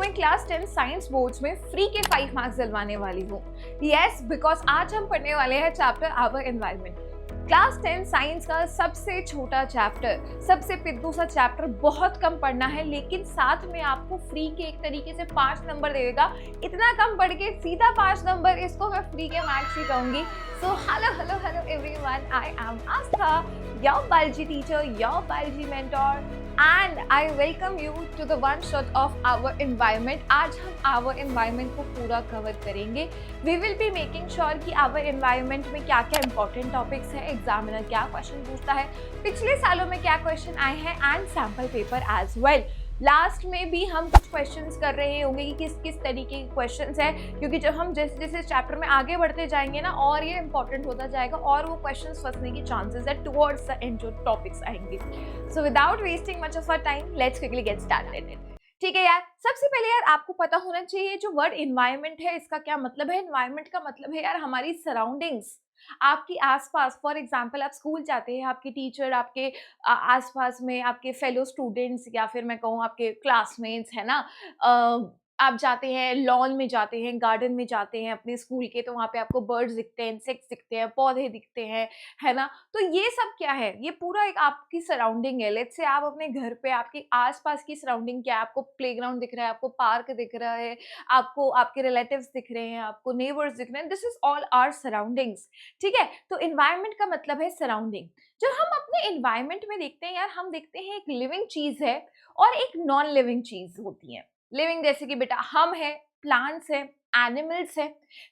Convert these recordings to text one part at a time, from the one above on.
मैं class 10 science boards में free के 5 मार्क्स दिलवाने वाली हूँ। यस, बिकॉज आज हम पढ़ने वाले हैं chapter our environment. Class 10 science का सबसे छोटा चैप्टर, सबसे पिद्दू सा चैप्टर, बहुत कम पढ़ना है, लेकिन साथ में आपको फ्री के एक तरीके से 5 नंबर देगा। इतना कम पढ़ के सीधा 5 नंबर, इसको मैं फ्री के मार्क्स ही कहूंगी। So hello everyone, I am Aastha, your biology teacher, your biology mentor, and I welcome you to the one shot of our environment। आज हम our environment को पूरा कवर करेंगे। We will be making sure कि our environment में क्या क्या important topics है, एग्जामिनर क्या क्वेश्चन पूछता है, पिछले सालों में क्या क्वेश्चन आए हैं, and sample paper as well. Last में भी हम कुछ क्वेश्चंस कर रहे होंगे कि किस किस तरीके के क्वेश्चंस है, क्योंकि जब हम जैसे जैसे चैप्टर में आगे बढ़ते जाएंगे ना, और ये इंपॉर्टेंट होता जाएगा और वो क्वेश्चंस फंसने की चांसेस है टुवर्ड्स द एंड जो टॉपिक्स आएंगे। So without wasting much of our time, let's quickly get started. ठीक है यार, सबसे पहले यार आपको पता होना चाहिए जो वर्ड एनवायरनमेंट है इसका क्या मतलब है। एनवायरनमेंट का मतलब है यार हमारी सराउंडिंग्स, आपकी आसपास। फॉर एग्जांपल आप स्कूल जाते हैं, आपके टीचर आपके आसपास में, आपके फेलो स्टूडेंट्स, या फिर मैं कहूँ आपके क्लासमेट्स है ना, आप जाते हैं लॉन में, जाते हैं गार्डन में, जाते हैं अपने स्कूल के, तो वहाँ पे आपको बर्ड्स दिखते हैं, इंसेक्ट्स दिखते हैं, पौधे दिखते हैं, है ना। तो ये सब क्या है, ये पूरा एक आपकी सराउंडिंग है। लेट्स से आप अपने घर पे, आपके आसपास की सराउंडिंग क्या है, आपको प्लेग्राउंड दिख रहा है, आपको पार्क दिख रहा है, आपको आपके रिलेटिव्स दिख रहे हैं, आपको नेबर्स दिख रहे हैं, this is all our surroundings. ठीक है, तो एनवायरनमेंट का मतलब है सराउंडिंग। जब हम अपने एनवायरनमेंट में देखते हैं यार, हम देखते हैं एक लिविंग चीज है और एक नॉन लिविंग चीज होती है। लिविंग जैसे कि बेटा हम है, प्लांट्स है, एनिमल्स है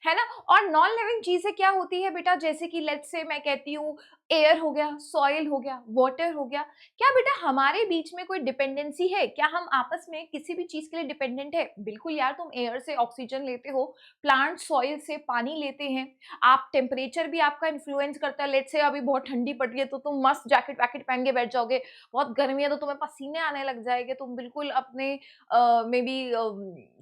ना। और नॉन लिविंग चीजें क्या होती है बेटा, जैसे कि लेट्स से मैं कहती हूँ एयर हो गया, सॉइल हो गया, वाटर हो गया। क्या बेटा हमारे बीच में कोई डिपेंडेंसी है? क्या हम आपस में किसी भी चीज के लिए डिपेंडेंट है? बिल्कुल यार, तुम एयर से ऑक्सीजन लेते हो, प्लांट सॉइल से पानी लेते हैं। आप टेम्परेचर भी आपका इन्फ्लुएंस करता है। लेट्स से अभी बहुत ठंडी पड़ रही है तो तुम मस्त जैकेट वैकेट पहन के बैठ जाओगे, बहुत गर्मी है तो तुम्हें पसीने आने लग जाएंगे, तुम बिल्कुल अपने मे बी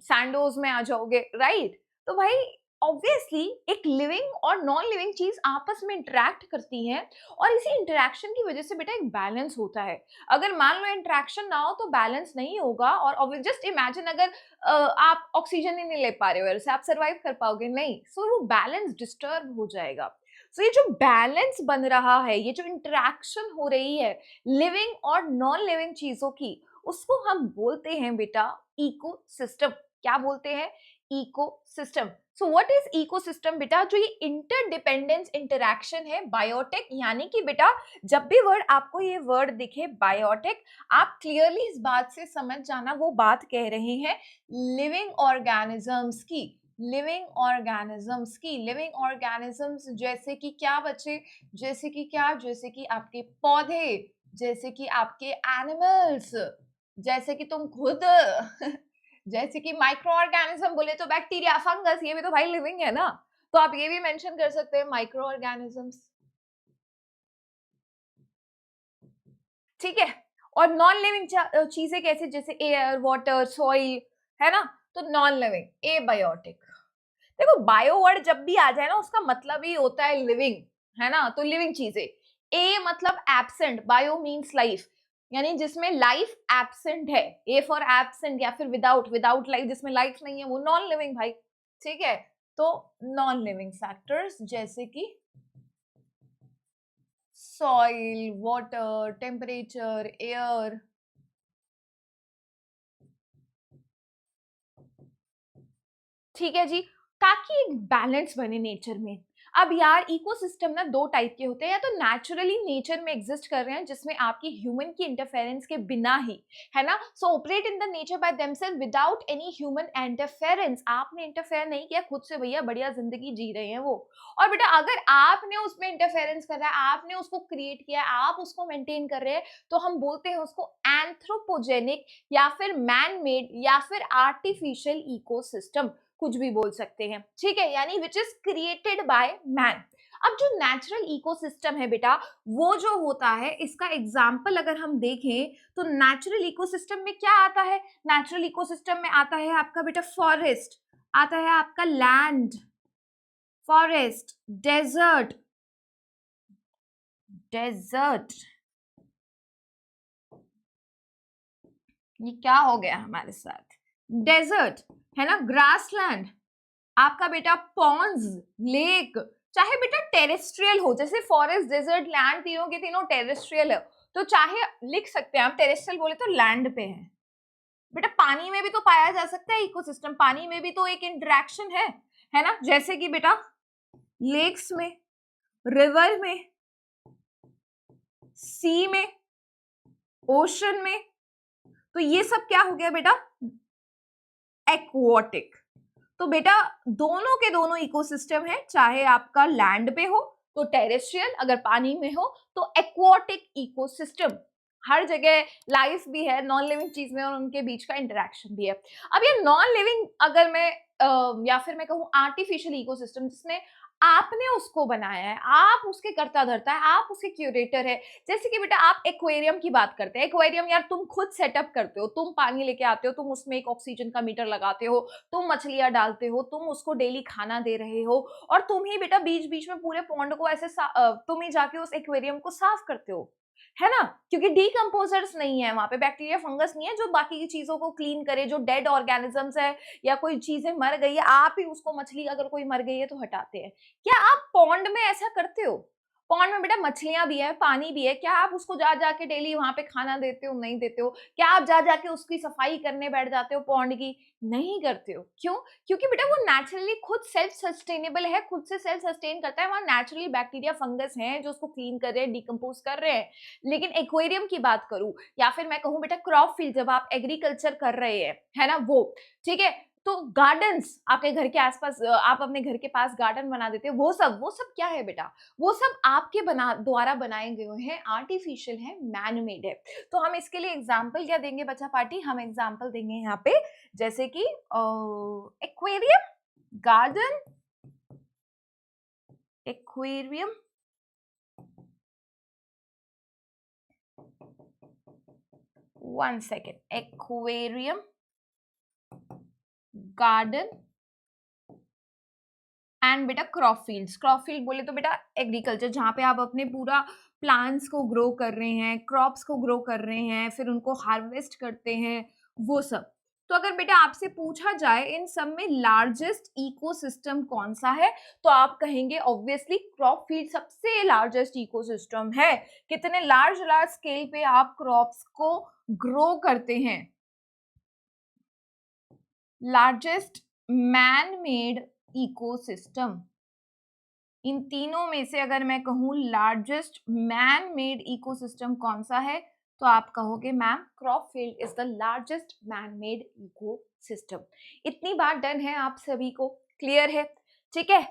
सैंडोज में आ जाओगे, राइट। तो भाई ऑब्वियसली एक लिविंग और नॉन लिविंग चीज आपस में इंटरेक्ट करती हैं, और इसी इंटरेक्शन की वजह से बेटा एक बैलेंस होता है। अगर मान लो इंटरेक्शन ना हो तो बैलेंस नहीं होगा। और जस्ट इमेजिन अगर आप ऑक्सीजन ही नहीं ले पा रहे हो, वैसे आप सर्वाइव कर पाओगे नहीं, सो वो बैलेंस डिस्टर्ब हो जाएगा। सो ये जो बैलेंस बन रहा है, ये जो इंटरेक्शन हो रही है लिविंग और नॉन लिविंग चीजों की, उसको हम बोलते हैं बेटा इकोसिस्टम। क्या बोलते हैं? Ecosystem. So what is ecosystem बेटा? जो ये इंटरडिपेंडेंस इंटरैक्शन है, बायोटिक, यानी कि बेटा जब भी वर्ड आपको ये वर्ड दिखे बायोटिक, आप क्लियरली इस बात से समझ जाना वो बात कह रहे हैं लिविंग ऑर्गेनिजम्स की। लिविंग ऑर्गेनिजम्स की, लिविंग ऑर्गेनिजम्स जैसे कि क्या बच्चे? जैसे कि क्या? जैसे कि आपके पौधे, जैसे कि आपके एनिमल्स, जैसे कि तुम खुद जैसे कि माइक्रो ऑर्गेनिज्म बोले तो बैक्टीरिया, फंगस, ये भी तो भाई लिविंग है ना। तो आप ये भी मेंशन कर सकते हैं माइक्रो ऑर्गेनिजम्स। ठीक है, और नॉन लिविंग चीजें कैसे? जैसे एयर, वाटर, सॉइल, है ना। तो नॉन लिविंग, ए बायोटिक। देखो बायो वर्ड जब भी आ जाए ना, उसका मतलब ही होता है लिविंग, है ना। तो लिविंग चीजें। ए मतलब एब्सेंट, बायो मींस लाइफ, यानी जिसमें लाइफ एब्सेंट है। ए फॉर एब्सेंट, या फिर विदाउट, विदाउट लाइफ, जिसमें लाइफ नहीं है वो नॉन लिविंग भाई। ठीक है, तो नॉन लिविंग फैक्टर्स जैसे कि सॉइल, वाटर, टेम्परेचर, एयर। ठीक है जी, ताकि एक बैलेंस बने नेचर में। अब यार इकोसिस्टम ना दो टाइप के होते हैं, या तो नेचुरली नेचर में एग्जिस्ट कर रहे हैं जिसमें आपकी ह्यूमन की इंटरफेरेंस के बिना ही, है ना, so operate in the nature by themselves without any human interference. आपने इंटरफेयर नहीं किया खुद से, भैया बढ़िया जिंदगी जी रहे हैं वो। और बेटा अगर आपने उसमें इंटरफेरेंस कर रहा है, आपने उसको क्रिएट किया, आप उसको मेंटेन कर रहे हैं, तो हम बोलते हैं उसको एंथ्रोपोजेनिक, या फिर मैन मेड, या फिर आर्टिफिशियल इकोसिस्टम, कुछ भी बोल सकते हैं। ठीक है, यानी which is created by man. अब जो नेचुरल इकोसिस्टम है बेटा, वो जो होता है, इसका एग्जांपल अगर हम देखें तो नेचुरल इकोसिस्टम में क्या आता है? नेचुरल इकोसिस्टम में आता है आपका बेटा फॉरेस्ट, आता है आपका लैंड, फॉरेस्ट, डेजर्ट, डेजर्ट। ये क्या हो गया हमारे साथ? डेजर्ट है ना, ग्रासलैंड, आपका बेटा पॉन्ड्स, लेक, चाहे बेटा टेरेस्ट्रियल हो, जैसे फॉरेस्ट, डेजर्ट, लैंड, तीनों के तीनों टेरेस्ट्रियल है, तो चाहे लिख सकते हैं आप टेरेस्ट्रियल बोले तो लैंड पे है। बेटा पानी में भी तो पाया जा सकता है इकोसिस्टम, पानी में भी तो एक इंटरेक्शन है ना, जैसे कि बेटा लेक्स में, रिवर में, सी में, ओशन में, तो ये सब क्या हो गया बेटा, एक्वाटिक। तो बेटा दोनों के दोनों इकोसिस्टम है, चाहे आपका लैंड पे हो तो टेरेस्ट्रियल, अगर पानी में हो तो एक्वाटिक इकोसिस्टम। हर जगह लाइफ भी है, नॉन लिविंग चीज में और उनके बीच का इंटरेक्शन भी है। अब ये नॉन लिविंग अगर मैं या फिर मैं कहूँ आर्टिफिशियल इकोसिस्टम, जिसमें आपने उसको बनाया है, आप उसके कर्ता धर्ता है, आप उसके क्यूरेटर है। जैसे कि बेटा आप एक्वेरियम की बात करते हैं, एक्वेरियम यार तुम खुद सेटअप करते हो, तुम पानी लेके आते हो, तुम उसमें एक ऑक्सीजन का मीटर लगाते हो, तुम मछलियां डालते हो, तुम उसको डेली खाना दे रहे हो, और तुम ही बेटा बीच बीच में पूरे पॉन्ड को ऐसे तुम ही जाके उस एक्वेरियम को साफ करते हो, है ना, क्योंकि डीकम्पोजर्स नहीं है वहां पे, बैक्टीरिया फंगस नहीं है जो बाकी की चीजों को क्लीन करे, जो डेड ऑर्गेनिजम्स है या कोई चीजें मर गई है, आप ही उसको, मछली अगर कोई मर गई है तो हटाते हैं। क्या आप पॉन्ड में ऐसा करते हो? पॉन्ड में बेटा मछलियां भी है, पानी भी है, क्या आप उसको जा जाके डेली वहां पे खाना देते हो? नहीं देते हो। क्या आप जा जाके उसकी सफाई करने बैठ जाते हो पॉन्ड की? नहीं करते हो। क्यों? क्योंकि बेटा वो नेचुरली खुद सेल्फ सस्टेनेबल है, खुद से सेल्फ सस्टेन करता है, वहां नेचुरली बैक्टीरिया फंगस हैं जो उसको क्लीन कर रहे हैं, डिकम्पोज कर रहे हैं। लेकिन एक्वेरियम की बात करूं या फिर मैं कहूं बेटा क्रॉप फील्ड, जब आप एग्रीकल्चर कर रहे हैं, है ना, वो ठीक है, तो गार्डन्स आपके घर के आसपास, आप अपने घर के पास गार्डन बना देते हो, वो सब क्या है बेटा? वो सब आपके द्वारा बनाए गए हैं, आर्टिफिशियल है, मैन मेड है। तो हम इसके लिए एग्जाम्पल क्या देंगे बच्चा पार्टी? हम एग्जाम्पल देंगे यहाँ पे जैसे कि aquarium, garden, aquarium, one second, aquarium, garden and बेटा क्रॉप फील्ड्स। क्रॉप फील्ड बोले तो बेटा एग्रीकल्चर, जहाँ पे आप अपने पूरा प्लांट्स को ग्रो कर रहे हैं, क्रॉप्स को ग्रो कर रहे हैं, फिर उनको हार्वेस्ट करते हैं, वो सब। तो अगर बेटा आपसे पूछा जाए इन सब में लार्जेस्ट इकोसिस्टम कौन सा है, तो आप कहेंगे ऑब्वियसली क्रॉप फील्ड सबसे लार्जेस्ट इकोसिस्टम है। कितने लार्ज लार्ज स्केल पे आप क्रॉप्स को ग्रो करते हैं। लार्जेस्ट मैन मेड इकोसिस्टम, इन तीनों में से अगर मैं कहूं लार्जेस्ट मैन मेड इकोसिस्टम कौन सा है, तो आप कहोगे ma'am crop field is the largest man made ecosystem. इतनी बात डन है, आप सभी को क्लियर है? ठीक है,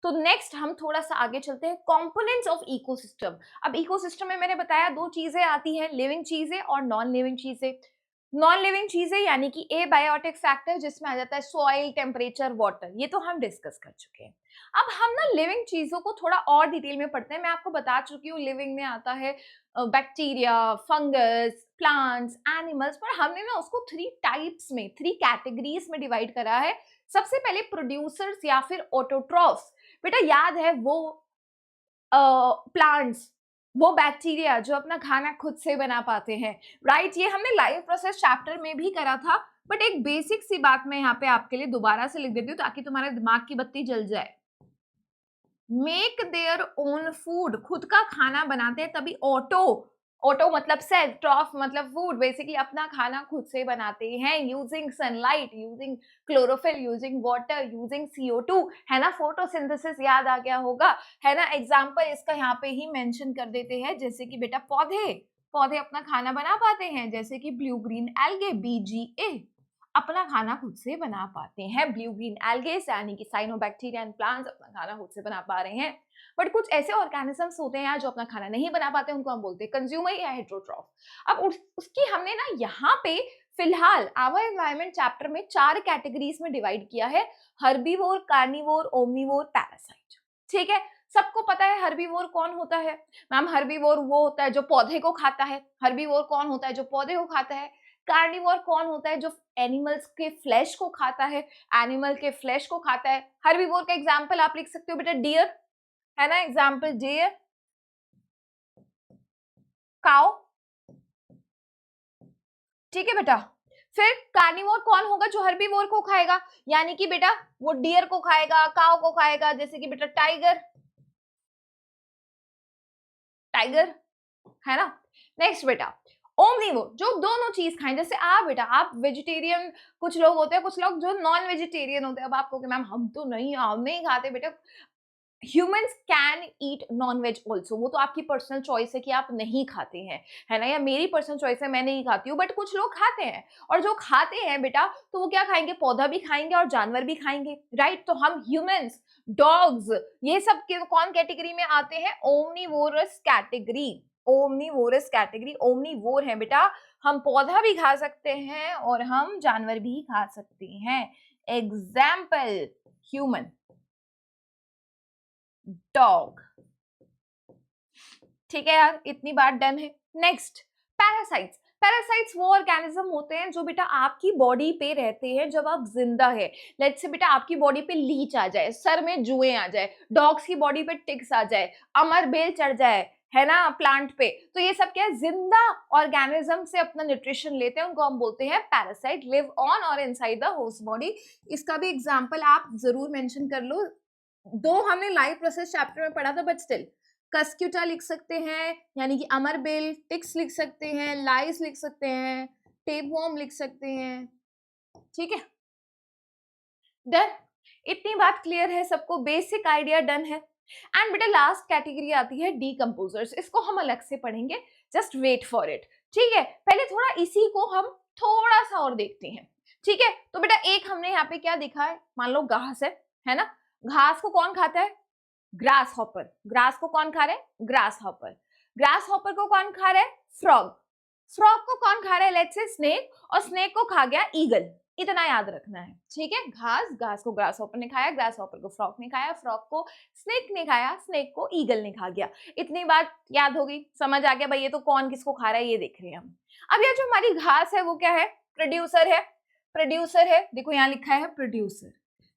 तो नेक्स्ट हम थोड़ा सा आगे चलते हैं, कंपोनेंट्स ऑफ इकोसिस्टम। अब इकोसिस्टम में मैंने बताया दो चीजें आती हैं, लिविंग चीजें और नॉन लिविंग चीजें। नॉन लिविंग चीजें यानी कि एबायोटिक फैक्टर, जिसमें आ जाता है सॉइल, टेम्परेचर, वाटर, ये तो हम डिस्कस कर चुके हैं। अब हम ना लिविंग चीजों को थोड़ा और डिटेल में पढ़ते हैं। मैं आपको बता चुकी हूँ लिविंग में आता है बैक्टीरिया, फंगस, प्लांट्स, एनिमल्स, पर हमने ना उसको थ्री टाइप्स में, थ्री कैटेगरीज में डिवाइड करा है। सबसे पहले प्रोड्यूसर्स या फिर ऑटोट्रॉफ्स। बेटा याद है वो प्लांट्स, वो बैक्टीरिया जो अपना खाना खुद से बना पाते हैं, राइट? ये हमने लाइव प्रोसेस चैप्टर में भी करा था, बट एक बेसिक सी बात मैं यहाँ पे आपके लिए दोबारा से लिख देती हूँ ताकि तुम्हारे दिमाग की बत्ती जल जाए। मेक देयर ओन फूड, खुद का खाना बनाते हैं, तभी ऑटो, ऑटो मतलब सेल्फ, ट्रॉफ मतलब फूड, बेसिकली अपना खाना खुद से बनाते हैं, using sunlight, using chlorophyll, using water, using CO2, है ना, फोटोसिंथेसिस याद आ गया होगा, है ना। एग्जाम्पल इसका यहाँ पे ही मेंशन कर देते हैं, जैसे कि बेटा पौधे, पौधे अपना खाना बना पाते हैं, जैसे कि ब्लू ग्रीन एल्गे, BGA, अपना खाना खुद से बना पाते हैं। ब्लू ग्रीन एल्गेस यानी कि साइनोबैक्टीरिया एंड प्लांट्स अपना खाना खुद से बना पा रहे हैं। बट कुछ ऐसे ऑर्गेनिजम्स होते हैं यार जो अपना खाना नहीं बना पाते, उनको हम बोलते हैं कंज्यूमर या हेट्रोट्रॉफ। अब उसकी हमने ना यहाँ पे फिलहाल आवर एनवायरनमेंट चैप्टर में 4 कैटेगरीज में डिवाइड किया है, हर्बीवोर, कार्निवोर, ओमनीवोर, पैरासाइट। ठीक है, सबको पता है हर्बीवोर कौन होता है? मैम हर्बीवोर वो होता है जो पौधे को खाता है। हर्बीवोर कौन होता है? जो पौधे को खाता है। कार्निवोर कौन होता है? जो एनिमल्स के फ्लैश को खाता है, एनिमल के फ्लैश को खाता है। हर्बीवोर का एग्जांपल आप लिख सकते हो बेटा डियर, है ना, एग्जांपल डियर, काउ, ठीक है बेटा। फिर कार्निवोर कौन होगा जो हर्बीवोर को खाएगा, यानी कि बेटा वो डियर को खाएगा, काव को खाएगा, जैसे कि बेटा टाइगर, टाइगर है ना। नेक्स्ट बेटा ओमनीवोर, जो दोनों चीज खाएं, जैसे आप बेटा आप वेजिटेरियन, कुछ लोग होते हैं, कुछ लोग जो नॉन वेजिटेरियन होते हैं। अब आपको कि मैम हम तो नहीं, हम नहीं खाते बेटा, humans can eat non veg also, वो तो आपकी पर्सनल चॉइस है कि आप नहीं खाते हैं, है ना, या मेरी पर्सनल चॉइस है मैं नहीं खाती हूँ, बट कुछ लोग खाते हैं। और जो खाते हैं बेटा तो वो क्या खाएंगे, पौधा भी खाएंगे और जानवर भी खाएंगे, राइट। तो हम ह्यूमंस, डॉग्स, ये सब के कौन कैटेगरी में आते हैं, omnivorous category, omnivorous category, omnivore है बेटा। हम पौधा भी खा सकते हैं और हम जानवर भी खा सकते हैं। Example human, dog. ठीक है यार, इतनी बात डन है। Next parasites. पैरासाइट्स वो ऑर्गेनिज्म होते हैं जो बेटा आपकी बॉडी पे रहते हैं जब आप जिंदा है। लेट्स से बेटा आपकी बॉडी पे लीच आ जाए, सर में जुएं आ जाए, डॉग्स की बॉडी पे टिक्स आ जाए, अमर बेल चढ़ जाए, है ना, प्लांट पे, तो ये सब क्या है, जिंदा ऑर्गेनिज्म से अपना न्यूट्रिशन लेते हैं, उनको हम बोलते हैं पैरासाइट, लिव ऑन और इनसाइड द होस्ट बॉडी। इसका भी एग्जांपल आप जरूर मेंशन कर लो, दो हमने लाइफ प्रोसेस चैप्टर में पढ़ा था, बट स्टिल कस्क्यूटा लिख सकते हैं, यानी कि अमरबेल, टिक्स लिख सकते हैं, लाइस लिख सकते हैं, टेपवॉर्म लिख सकते हैं। ठीक है, डन। इतनी बात क्लियर है सबको, बेसिक आइडिया डन है। एंड बेटा लास्ट कैटेगरी आती है डीकंपोजर्स, इसको हम अलग से पढ़ेंगे, जस्ट वेट फॉर इट। ठीक है, पहले थोड़ा इसी को हम थोड़ा सा और देखते हैं। ठीक है, तो बेटा एक हमने यहाँ पे क्या देखा है, मान लो घास है ना, घास को कौन खाता है, ग्रास हॉपर। ग्रास को कौन खा रहा है, ग्रास हॉपर। ग्रास हॉपर को कौन खा रहा है, फ्रॉग। फ्रॉग को कौन खा रहा है, लेट्स से स्नेक, और स्नेक को खा गया ईगल। इतना याद रखना है, ठीक है। घास, घास को ग्रास हॉपर ने खाया, ग्रास हॉपर को फ्रॉग ने खाया, फ्रॉग को स्नेक ने खाया, स्नेक को ईगल ने खा गया। इतनी बात याद होगी, समझ आ गया भाई ये तो कौन किसको खा रहा है, ये देख रहे हैं हम। अब ये जो हमारी घास है वो क्या है, प्रोड्यूसर है। प्रोड्यूसर है, देखो यहाँ लिखा है प्रोड्यूसर।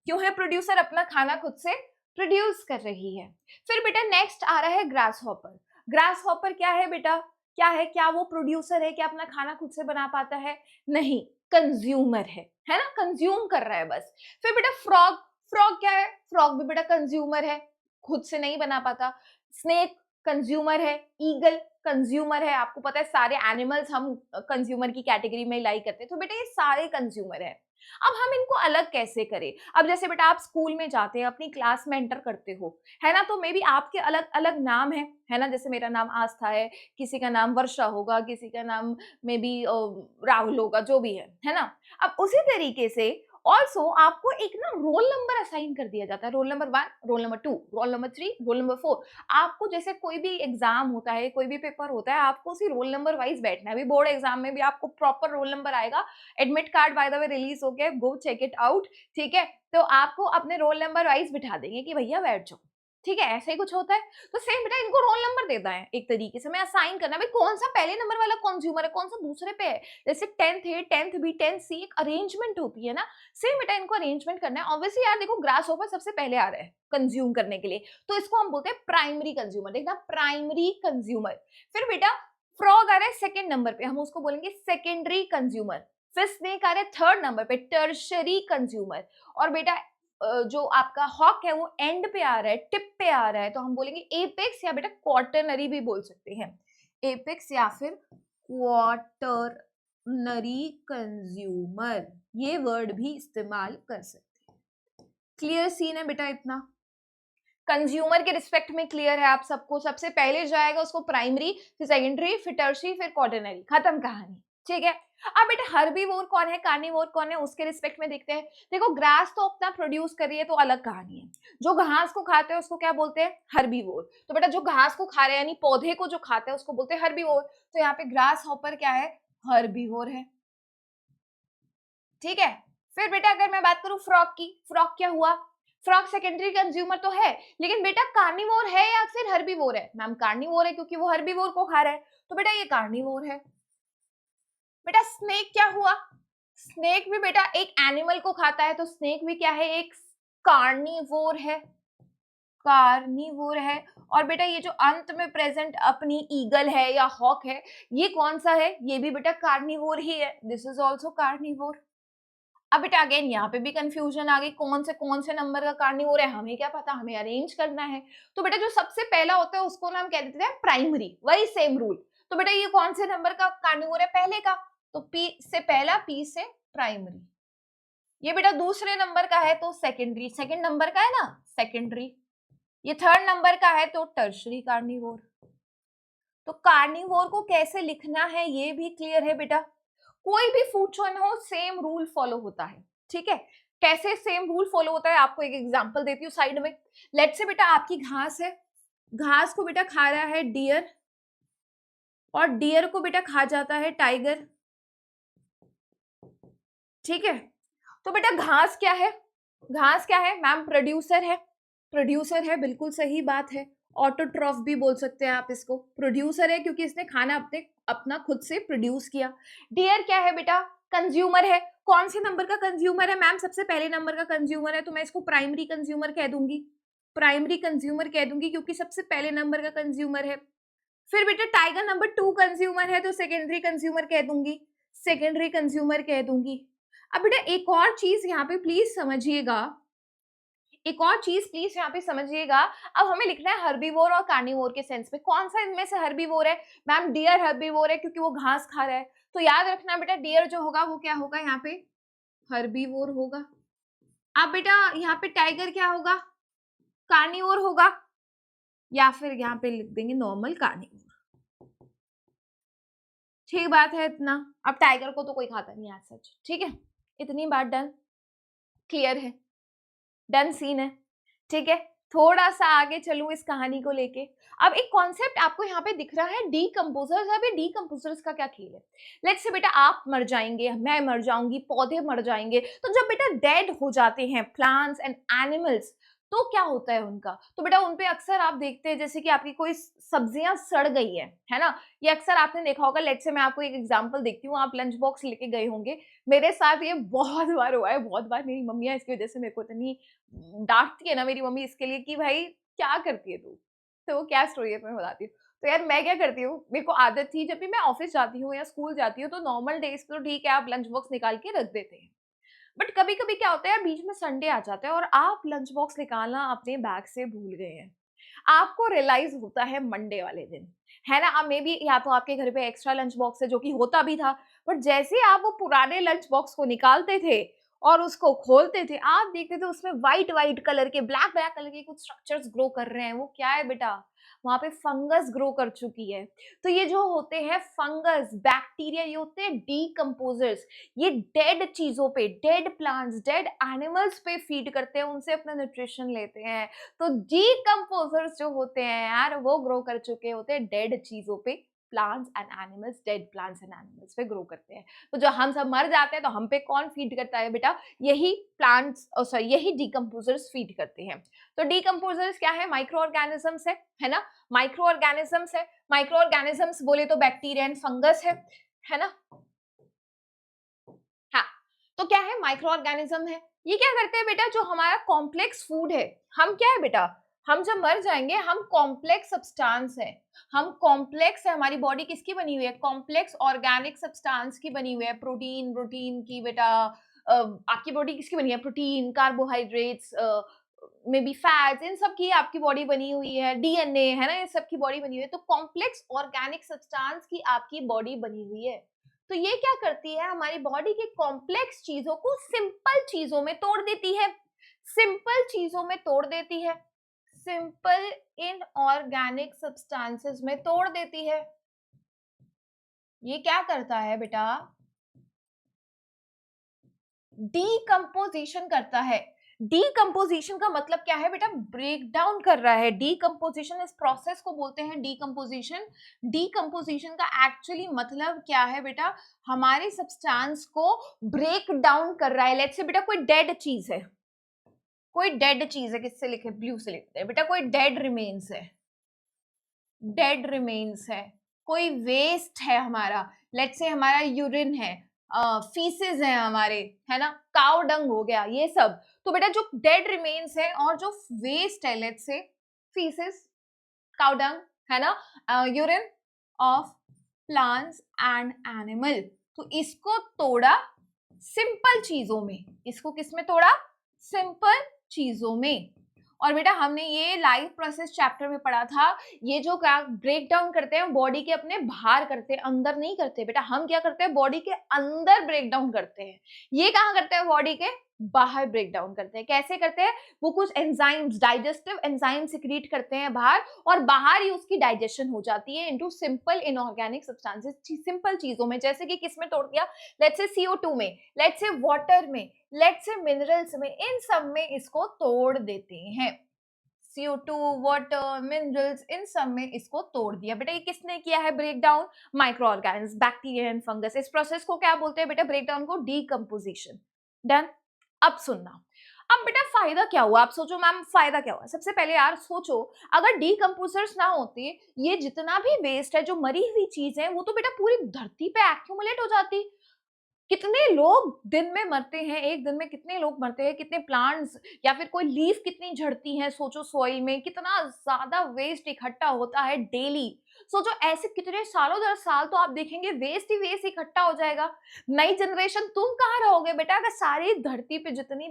क्यों है प्रोड्यूसर, अपना खाना खुद से प्रोड्यूस कर रही है। फिर बेटा नेक्स्ट आ रहा है ग्रास हॉपर। ग्रास हॉपर क्या है बेटा, क्या है, क्या वो प्रोड्यूसर है, क्या अपना खाना खुद से बना पाता है, नहीं, कंज्यूमर है ना, कंज्यूम कर रहा है बस। फिर बेटा फ्रॉग, फ्रॉग क्या है, फ्रॉग भी बेटा कंज्यूमर है, खुद से नहीं बना पाता। स्नेक कंज्यूमर है, ईगल कंज्यूमर है, आपको पता है सारे एनिमल्स हम कंज्यूमर की कैटेगरी में लाई करते हैं, तो बेटा ये सारे कंज्यूमर है। अब हम इनको अलग कैसे करें, अब जैसे बेटा आप स्कूल में जाते हैं, अपनी क्लास में एंटर करते हो, है ना, तो मे बी आपके अलग अलग नाम है ना, जैसे मेरा नाम आस्था है, किसी का नाम वर्षा होगा, किसी का नाम मे बी राहुल होगा, जो भी है ना। अब उसी तरीके से ऑल्सो आपको एक ना रोल नंबर असाइन कर दिया जाता है, roll number 1, roll number 2, roll number 3, roll number 4। आपको जैसे कोई भी एग्जाम होता है, कोई भी पेपर होता है, आपको उसी रोल नंबर वाइज बैठना है। अभी बोर्ड एग्जाम में भी आपको प्रॉपर रोल नंबर आएगा, admit card by the way release हो गया, गो चेक इट आउट। ठीक है, तो आपको अपने रोल नंबर वाइज बिठा देंगे कि भैया बैठ जाओ। ठीक है, ऐसे ही कुछ होता है। तो सेम बेटा इनको रोल नंबर देता है एक तरीके से, मैं असाइन करना भाई कौन सा पहले नंबर वाला कंज्यूमर है, कौन सा दूसरे पे है। जैसे 10th है, 10th बी, 10th सी, एक अरेंजमेंट होती है ना, सेम बेटा इनको अरेंजमेंट करना है। ऑब्वियसली यार देखो ग्रास हॉपर सबसे पहले आ रहा है कंज्यूम करने के लिए, तो इसको हम बोलते हैं प्राइमरी कंज्यूमर। देखना, प्राइमरी कंज्यूमर। फिर बेटा फ्रॉग आ रहा है सेकेंड नंबर पे, हम उसको बोलेंगे सेकेंडरी कंज्यूमर। फिर स्नेक आ रहा है थर्ड नंबर पे, टर्शरी कंज्यूमर। और बेटा जो आपका हॉक है वो एंड पे आ रहा है, टिप पे आ रहा है, तो हम बोलेंगे एपेक्स, या बेटा क्वार्टरनरी भी बोल सकते हैं, एपेक्स या फिर क्वार्टरनरी कंज्यूमर, ये वर्ड भी इस्तेमाल कर सकते हैं। क्लियर सीन है बेटा, इतना कंज्यूमर के रिस्पेक्ट में क्लियर है आप सबको। सबसे पहले जाएगा उसको प्राइमरी, फिर सेकेंडरी, फिर टर्शरी, फिर क्वार्टरनरी, खत्म कहानी। ठीक है, अब बेटा हर्बीवोर कौन है, कार्निवोर कौन है, उसके रिस्पेक्ट में देखते हैं। देखो ग्रास तो अपना प्रोड्यूस कर रही है, तो अलग कहानी है। जो घास को खाते हैं उसको क्या बोलते हैं, हर्बीवोर। तो बेटा जो घास को खा रहे हैं यानी पौधे को जो खाते हैं उसको बोलते हैं हर्बीवोर। तो यहाँ पे ग्रास हॉपर क्या है, हर्बीवोर है। ठीक है, फिर बेटा अगर मैं बात करूं फ्रॉग की, फ्रॉग क्या हुआ, फ्रॉग सेकेंडरी कंज्यूमर तो है, लेकिन बेटा कार्निवोर है या फिर हर्बीवोर है, मैम कार्निवोर है क्योंकि वो हर्बीवोर को खा रहा है, तो बेटा ये कार्निवोर है। बेटा स्नेक क्या हुआ, स्नेक भी बेटा एक एनिमल को खाता है, तो स्नेक भी क्या है, एक कार्निवोर है। कार्निवोर है। और बेटा ये जो अंत में प्रेजेंट अपनी ईगल है या हॉक है, ये कौन सा है? ये भी बेटा कार्निवोर ही है। This is also carnivore. अब बेटा अगेन यहाँ पे भी कंफ्यूजन आ गई, कौन से नंबर का कार्निवोर है, हमें क्या पता, हमें अरेंज करना है। तो बेटा जो सबसे पहला होता है उसको ना हम कह देते हैं प्राइमरी, वही सेम रूल। तो बेटा ये कौन से नंबर का कार्निवोर है? पहले का, तो पी से पहला, पी से प्राइमरी। ये बेटा दूसरे नंबर का है तो सेकेंडरी, सेकेंड नंबर का है ना सेकेंडरी। ये थर्ड नंबर का है तो टर्शरी कार्निवोर। तो कार्निवोर को कैसे लिखना है ये भी क्लियर है बेटा। कोई भी फूड चेन हो सेम रूल फॉलो होता है, ठीक है। कैसे सेम रूल फॉलो होता है आपको एक एग्जांपल देती हूँ साइड में। लेट्स से बेटा आपकी घास है, घास को बेटा खा रहा है डियर, और डियर को बेटा खा जाता है टाइगर, ठीक है। तो बेटा घास क्या है? घास क्या है मैम? प्रोड्यूसर है, प्रोड्यूसर है, बिल्कुल सही बात है। ऑटोट्रॉफ भी बोल सकते हैं आप इसको। प्रोड्यूसर है क्योंकि इसने खाना अपना खुद से प्रोड्यूस किया। डियर क्या है बेटा? कंज्यूमर है। कौन से नंबर का कंज्यूमर है मैम? सबसे पहले नंबर का कंज्यूमर है, तो मैं इसको प्राइमरी कंज्यूमर कह दूंगी, प्राइमरी कंज्यूमर कह दूंगी क्योंकि सबसे पहले नंबर का कंज्यूमर है। फिर बेटा टाइगर नंबर 2 कंज्यूमर है तो सेकेंडरी कंज्यूमर कह दूंगी, सेकेंडरी कंज्यूमर कह दूंगी। अब बेटा एक और चीज यहाँ पे प्लीज समझिएगा, एक और चीज प्लीज यहाँ पे समझिएगा। अब हमें लिखना है हर्बीवोर और कार्निवोर के सेंस में। कौन सा इनमें से हर्बीवोर है? मैम डियर हर्बीवोर है क्योंकि वो घास खा रहा है। तो याद रखना बेटा डियर जो होगा वो क्या होगा यहाँ पे? हर्बीवोर होगा। अब बेटा यहाँ पे टाइगर क्या होगा? कार्निवोर होगा, या फिर यहाँ पे लिख देंगे नॉर्मल कार्निवोर। ठीक बात है इतना। अब टाइगर को तो कोई खाता नहीं है सच, ठीक है। इतनी बात डन, क्लियर है, डन सीन है, ठीक है। थोड़ा सा आगे चलूं इस कहानी को लेके। अब एक कॉन्सेप्ट आपको यहाँ पे दिख रहा है डीकंपोजर्स। अब ये डीकंपोजर्स का क्या खेल है? लेट्स से बेटा आप मर जाएंगे, मैं मर जाऊंगी, पौधे मर जाएंगे। तो जब बेटा डेड हो जाते हैं प्लांट्स एंड एनिमल्स, तो क्या होता है उनका? तो बेटा उनपे अक्सर आप देखते हैं जैसे कि आपकी कोई सब्जियां सड़ गई है ना। ये अक्सर आपने देखा होगा। लेट्स से मैं आपको एक एग्जांपल देखती हूँ। आप लंच बॉक्स लेके गए होंगे, मेरे साथ ये बहुत बार हुआ है, बहुत बार। मेरी मम्मियाँ इसकी वजह से मेरे को इतनी डांटती है ना मेरी मम्मी इसके लिए कि भाई क्या करती है तू। तो वो क्या स्टोरी है मैं बताती हूँ। तो यार मैं क्या करती हूँ, मेरे को आदत थी जब भी मैं ऑफिस जाती हूँ या स्कूल जाती हूँ तो नॉर्मल डेज तो ठीक है आप लंच बॉक्स निकाल के रख देते हैं। बट कभी कभी क्या होता है यार, बीच में संडे आ जाता है और आप लंच बॉक्स निकालना अपने बैग से भूल गए हैं। आपको रियलाइज होता है मंडे वाले दिन, है ना। अब मे बी या तो आपके घर पे एक्स्ट्रा लंच बॉक्स है, जो कि होता भी था। बट जैसे ही आप वो पुराने लंच बॉक्स को निकालते थे और उसको खोलते थे, आप देखते थे उसमें व्हाइट व्हाइट कलर के, ब्लैक ब्लैक कलर के कुछ स्ट्रक्चर्स ग्रो कर रहे हैं। वो क्या है बेटा? वहां पे फंगस ग्रो कर चुकी है। तो ये जो होते हैं फंगस, बैक्टीरिया, ये होते हैं डीकंपोजर्स। ये डेड चीजों पे, डेड प्लांट्स, डेड एनिमल्स पे फीड करते हैं, उनसे अपना न्यूट्रिशन लेते हैं। तो डीकंपोजर्स जो होते हैं यार, वो ग्रो कर चुके होते हैं डेड चीजों पे, plants and animals, dead plants and animals पे ग्रो करते हैं। तो जो हम सब मर जाते हैं तो हम पे कौन फीड करता है बेटा? यही प्लांट्स, सॉरी यही डीकंपोजर्स फीड करते हैं। तो डीकंपोजर्स क्या है? माइक्रो ऑर्गेनिजम्स है ना। माइक्रो ऑर्गेनिजम्स है। माइक्रो ऑर्गेनिजम्स बोले तो बैक्टीरिया एंड फंगस है ना। हाँ, तो क्या है? माइक्रो ऑर्गेनिज्म है। ये क्या करते हैं बेटा? जो हमारा कॉम्प्लेक्स फूड है, हम क्या है बेटा, हम जब मर जाएंगे हम कॉम्प्लेक्स सब्सटेंस है, हम कॉम्प्लेक्स है। हमारी बॉडी किसकी बनी हुई है? कॉम्प्लेक्स ऑर्गेनिक सब्सटेंस की बनी हुई है। प्रोटीन, प्रोटीन की बेटा आपकी बॉडी किसकी बनी है? Protein, carbohydrates, maybe fats, इन सब की आपकी बॉडी बनी हुई है। डीएनए है ना, ये सब की बॉडी बनी हुई है। तो कॉम्प्लेक्स ऑर्गेनिक सब्सटेंस की आपकी बॉडी बनी हुई है। तो ये क्या करती है? हमारी बॉडी के कॉम्प्लेक्स चीजों को सिंपल चीजों में तोड़ देती है, सिंपल चीजों में तोड़ देती है, सिंपल इनऑर्गेनिक सब्सटेंसेस में तोड़ देती है। ये क्या करता है बेटा? डीकंपोजिशन करता है। डीकंपोजिशन का मतलब क्या है बेटा? ब्रेक डाउन कर रहा है। डीकंपोजिशन, इस प्रोसेस को बोलते हैं डीकंपोजिशन। डीकंपोजिशन का एक्चुअली मतलब क्या है बेटा? हमारे सब्सटेंस को ब्रेक डाउन कर रहा है। लेट्स से बेटा कोई डेड चीज है, कोई डेड चीज है, किससे लिखे? ब्लू से लिखते हैं बेटा। कोई डेड रिमेन्स है, डेड रिमेन्स है। कोई वेस्ट है हमारा, लेट्स से हमारा यूरिन है, फीसेस हैं हमारे, है ना, काउ डंग हो गया, ये सब। तो बेटा जो डेड रिमेन्स है और जो वेस्ट है, let's say faeces, cow dung, है ना, urine of plants and animal, तो इसको तोड़ा सिंपल चीजों में, इसको किसमें तोड़ा, सिंपल चीजों में। और बेटा हमने ये लाइफ प्रोसेस चैप्टर में पढ़ा था, ये जो क्या ब्रेक डाउन करते हैं बॉडी के अपने बाहर करते हैं, अंदर नहीं करते बेटा, हम क्या करते हैं बॉडी के अंदर ब्रेक डाउन करते हैं, ये कहाँ करते हैं बॉडी के बाहर ब्रेक डाउन करते हैं। कैसे करते हैं, वो कुछ एंजाइम्स, डाइजेस्टिव एंजाइम सिक्रीट करते हैं बाहर, और बाहर ही उसकी डाइजेशन हो जाती है into simple inorganic substances, simple चीजों में, जैसे कि किसमें तोड़ दिया, लेट्स से CO2 में, लेट्स से वाटर में, लेट्स से मिनरल्स में, इन सब में इसको तोड़ देते हैं। CO2, वाटर, मिनरल्स, इन सब में इसको तोड़ दिया। बेटा ये किसने किया है break down, micro organism, bacteria and fungus. इस प्रोसेस को क्या बोलते हैं बेटा, ब्रेक डाउन को डीकंपोजिशन। डन। अब सुनना, अब बेटा फायदा क्या हुआ, आप सोचो मैम फायदा क्या हुआ। सबसे पहले यार सोचो, अगर डीकंपोजर्स ना होते, ये जितना भी वेस्ट है, जो मरी हुई चीज है, वो तो बेटा पूरी धरती पे एक्यूमुलेट हो जाती। कितने लोग दिन में मरते हैं, एक दिन में कितने लोग मरते हैं, कितने प्लांट्स या फिर कोई लीफ कितनी झड़ती है, सोचो सॉइल में कितना ज्यादा वेस्ट इकट्ठा होता है डेली। सोचो ऐसे कितने सालों दर साल तो आप देखेंगे वेस्ट ही वेस्ट इकट्ठा हो जाएगा। नई जनरेशन तुम कहाँ रहोगे बेटा, अगर सारी धरती पे जितनी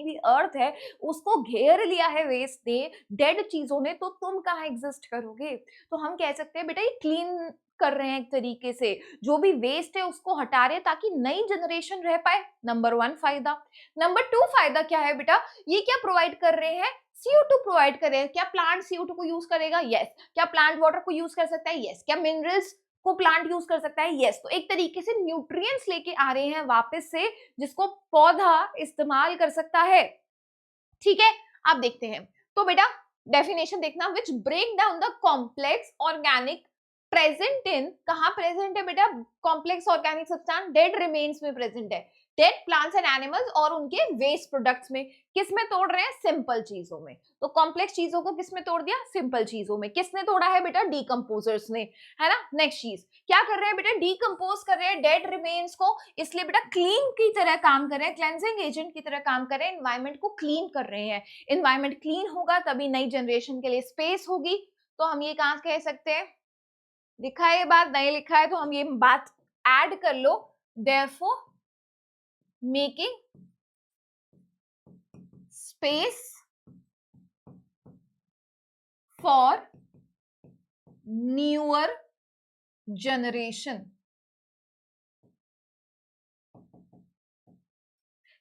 भी अर्थ है उसको घेर लिया है वेस्ट ने, डेड चीजों ने, तो तुम कहाँ एग्जिस्ट करोगे। तो हम कह सकते हैं बेटा ये क्लीन कर रहे हैं एक तरीके से, जो भी वेस्ट है उसको हटा रहे हैं ताकि नई जनरेशन रह पाए। नंबर 1 फायदा। नंबर 2 फायदा क्या है बेटा, ये क्या प्रोवाइड कर रहे हैं, CO2 प्रोवाइड कर रहे हैं। क्या प्लांट CO2 को यूज करेगा, यस। क्या प्लांट वाटर को यूज कर सकता है, यस। क्या मिनरल्स को प्लांट यूज कर सकता है, यस। तो एक तरीके से न्यूट्रिएंट्स लेके आ रहे हैं वापस से, जिसको पौधा इस्तेमाल कर सकता है। ठीक है, आप देखते हैं। तो बेटा डेफिनेशन देखना, which break down the complex organic present in, कहां प्रेजेंट है बेटा, complex organic substance dead remains में प्रेजेंट है, डेड प्लांट्स एंड एनिमल्स और उनके वेस्ट प्रोडक्ट्स में। किसमें तोड़ रहे हैं, सिंपल चीजों में। तो कॉम्प्लेक्स चीजों को किसमें तोड़ दिया, सिंपल चीजों में। किसने तोड़ा है बेटा, डीकंपोजर्स ने, है ना। नेक्स्ट चीज क्या कर रहे हैं बेटा, डीकंपोज कर रहे हैं डेड रिमेन्स को, इसलिए बेटा क्लीन की तरह काम कर रहे हैं, क्लेंजिंग एजेंट की तरह काम कर रहे हैं, एनवायरमेंट को क्लीन कर रहे हैं। एनवायरमेंट क्लीन होगा तभी नई जनरेशन के लिए स्पेस होगी। तो हम ये कहां कह सकते हैं, लिखा है ये बात, नहीं लिखा है तो हम ये बात ऐड कर लो, therefore making space for newer generation।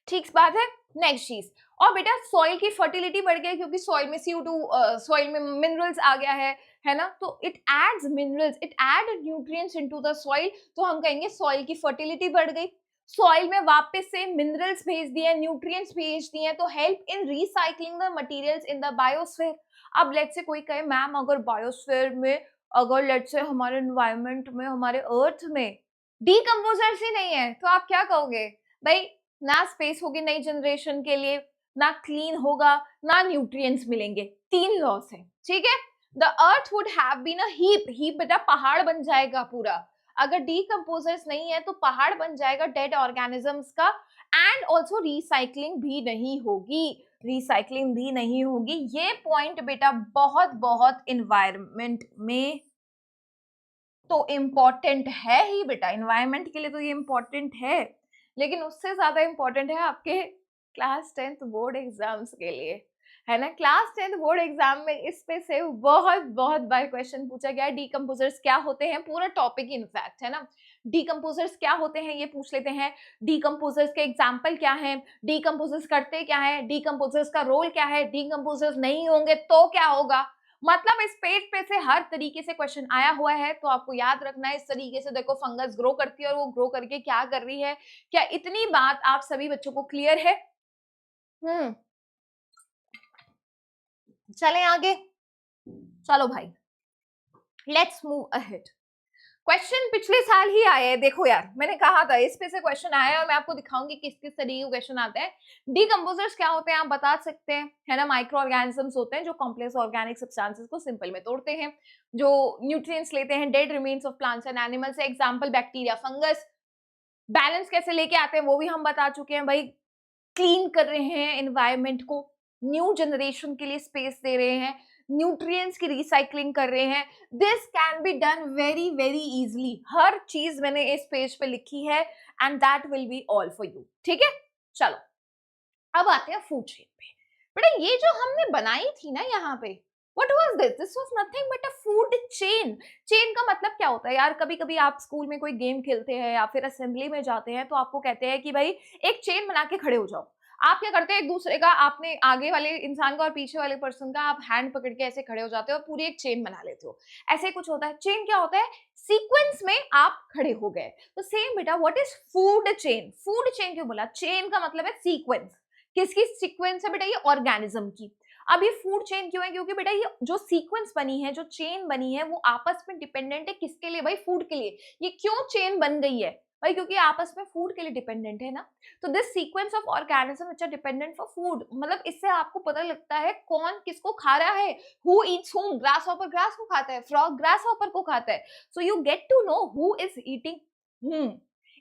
ठीक बात है। नेक्स्ट चीज, और बेटा सॉइल की फर्टिलिटी बढ़ गई क्योंकि सॉइल में CO2, सॉइल में मिनरल्स आ गया है ना। तो it adds minerals, it add nutrients into the soil, तो हम कहेंगे सॉइल की फर्टिलिटी बढ़ गई। सॉइल में वापस से मिनरल्स भेज दिए, न्यूट्रिएंट्स भेज दिए, तो help in recycling the materials in the biosphere. अब लेट्स से कोई कहे मैम अगर बायोस्फीयर में, अगर लेट्स से हमारे एनवायरनमेंट में, हमारे अर्थ में डीकंपोजर्स ही नहीं है, तो आप क्या कहोगे भाई, ना स्पेस होगी नई जनरेशन के लिए, ना क्लीन होगा, ना न्यूट्रिएंट्स मिलेंगे। 3 लॉस है, ठीक है। The earth would have been a heap, heap बेटा पहाड़ बन जाएगा पूरा। अगर डीकंपोजर्स नहीं है तो पहाड़ बन जाएगा डेड ऑर्गेनिजम्स का, एंड ऑल्सो रिसाइकलिंग भी नहीं होगी, रिसाइकलिंग भी नहीं होगी। ये पॉइंट बेटा बहुत बहुत इन्वायरमेंट में तो इम्पोर्टेंट है ही बेटा, इन्वायरमेंट के लिए तो ये इम्पोर्टेंट है, लेकिन उससे ज्यादा इम्पोर्टेंट है आपके क्लास 10th बोर्ड एग्जाम्स के लिए, है ना। क्लास 10th बोर्ड एग्जाम में इस पे से बहुत बहुत बार क्वेश्चन पूछा गया है, डीकंपोजर्स क्या होते हैं, पूरा टॉपिक इनफैक्ट, है ना। डीकंपोजर्स क्या होते हैं ये पूछ लेते हैं, डीकंपोजर्स के एग्जाम्पल क्या है, डीकंपोजर्स करते क्या है, डीकंपोजर्स का रोल क्या है, डीकंपोजर्स नहीं होंगे तो क्या होगा। मतलब इस पेज पे से हर तरीके से क्वेश्चन आया हुआ है, तो आपको याद रखना है। इस तरीके से देखो फंगस ग्रो करती है और वो ग्रो करके क्या कर रही है, क्या इतनी बात आप सभी बच्चों को क्लियर है। चलें आगे, चलो भाई लेट्स मूव अहेड। क्वेश्चन पिछले साल ही आए हैं, देखो यार मैंने कहा था इस पे से क्वेश्चन आया है और मैं आपको दिखाऊंगी किस किस तरीके के क्वेश्चन आते हैं। डीकंपोजर्स क्या होते हैं आप बता सकते हैं, है ना। माइक्रो ऑर्गेनिजम्स होते हैं जो कॉम्प्लेक्स ऑर्गेनिक सब्सटेंसेस को सिंपल में तोड़ते हैं, जो न्यूट्रिएंट्स लेते हैं dead remains of plants and animals से। एग्जांपल बैक्टीरिया, फंगस, बैलेंस कैसे लेके आते हैं वो भी हम बता चुके हैं भाई। क्लीन कर रहे हैं एनवायरनमेंट को, न्यू जनरेशन के लिए स्पेस दे रहे हैं, न्यूट्रिएंट्स की रिसाइकलिंग कर रहे हैं। This can be done very very easily. हर चीज मैंने इस पेज पे लिखी है and that will be all for you. ठीक है, चलो अब आते हैं फूड चेन पे। बेटा ये जो हमने बनाई थी ना यहाँ पे, What was this? This was nothing but a food chain. Chain का मतलब क्या होता है यार? कभी कभी आप स्कूल में कोई गेम खेलते हैं या फिर असेंबली में जाते हैं तो आपको कहते हैं कि भाई एक चेन बना के खड़े हो जाओ। आप क्या करते हैं, एक दूसरे का, आपने आगे वाले इंसान का और पीछे वाले पर्सन का आप हैंड पकड़ के ऐसे खड़े हो जाते हो और पूरी एक चेन बना लेते हो। ऐसे ही कुछ होता है। चेन क्या होता है? सीक्वेंस में आप खड़े हो गए। तो सेम बेटा, what is food chain? Food chain क्यों बोला? चेन का मतलब है सीक्वेंस। किसकी सीक्वेंस है बेटा? ये ऑर्गेनिज्म की। अब ये फूड चेन क्यों है? क्योंकि बेटा ये जो सीक्वेंस बनी है, जो चेन बनी है, वो आपस में डिपेंडेंट है। किसके लिए भाई? फूड के लिए। ये क्यों चेन बन गई है भाई? क्योंकि आपस में फूड के लिए डिपेंडेंट है ना। तो this sequence of organism which are dependent for food, मतलब इससे आपको पता लगता है कौन किसको खा रहा है। Who eats whom? Grasshopper grass को खाता है, फ्रॉग ग्रास हॉपर को खाता है। So you get to know who is eating.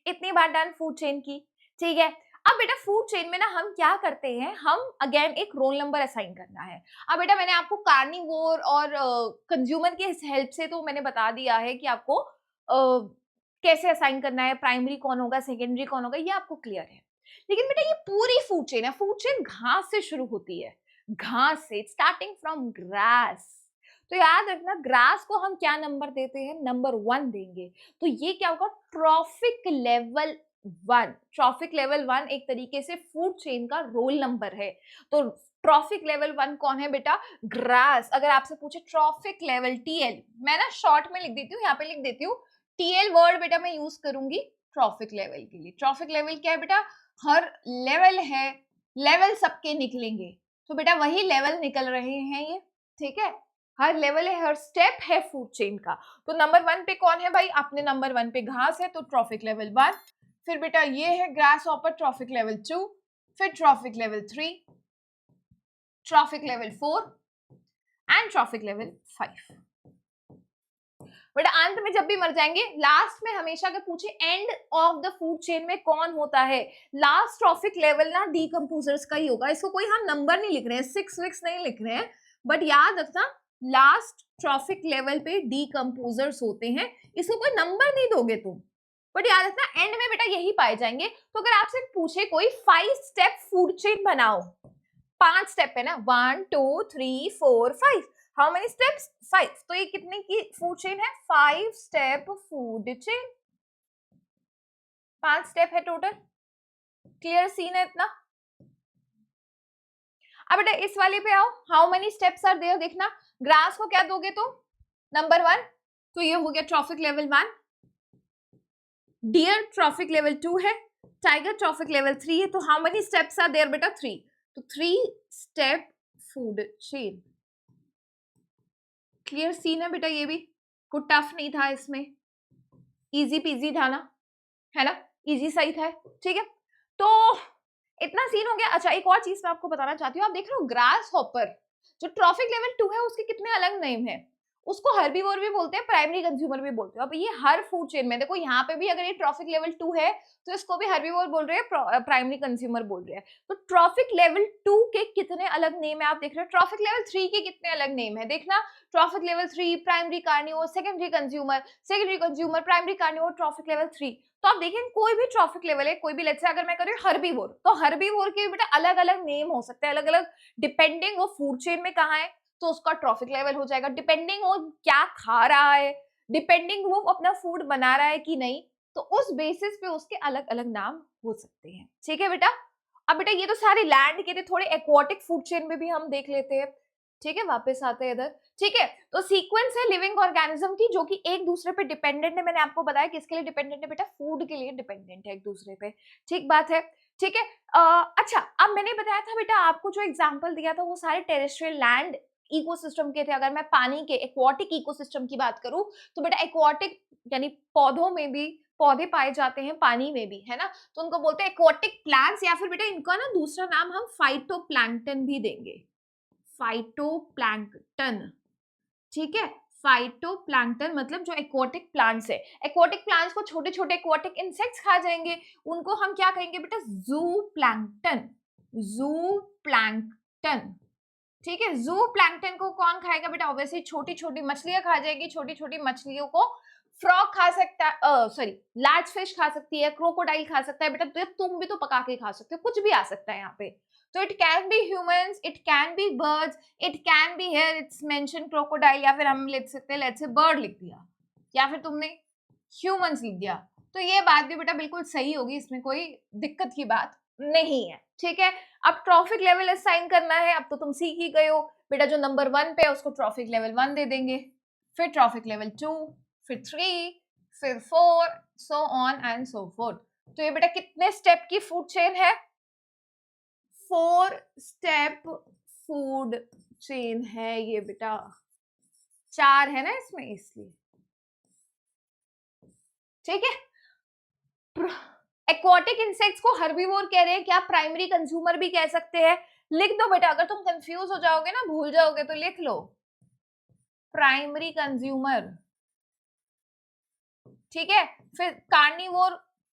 इतनी बात डन फूड चेन की। ठीक है, अब बेटा फूड चेन में ना हम क्या करते हैं, हम अगेन एक रोल नंबर असाइन करना है। अब बेटा मैंने आपको कार्निवोर और कंज्यूमर की हेल्प से तो मैंने बता दिया है कि आपको कैसे असाइन करना है, प्राइमरी कौन होगा, सेकेंडरी कौन होगा, ये आपको क्लियर है। लेकिन बेटा ये पूरी फूड चेन है, फूड चेन घास से शुरू होती है, घास से, स्टार्टिंग फ्रॉम ग्रास। तो याद रखना, ग्रास को हम क्या नंबर देते हैं? नंबर 1 देंगे। तो ये क्या होगा? Traffic level 1। ट्रॉफिक लेवल 1 एक तरीके से फूड चेन का रोल नंबर है। तो ट्रॉफिक लेवल 1 कौन है बेटा? ग्रास। अगर आपसे पूछे ट्रॉफिक लेवल टीएल, मैं ना शॉर्ट में लिख देती हूँ, यहाँ पे लिख देती हूँ टीएल वर्ड बेटा मैं यूज करूंगी ट्रॉफिक लेवल के लिए। ट्रॉफिक लेवल क्या है बेटा? हर लेवल है, लेवल सबके निकलेंगे, तो बेटा वही लेवल निकल रहे हैं ये। ठीक है, हर लेवल है, हर स्टेप है फूड चेन का। तो नंबर 1 पे कौन है भाई? अपने नंबर 1 पे घास है, तो ट्रॉफिक लेवल 1। फिर बेटा ये है ग्रास हॉपर, ट्रॉफिक लेवल 2। फिर traffic level 3, trophic level 4 and trophic level 5। बेटा अंत में जब भी मर जाएंगे, लास्ट में हमेशा अगर पूछे end of the food chain में कौन होता है, लास्ट ट्रॉफिक लेवल ना डीकंपोजर्स का ही होगा। इसको कोई हम नंबर नहीं लिख रहे हैं, 6 विक्स नहीं लिख रहे हैं, बट याद रखना लास्ट ट्रॉफिक लेवल पे डीकंपोजर्स होते हैं। इसको कोई नंबर नहीं दोगे तुम, बट याद रखना एंड में बेटा यही पाए जाएंगे। तो अगर आपसे पूछे कोई 5 स्टेप फूड चेन बनाओ, 5 स्टेप है ना, 1 2 3 4 5, हाउ मेनी स्टेप्स? 5। तो ये कितने की फूड चेन है? 5 स्टेप फूड चेन। 5 स्टेप है टोटल। क्लियर सीन है इतना? अब बेटा इस वाले पे आओ, how many steps are there? देखना, ग्रास को क्या दोगे तुम? नंबर 1, तो ये हो गया trophic level 1। Deer trophic level 2 है, टाइगर ट्रॉफिक लेवल 3 है, तो how many steps are there बेटा? 3। तो 3 step food chain. Clear scene है बेटा? ये भी कुछ टफ नहीं था इसमें, इजी पीजी था ना, है ना, इजी सही था। ठीक है, तो इतना सीन हो गया। अच्छा एक और चीज मैं आपको बताना चाहती हूँ, आप देख रहे हो ग्रास हॉपर जो ट्रॉफिक लेवल 2 है उसके कितने अलग नेम है। उसको हर्बीवोर भी बोलते हैं, प्राइमरी कंज्यूमर भी बोलते हैं। अब ये हर फूड चेन में देखो, यहाँ पे भी अगर ये ट्रॉफिक लेवल 2 है तो इसको भी हर्बीवोर बोल रहे हैं, प्राइमरी कंज्यूमर बोल रहे हैं। तो ट्रॉफिक लेवल 2 के कितने अलग नेम है आप देख रहे हो, ट्रॉफिक लेवल 3 के कितने अलग नेम है देखना। Traffic level 3 primary carnivore, secondary consumer, primary carnivore, traffic level 3। तो आप देखें कोई भी ट्रॉफिक लेवल है, कोई भी, लेट्स से अगर मैं करूँ हर्बीवोर, तो हर्बीवोर के बेटा अलग अलग नेम हो सकते हैं, अलग अलग डिपेंडिंग वो फूड चेन में कहाँ है तो उसका ट्रॉफिक लेवल हो जाएगा, डिपेंडिंग वो क्या खा रहा है, डिपेंडिंग वो अपना फूड बना रहा है कि नहीं, तो उस बेसिस पे उसके अलग अलग नाम हो सकते हैं। ठीक है बेटा, अब बेटा ये तो सारे लैंड के थे, थोड़े एक्वाटिक फूड चेन में भी हम देख लेते हैं। ठीक है, वापस आते हैं इधर। ठीक है, तो सीक्वेंस है लिविंग ऑर्गेनिज्म की जो कि एक दूसरे पे डिपेंडेंट है। मैंने आपको बताया किसके लिए डिपेंडेंट है बेटा? फूड के लिए डिपेंडेंट है एक दूसरे पे। ठीक बात है। ठीक है, अच्छा अब मैंने बताया था बेटा, आपको जो एग्जांपल दिया था वो सारे टेरेस्ट्रियल लैंड इकोसिस्टम के थे। अगर मैं पानी के एक्वाटिक इकोसिस्टम की बात करूं तो बेटा एक्वाटिक यानी पौधों में भी, पौधे पाए जाते हैं पानी में भी, है ना, तो उनको बोलते हैं एक्वाटिक प्लांट्स, या फिर बेटा इनका ना दूसरा नाम हम फाइटोप्लैंक्टन भी देंगे, फाइटोप्लैंक्टन। ठीक है, फाइटोप्लैंक्टन मतलब जो एक्वाटिक प्लांट्स है, एक्वाटिक प्लांट्स को छोटे छोटे एक्वाटिक इंसेक्ट्स खा जाएंगे, उनको हम क्या कहेंगे बेटा, जू प्लैंक्टन, जू प्लैंक्टन। ठीक है, जू प्लैंक्टन को कौन खाएगा बेटा, ऑब्वियसली छोटी छोटी मछलियां खा जाएगी, छोटी छोटी मछलियों को फ्रॉग खा सकता है, सॉरी लार्ज फिश खा सकती है, क्रोकोडाइल खा सकता है बेटा, तो तुम भी तो पका के खा सकते हो, कुछ भी आ सकता है यहाँ पे। तो it can B humans, it can B birds, it can be here it's mention crocodile, या फिर हम लिख सकते हैं लेट्स से बर्ड लिख दिया, या फिर तुमने ह्यूमंस लिख दिया, तो ये बात भी बेटा बिल्कुल सही होगी, इसमें कोई दिक्कत की बात नहीं है। ठीक है, अब ट्रॉफिक लेवल असाइन करना है, अब तो तुम सीख ही गए हो बेटा, जो नंबर 1 पे है उसको ट्रॉफिक लेवल 1 दे देंगे, फिर ट्रॉफिक लेवल 2, फिर 3, फिर 4, so on and so fourth. तो ये बेटा कितने स्टेप की फूड चेन है, 4 स्टेप फूड चेन है ये बेटा, 4 है ना इसमें इसलिए। ठीक है, एक्वाटिक इंसेक्ट्स को हर्बीवोर कह रहे हैं, क्या प्राइमरी कंज्यूमर भी कह सकते हैं, लिख दो बेटा, अगर तुम कंफ्यूज हो जाओगे ना, भूल जाओगे, तो लिख लो प्राइमरी कंज्यूमर। ठीक है, फिर कार्निवोर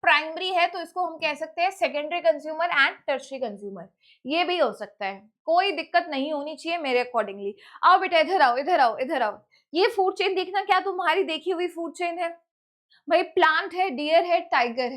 प्राइमरी है तो इसको हम कह सकते हैं secondary consumer and tertiary consumer, ये भी हो सकता है, कोई दिक्कत नहीं होनी चाहिए मेरे अकॉर्डिंगली। आओ बेटा इधर आओ, इधर आओ, इधर आओ, ये फूड चेन देखना, क्या तुम्हारी देखी हुई फूड चेन है भाई, प्लांट है, डियर है, टाइगर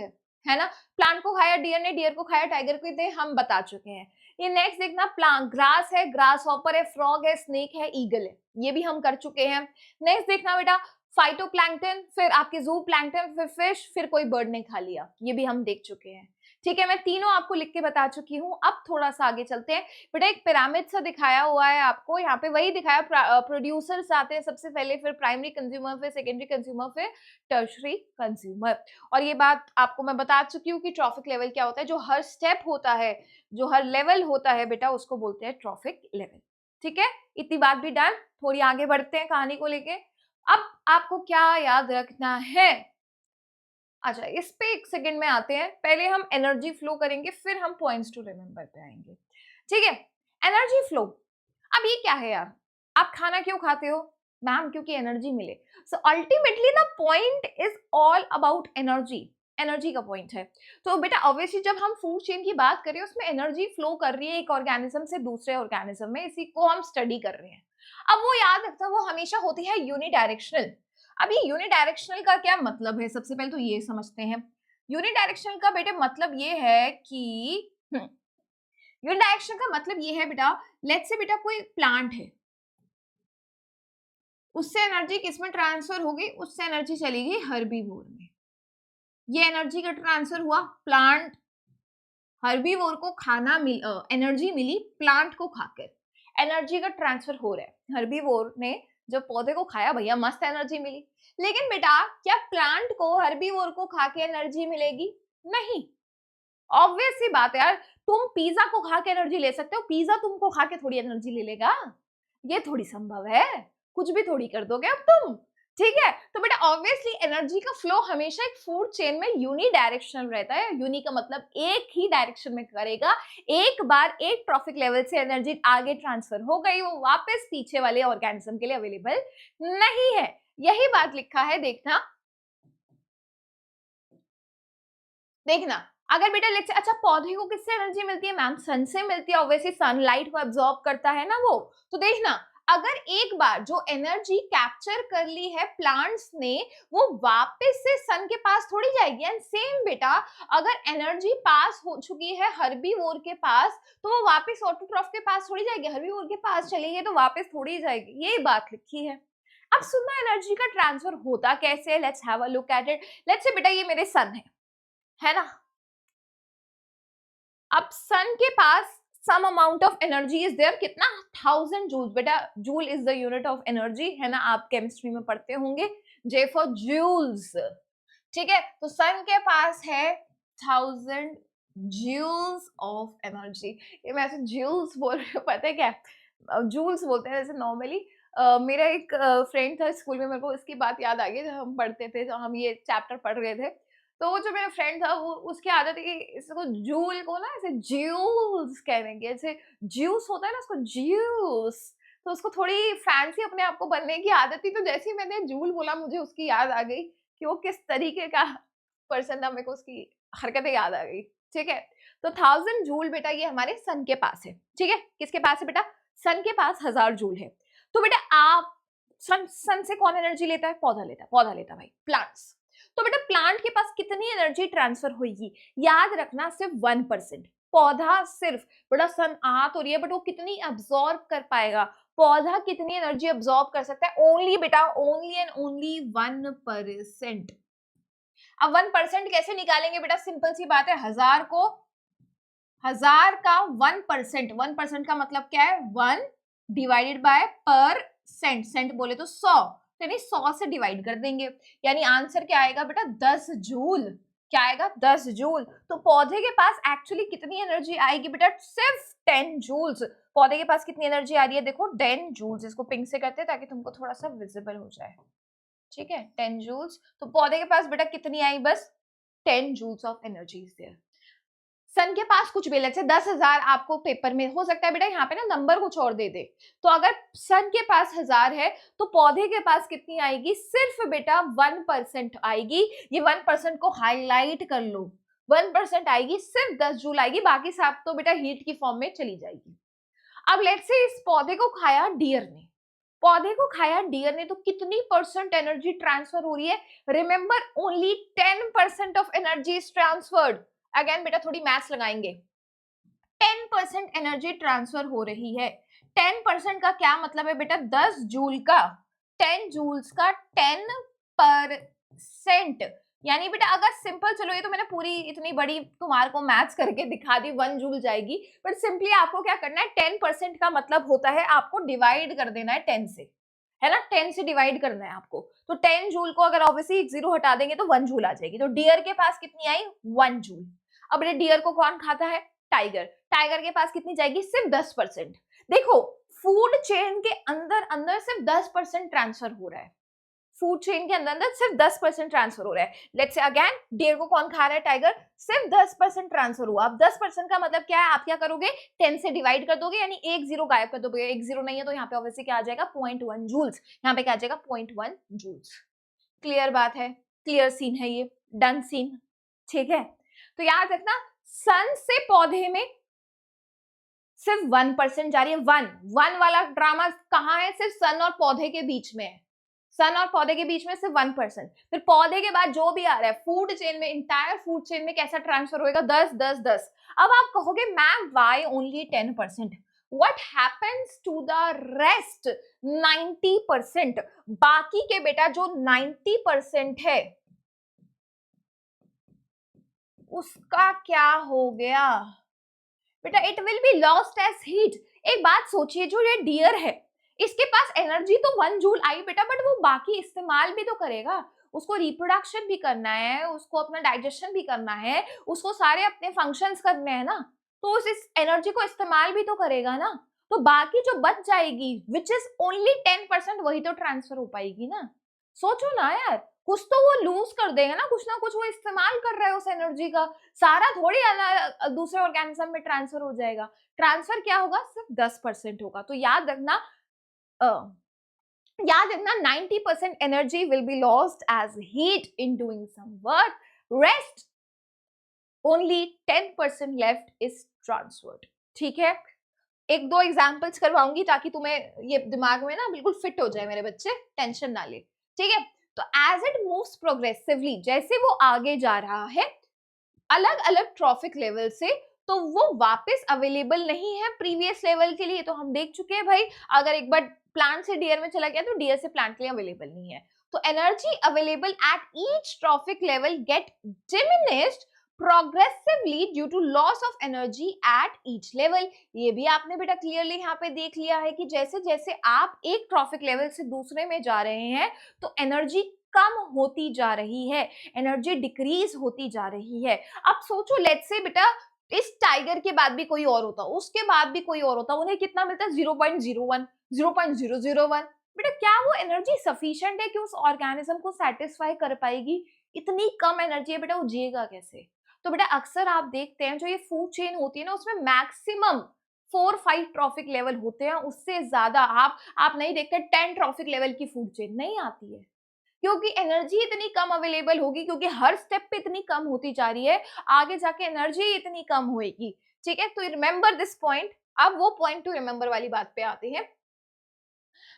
है ना, प्लांट को खाया डियर ने, डियर को खाया टाइगर को, ये हम बता चुके हैं। ये नेक्स्ट देखना, प्लांट ग्रास है, ग्रास हॉपर है, फ्रॉग है, स्नेक है, ईगल है, ये भी हम कर चुके हैं। नेक्स्ट देखना बेटा फाइटोप्लैंक्टन, फिर आपके जू प्लैंक्टन, फिर फिश, फिर कोई बर्ड ने खा लिया, ये भी हम देख चुके हैं। ठीक है, मैं तीनों आपको लिख के बता चुकी हूँ। अब थोड़ा सा आगे चलते हैं बेटा, एक पिरामिड सा दिखाया हुआ है आपको, यहाँ पे वही दिखाया, प्रोड्यूसर्स आते हैं सबसे पहले, फिर प्राइमरी कंज्यूमर, फिर सेकेंडरी कंज्यूमर, फिर टर्शरी कंज्यूमर। और ये बात आपको मैं बता चुकी हूँ कि ट्रॉफिक लेवल क्या होता है, जो हर स्टेप होता है, जो हर लेवल होता है बेटा, उसको बोलते हैं ट्रॉफिक लेवल। ठीक है, इतनी बात भी डन, थोड़ी आगे बढ़ते हैं कहानी को लेके। अब आपको क्या याद रखना है, अच्छा इस पे एक सेकंड में आते हैं, पहले हम एनर्जी फ्लो करेंगे, फिर हम पॉइंट्स टू रिमेंबर पे आएंगे। ठीक है, एनर्जी फ्लो, अब ये क्या है यार, आप खाना क्यों खाते हो मैम, क्योंकि एनर्जी मिले। So ultimately the point is all about energy, energy का पॉइंट है। तो बेटा ऑब्वियसली जब हम फूड चेन की बात करें, उसमें एनर्जी फ्लो कर रही है एक ऑर्गेनिज्म से दूसरे ऑर्गेनिज्म में, इसी को हम स्टडी कर रहे हैं। अब वो याद रखना, वो हमेशा होती है यूनिडायरेक्शनल। अब ये यूनिडायरेक्शनल का क्या मतलब है, सबसे पहले तो ये समझते हैं। यूनिडायरेक्शनल का बेटे मतलब ये है कि यूनिडायरेक्शनल का मतलब ये है बेटा, लेट्स से बेटा कोई प्लांट है, उससे एनर्जी किसमें ट्रांसफर होगी, उससे एनर्जी चलेगी हर्बीवोर में, ये एनर्जी का ट्रांसफर हुआ, प्लांट हर्बीवोर को खाना एनर्जी मिली प्लांट को खाकर, एनर्जी का ट्रांसफर हो रहा है, हर्बीवोर ने जब पौधे को खाया भैया मस्त एनर्जी मिली। लेकिन बेटा क्या प्लांट को हर्बीवोर को खा के एनर्जी मिलेगी, नहीं, ऑब्वियस सी बात है यार, तुम पिज्जा को खा के एनर्जी ले सकते हो, पिज्जा तुमको खा के थोड़ी एनर्जी ले लेगा, ये थोड़ी संभव है, कुछ भी थोड़ी कर दोगे अब तुम। ठीक है, तो बेटा ऑब्वियसली एनर्जी का फ्लो हमेशा एक फूड चेन में यूनी डायरेक्शनल रहता है, यूनी का मतलब एक ही डायरेक्शन में करेगा, एक बार एक ट्रॉफिक लेवल से एनर्जी आगे ट्रांसफर हो गई, वो वापस पीछे वाले ऑर्गेनिज्म के लिए अवेलेबल नहीं है, यही बात लिखा है, देखना देखना। अगर बेटा लेट्स से, अच्छा पौधे को किससे एनर्जी मिलती है मैम, सन से मिलती है, ऑब्वियसली सनलाइट को एब्जॉर्ब करता है ना वो, तो देखना अगर एक बार जो एनर्जी कैप्चर कर ली है प्लांट्स ने, वो वापस से सन के पास थोड़ी जाएगी, एंड सेम बेटा अगर एनर्जी पास हो चुकी है हर्बीवोर के पास, तो वो वापस ऑटोट्रॉफ के पास थोड़ी जाएगी, हर्बीवोर के पास चली गई तो वापस थोड़ी जाएगी, ये बात लिखी है। अब सुनना एनर्जी का ट्रांसफर होता कैसे है, let's have a look at it. Let's say बेटा ये मेरे सन है ना, अब सन के पास some amount of energy is there, कितना 1000 जूल्स, बेटा joule is the unit of energy, है ना, आप केमिस्ट्री में पढ़ते होंगे, जे फॉर जूल्स। ठीक है, तो सन के पास है 1000 जूल्स ऑफ एनर्जी, ये मैं ऐसे जूल्स बोल रही हूँ, पता है क्या जूल्स बोलते हैं वैसे नॉर्मली। मेरा एक फ्रेंड था स्कूल में, मेरे को इसकी बात याद आ गई, जब हम पढ़ते थे, जब हम ये चैप्टर पढ़ रहे थे, तो वो जो मेरा फ्रेंड था वो उसकी आदत है कि इसको जूल को ना ऐसे ज्यूल्स कहने की, ऐसे ज्यूस होता है ना उसको ज्यूस, तो उसको थोड़ी फैंसी अपने आप को बनने की आदत थी, तो जैसे ही मैंने जूल बोला मुझे उसकी याद आ गई कि वो किस तरीके का पर्सन था, मेरे को उसकी हरकतें याद आ गई। ठीक है, तो 1000 जूल बेटा ये हमारे सन के पास है। ठीक है, किसके पास है बेटा? सन के पास 1000 जूल है। तो बेटा आप सन से कौन एनर्जी लेता है? पौधा लेता है, पौधा लेता है भाई, प्लांट्स। तो बेटा प्लांट के पास कितनी एनर्जी ट्रांसफर होगी? याद रखना सिर्फ 1%। पौधा सिर्फ, बेटा सन आ तो रही है बट वो कितनी अब्सॉर्ब कर पाएगा? पौधा कितनी एनर्जी अब्सॉर्ब कर सकता है? ओनली बेटा, ओनली एंड ओनली 1%। अब 1% कैसे निकालेंगे बेटा? सिंपल सी बात है, 1000 का 1%, 1% का मतलब क्या है? 1 डिवाइडेड बाय पर सेंट, सेंट बोले तो 100, यानी 100 से डिवाइड कर देंगे, यानी आंसर क्या आएगा बेटा? 10 जूल। क्या आएगा? 10 जूल। तो पौधे के पास एक्चुअली कितनी एनर्जी आएगी बेटा? सिर्फ 10 जूल्स। पौधे के पास कितनी एनर्जी आ रही है? देखो 10 जूल्स। इसको पिंक से करते हैं ताकि तुमको थोड़ा सा विजिबल हो जाए। ठीक है, 10 जूल्स। तो पौधे के पास बेटा कितनी आई? बस 10 joules of energy is there. Sun के पास कुछ भी, लेट्स से 10,000 आपको पेपर में हो सकता है बेटा यहाँ पे ना नंबर कुछ और दे दे, तो अगर सन के पास 1000 है तो पौधे के पास कितनी आएगी? सिर्फ बेटा 1% आएगी। ये 1% को हाईलाइट कर लो, 1% आएगी, सिर्फ 10 जूल आएगी, बाकी सब तो बेटा हीट की फॉर्म में चली जाएगी। अब लेट्स से इस पौधे को खाया डियर ने, पौधे को खाया डियर ने, तो कितनी परसेंट एनर्जी ट्रांसफर हो रही है? Remember only 10% of energy is transferred. Again बेटा थोड़ी मैथ्स लगाएंगे। 10% एनर्जी ट्रांसफर हो रही है। 10% का क्या मतलब है बेटा? 10 जूल का 10 जूल्स का 10%, यानी बेटा अगर सिंपल, चलो ये तो मैंने पूरी इतनी बड़ी तुम्हारे को मैथ्स करके दिखा दी, 1 जूल जाएगी, बट सिंपली आपको क्या करना है? 10% का मतलब होता है आपको डिवाइड कर देना है 10 से, है ना? 10 से डिवाइड करना है आपको। तो 10 जूल को अगर ऑब्वियसली एक जीरो हटा देंगे तो 1 जूल आ जाएगी। तो डियर के पास कितनी आई? 1 जूल। अब ये डियर को कौन खाता है? टाइगर। टाइगर के पास कितनी जाएगी? सिर्फ 10%। देखो फूड चेन के अंदर अंदर सिर्फ 10% ट्रांसफर हो रहा है, फूड चेन के अंदर अंदर सिर्फ 10% ट्रांसफर हो रहा है। लेट्स से अगेन डियर को कौन खा रहा है? टाइगर। सिर्फ 10% ट्रांसफर हुआ। अब 10% का मतलब क्या है? आप क्या करोगे? 10 से डिवाइड कर दोगे, यानी एक जीरो गायब कर दोगे। एक जीरो नहीं है तो यहाँ पे ऑब्वियसली क्या आ जाएगा? 0.1 जूल्स। यहाँ पे क्या आ जाएगा? 0.1 जूल्स। क्लियर बात है, क्लियर सीन है ये, डन सीन। ठीक है, तो याद रखना सन से पौधे में सिर्फ 1% जा रही है। वन वाला ड्रामा कहाँ है? सिर्फ सन और पौधे के बीच में है। सन और पौधे के बीच में सिर्फ 1%। फिर पौधे के बाद जो भी आ रहा है फूड चेन में, इंटायर फूड चेन में कैसा ट्रांसफर होएगा? 10 10 10। अब आप कहोगे ma'am why only 10%? What happens to the rest 90%? बाकी के बेटा जो 90% है उसका क्या हो गया बेटा? It will be lost as heat. एक बात सोचिए, जो ये डियर है इसके पास एनर्जी तो 1 जूल आई बेटा, बट वो बाकी इस्तेमाल भी तो करेगा, उसको रिप्रोडक्शन भी करना है, उसको अपना डाइजेशन भी करना है, उसको सारे अपने फंक्शंस करने हैं ना, तो उस इस एनर्जी को इस्तेमाल भी तो करेगा ना। तो बाकी जो बच जाएगी विच इज ओनली 10%, वही तो ट्रांसफर हो पाएगी ना। सोचो ना यार, कुछ तो वो लूज कर देगा ना कुछ वो इस्तेमाल कर रहा है उस एनर्जी का, सारा थोड़ी दूसरे ऑर्गेनिज्म में ट्रांसफर हो जाएगा। ट्रांसफर क्या होगा? सिर्फ 10% होगा। तो याद रखना, याद रखना 90% energy will be lost as heat in doing some work, rest only 10% left is transferred. ठीक है, एक दो एग्जांपल्स करवाऊंगी ताकि तुम्हें ये दिमाग में ना बिल्कुल फिट हो जाए मेरे बच्चे, टेंशन ना ले। ठीक है, तो एज इट मूव्स प्रोग्रेसिवली, जैसे वो आगे जा रहा है अलग अलग ट्रॉफिक लेवल से, तो वो वापस अवेलेबल नहीं है प्रीवियस लेवल के लिए। तो हम देख चुके हैं भाई, अगर एक बार प्लांट से डियर में चला गया तो डियर से प्लांट के लिए अवेलेबल नहीं है। तो energy available at each trophic level get diminished progressively due to loss of energy at each level. ये भी आपने बेटा क्लियरली यहाँ पे देख लिया है कि जैसे जैसे आप एक ट्रॉफिक लेवल से दूसरे में जा रहे हैं तो एनर्जी कम होती जा रही है, एनर्जी डिक्रीज होती जा रही है। अब सोचो लेट्स से बेटा इस टाइगर के बाद भी कोई और होता, उसके बाद भी कोई और होता, उन्हें कितना मिलता? 0.01, 0.001। बेटा क्या वो एनर्जी सफिशिएंट है कि उस ऑर्गेनिज्म को सेटिस्फाई कर पाएगी? इतनी कम एनर्जी है बेटा, वो जिएगा कैसे? तो बेटा अक्सर आप देखते हैं जो ये फूड चेन होती है ना, उसमें मैक्सिमम 4-5 ट्रॉफिक लेवल होते हैं, उससे ज्यादा आप नहीं देखते 10 ट्रॉफिक लेवल की फूड चेन नहीं आती है, क्योंकि एनर्जी इतनी कम अवेलेबल होगी, क्योंकि हर स्टेप पे इतनी कम होती जा रही है, आगे जाके एनर्जी इतनी कम होएगी। ठीक है, तो रिमेंबर दिस पॉइंट। अब वो पॉइंट टू रिमेंबर वाली बात पे आते हैं।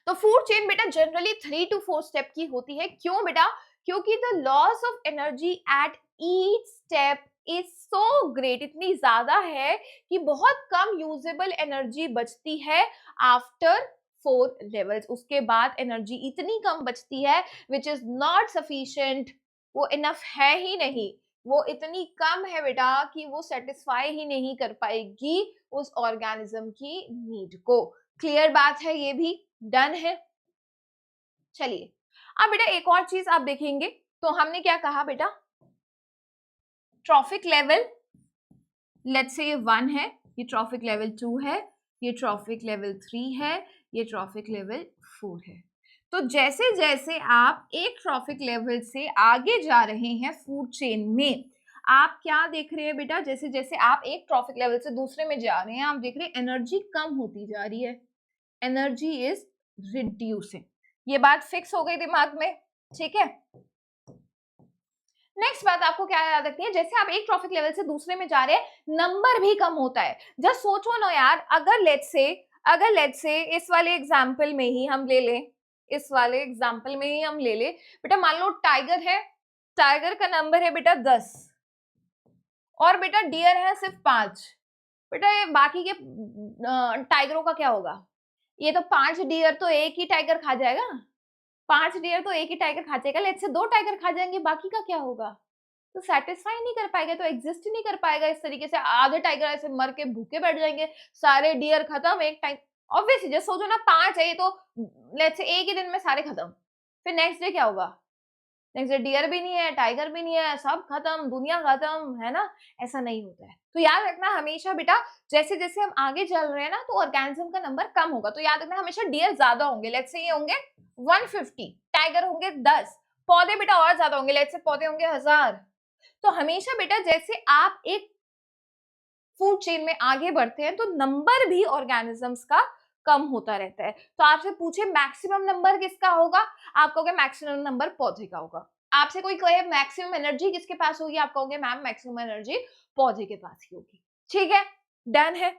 तो फूड चेन बेटा जनरली 3 to 4 स्टेप की होती है। क्यों बेटा? क्योंकि the loss of energy at each step is so great, इतनी ज्यादा है कि बहुत कम यूजेबल एनर्जी बचती है आफ्टर 4 लेवल्स। उसके बाद एनर्जी इतनी कम बचती है विच इज नॉट सफिशिएंट, वो इनफ है ही नहीं, वो इतनी कम है बेटा कि वो सेटिस्फाई ही नहीं कर पाएगी उस ऑर्गेनिज्म की नीड को। क्लियर बात है, ये भी डन है। चलिए अब बेटा एक और चीज आप देखेंगे, तो हमने क्या कहा बेटा, ट्रॉफिक लेवल लेट्स से ये 1 है, ये ट्रॉफिक लेवल 2 है, ये ट्रॉफिक लेवल 3 है, ये ट्रॉफिक लेवल 4 है। तो जैसे जैसे आप एक ट्रॉफिक लेवल से आगे जा रहे हैं फूड चेन में, आप क्या देख रहे हैं बेटा, जैसे जैसे आप एक ट्रॉफिक लेवल से दूसरे में जा रहे हैं, आप देख रहे हैं एनर्जी कम होती जा रही है, एनर्जी इज रिड्यूसिंग। ये बात फिक्स हो गई दिमाग में, ठीक है। नेक्स्ट बात आपको क्या याद रखनी है, जैसे आप एक ट्रॉफिक लेवल से दूसरे में जा रहे हैं नंबर भी कम होता है। जस्ट सोचो ना यार, अगर लेट्स से इस वाले एग्जांपल में ही हम ले लें, इस वाले एग्जांपल में ही हम ले ले बेटा, मान लो टाइगर है, टाइगर का नंबर है बेटा 10 और बेटा डियर है सिर्फ 5। बेटा ये बाकी के टाइगरों का क्या होगा? ये तो 5 डियर तो एक ही टाइगर खा जाएगा, 5 डियर तो एक ही टाइगर खा जाएगा, लेट्स से 2 टाइगर खा जाएंगे, बाकी का क्या होगा? तो सेटिस्फाई नहीं कर पाएगा, तो एग्जिस्ट ही नहीं कर पाएगा। इस तरीके से आधे टाइगर ऐसे मर के भूखे बैठ जाएंगे, सारे डियर खत्म एक टाइम। ऑब्वियसली जैसे सोचो ना 5 है, ये तो लेट्स से एक ही दिन में सारे खत्म, फिर नेक्स्ट डे क्या होगा? नेक्स्ट डे डियर भी नहीं है, टाइगर भी नहीं है, सब खत्म, दुनिया खत्म, है ना? ऐसा नहीं होता है। तो याद रखना हमेशा बेटा, जैसे जैसे हम आगे चल रहे हैं ना, तो ऑर्गेनिज्म का नंबर कम होगा। तो याद रखना हमेशा डियर ज्यादा होंगे, लेट्स से ये होंगे 150, टाइगर होंगे 10, पौधे बेटा और ज्यादा होंगे, लेट्स से पौधे होंगे 1000। तो हमेशा बेटा जैसे आप एक फूड चेन में आगे बढ़ते हैं, तो नंबर भी ऑर्गेनिजम्स का कम होता रहता है। तो आपसे पूछे मैक्सिमम नंबर किसका होगा, आप कहोगे मैक्सिमम नंबर पौधे का होगा। आपसे कोई कहे मैक्सिमम एनर्जी किसके पास होगी, आप कहोगे मैम मैक्सिमम एनर्जी पौधे के पास ही होगी। ठीक है, डन है।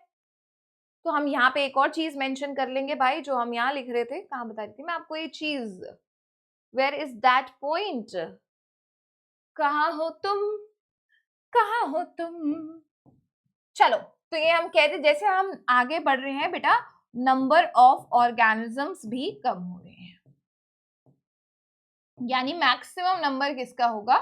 तो हम यहाँ पे एक और चीज मेंशन कर लेंगे भाई, जो हम यहाँ लिख रहे थे, कहाँ बता रही थी मैं आपको ये चीज, वेयर इज दैट पॉइंट, कहाँ हो तुम, कहाँ हो तुम। चलो, तो ये हम कहते जैसे हम आगे बढ़ रहे हैं बेटा, नंबर ऑफ ऑर्गेनिजम्स भी कम हो रहे हैं, यानी मैक्सिमम नंबर किसका होगा,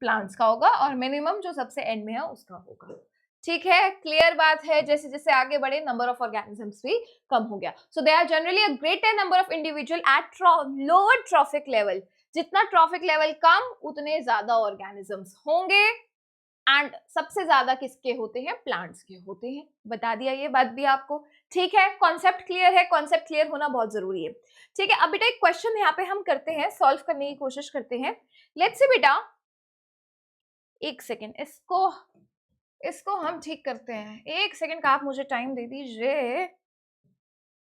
प्लांट्स का होगा, और मिनिमम जो सबसे एंड में है उसका होगा। ठीक है, क्लियर बात है। जैसे जैसे आगे बढ़े नंबर ऑफ ऑर्गेनिजम्स भी कम हो गया। So they are generally a greater number of individual at lower trophic level. जितना ट्रॉफिक लेवल कम, उतने ज्यादा ऑर्गेनिजम्स होंगे, एंड सबसे ज्यादा किसके होते हैं, प्लांट्स के होते हैं। बता दिया ये बात भी आपको। ठीक है, कॉन्सेप्ट क्लियर है, कॉन्सेप्ट क्लियर होना बहुत जरूरी है। ठीक है, अब बेटा एक क्वेश्चन यहाँ पे हम करते हैं, सॉल्व करने की कोशिश करते हैं। लेट्स से बेटा, एक सेकेंड, इसको हम ठीक करते हैं, एक सेकेंड का आप मुझे टाइम दे दीजिए।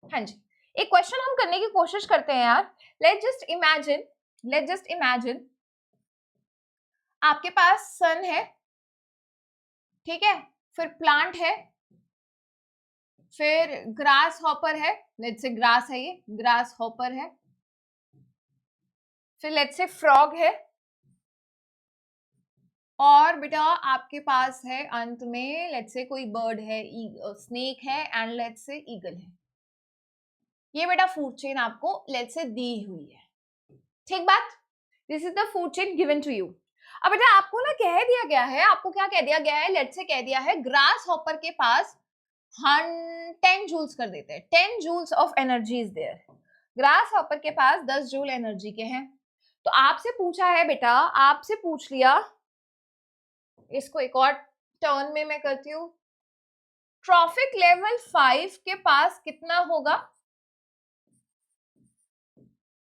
हाँ जी, एक क्वेश्चन हम करने की कोशिश करते हैं यार। लेट्स जस्ट इमेजिन आपके पास सन है, ठीक है, फिर प्लांट है, फिर ग्रास हॉपर है, लेट्स से ग्रास है, ये ग्रास हॉपर है, फिर लेट्स से फ्रॉग है, और बेटा आपके पास है अंत में लेट्स से कोई बर्ड है, स्नेक है, एंड लेट्स से ईगल है। ये बेटा फूड चेन आपको लेट्स से दी हुई है, ठीक बात। This is the food chain given to you. अब बेटा आपको ना कह दिया गया है, आपको क्या कह दिया गया है, लेट्स से कह दिया है ग्रास हॉपर के पास 10 जूल्स कर देते हैं, 10 joules of energy is there. Grasshopper के पास 10 जूल एनर्जी के हैं। तो आपसे पूछा है बेटा, आपसे पूछ लिया, इसको एक और टर्न में मैं करती हूँ, ट्रॉफिक लेवल 5 के पास कितना होगा,